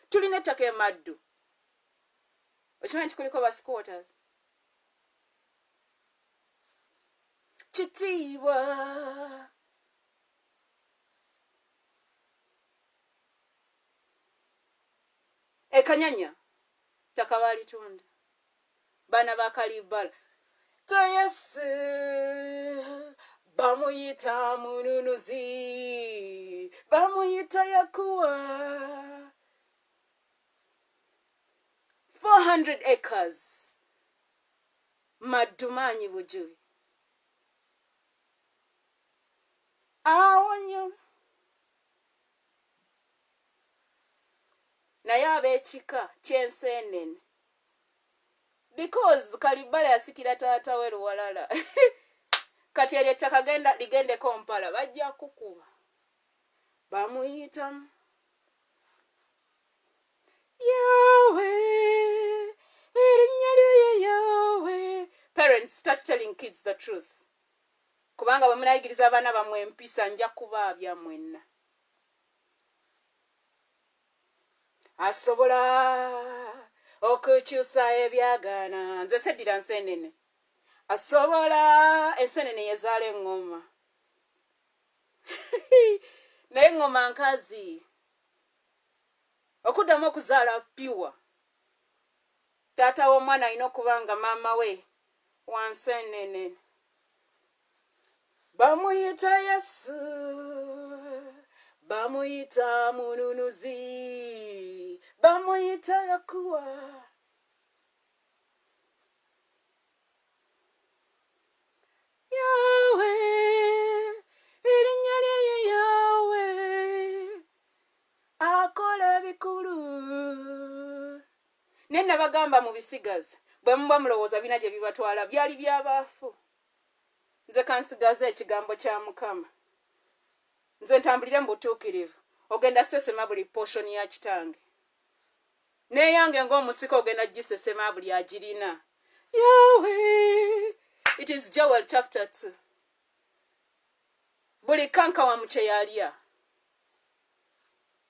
Tulina ettaka emaddu. Okimanyi nti kuliko ba squatters. Kitiibwa. Ekanyanya ttaka balitunda. Bana bakalibala. Yesu bamuyita mununuzi. Bamuyita yakuwa. 400 acres. Madumanyi bujubi. Awonyo. Naye ab'ekika ky'enseenene. Because Kalibala yasikira taata we Luwalala. Kati eryo ettaka ligendeko Mpala bajja kukuba. Bamuyita Yahweh. Erinnya lye Yahweh. Parents, start telling kids the truth. Kubanga bwe munayigiriza abaana bammwe empisa nja kubaabya mwenna. Asobola okukyusa ebyagaana. Nze seddira nseenene. Asobola enseenene yezaala eŋŋoma. Naye eŋŋoma nkazi. Okuddamu okuzaala piwa. Taata w'omwana alina okuba nga maama we wa nseenene. Bamuyita Yesu. Bamuyita mununuzi. Bamuyita yakuwa. Yahweh. Erinnya lye Yahweh. Akola ebikulu. Ne nabagamba mu bisigazi. Bwe muba mulowooza bina gye bibatwala byali by'abaafu. Nze kansigaze ekigambo kya Mukama. Nze ntambulire mu butuukirivu. Ogenda sesema buli portion ya kitange. Neyange ng'omusika ogenda gisesema buli agirina. Yahweh. It is Joel chapter 2. Buli kanka wa mcheyalya.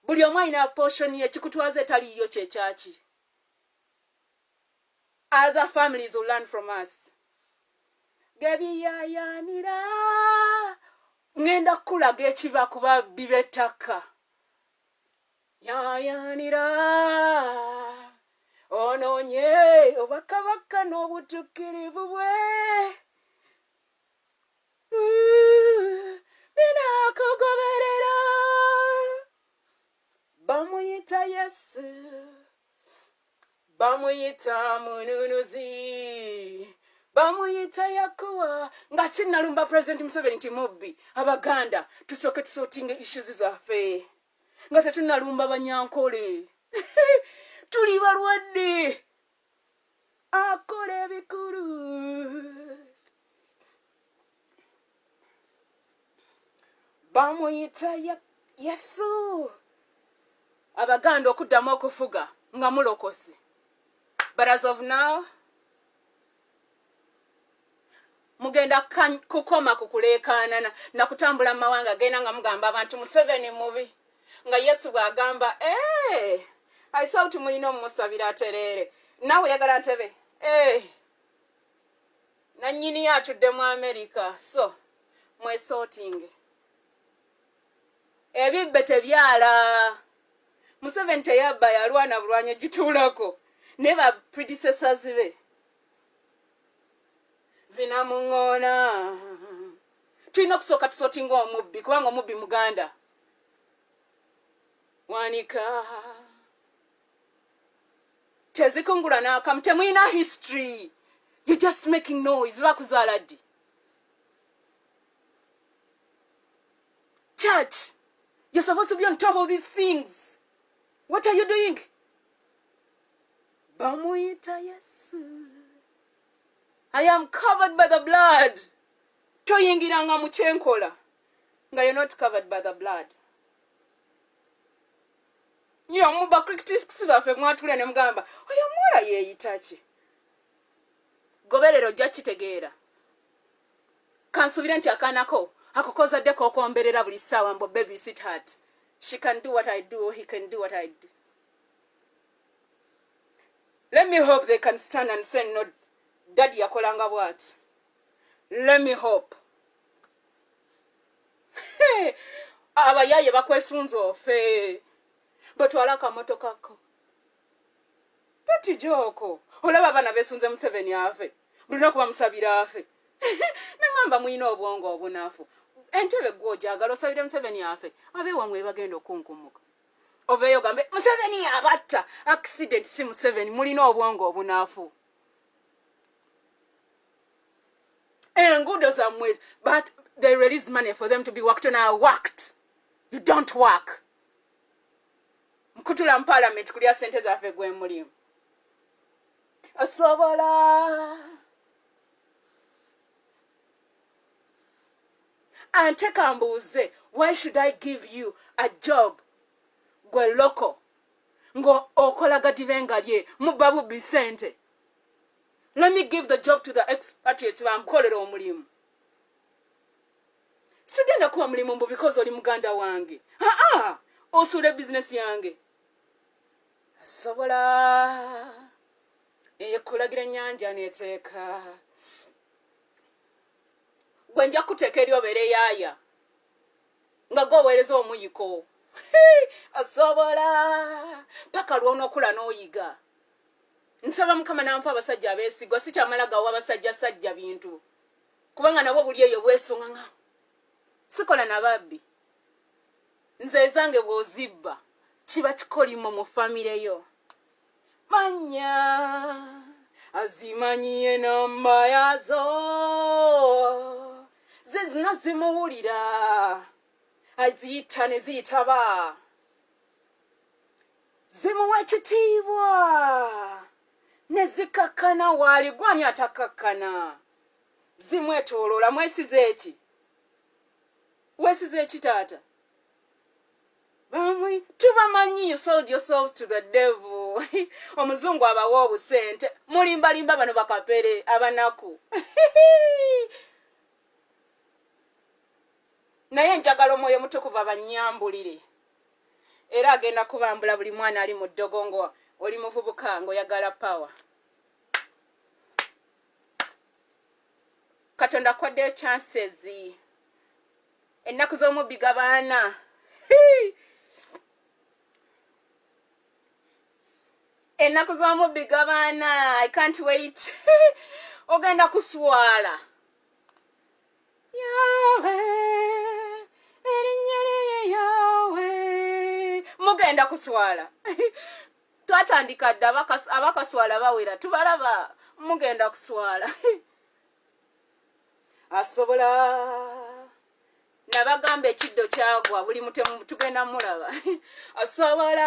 Buli omu alina portion ye kikutwaza etaliyo kyekyaki. Other families will learn from us. Gebiyayanira. Ngenda kulaga ekiva ku babbi b'ettaka. Yayanira. Ononye obakabaka n'obutuukirivu bwe. Binakugoberera. Bamuyita Yesu. Bamuyita mununuzi. Bamuyita Yakuwa. Nga kinnalumba President Museveni nti mubbi. Abaganda tusooke tusootinge issues zaffe. Nga tetunnalumba Banyankole. Tuli balwadde. Akola ebikulu. Bamuyita Yesu. Abaganda okuddamu okufuga nga mulokose. But as of now, mugenda kukoma kukuleekaanana na kutambula mu mawanga genda nga mugamba abantu Museveni mubi. Nga Yesu bw'agamba, I thought mulina omusabira atereere. Naawe oyagala ntebe? Nannyini atudde mu America. So, mwesorting. Ebibbe tebyala. Museveni teyabba yalwana bulwanya gituulako. Never predecessors be. Zinamuŋŋoona. Tulina kusooka tusootinga omubbi kubanga omubbi Muganda. Wanika. Tezikungula n'akamu temuyina history. You're just making noise. Bakuzaala ddi? Church, you're supposed to be on top of these things. What are you doing? Bamuyita Yesu. I am covered by the blood. Toyingiranga mu kyenkola. Nga you're not covered by the blood. Yo muba critics baffe mwatule ne mugamba oyo mwola yeeyita ki? Goberero ojja kitegeera. Kansubire nti akaanako akokoza ddeko okwomberera buli ssaawa mbo baby sweetheart. She can do what I do, or he can do what I do. Let me hope they can stand and say no, daddy yakolanga bw'ati. Let me hope. Abayaye bakwesunza ofe. Batwala akamotoka ko. Bati joko. Olaba abana besunze Museveni afe. Bulina kuba musabira afe. Nangamba muyina obwongo obunaafu. Entebe gw'ojagala osabire Museveni afe. Abeewamwe bagenda okunkumuka. Oveeyo gambe Museveni abatta. Accident si Museveni. Mulina obwongo obunaafu. Enguudo zammwe. But they release money for them to be worked on. I worked. You don't work. Mkutula mu parliament kulya sente zaffe gwe mulimu. Asobola. Ante kambuuze, why should I give you a job? Gwe loko. Ngo okola gadivenga lye, mubabu bisente. Let me give the job to the expatriates bamkolera omulimu. Sigenda kuwa mulimu mbu because oli muganda wange. Osula business yange. Asobola. Ekulagira ennyanja neteeka. Gwe nja kuteeka eryobere yaaya. Nga gwoweereza omuyiko. Asobola. Paka lw'onookula n'oyiga. Nsaba Mukama nampa abasajja abeesigwa sikyamala gawa abasajja bintu. Kubanga nabo buli eyo bwesonga. Sikola na babbi. Nze zange bw'ozibba. Kiba kikolimo mu famire yo. Manya. Azimanyiye namba yazo. Zina zimuwulira. Aziyita ne ziyitaba. Zimuwa ekitiibwa. Ne zikakkana waali gwani atakakkana. Zimwetooloola mwesize eki? Wesize eki taata? Tubamanyi you sold yourself to the devil. omuzungu omuzungu abawa obusente mulimbalimba bano bakapere abanaku naye njagala omwoyo mutukuvu abanyambulire era agenda kubambula buli mwana ali mu ddogongo oli muvubuka ng'oyagala power. Katonda akwaddeyo chances ennaku z'omubbi gabaana ennaku z'omubbi gabaana. I can't wait ogenda kuswala yawe erinnya lye yawe mugenda kuswala twatandika dda abakaswala bawera tubalaba mugenda kuswala asobola nabagamba ekiddo kyagwa buli mutemu tugenda mulaba asobola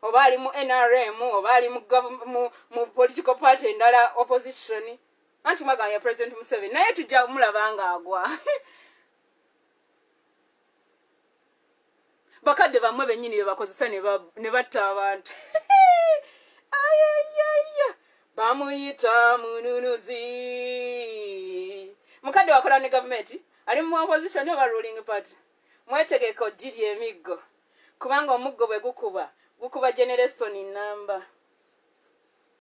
oba ali mu NRM oba ali mu political party endala opposition anti mwaganya President Museveni naye tujja mulaba nga agwa bakadde bamwe bennyini bye bakozesa ne batta abantu ayayaya bamuyita mununuzi mukadde wakola ne gavumenti ali mu opposition oba ruling party mwetegeka ogirya emiggo kubanga omuggo bwe gukuba generation namba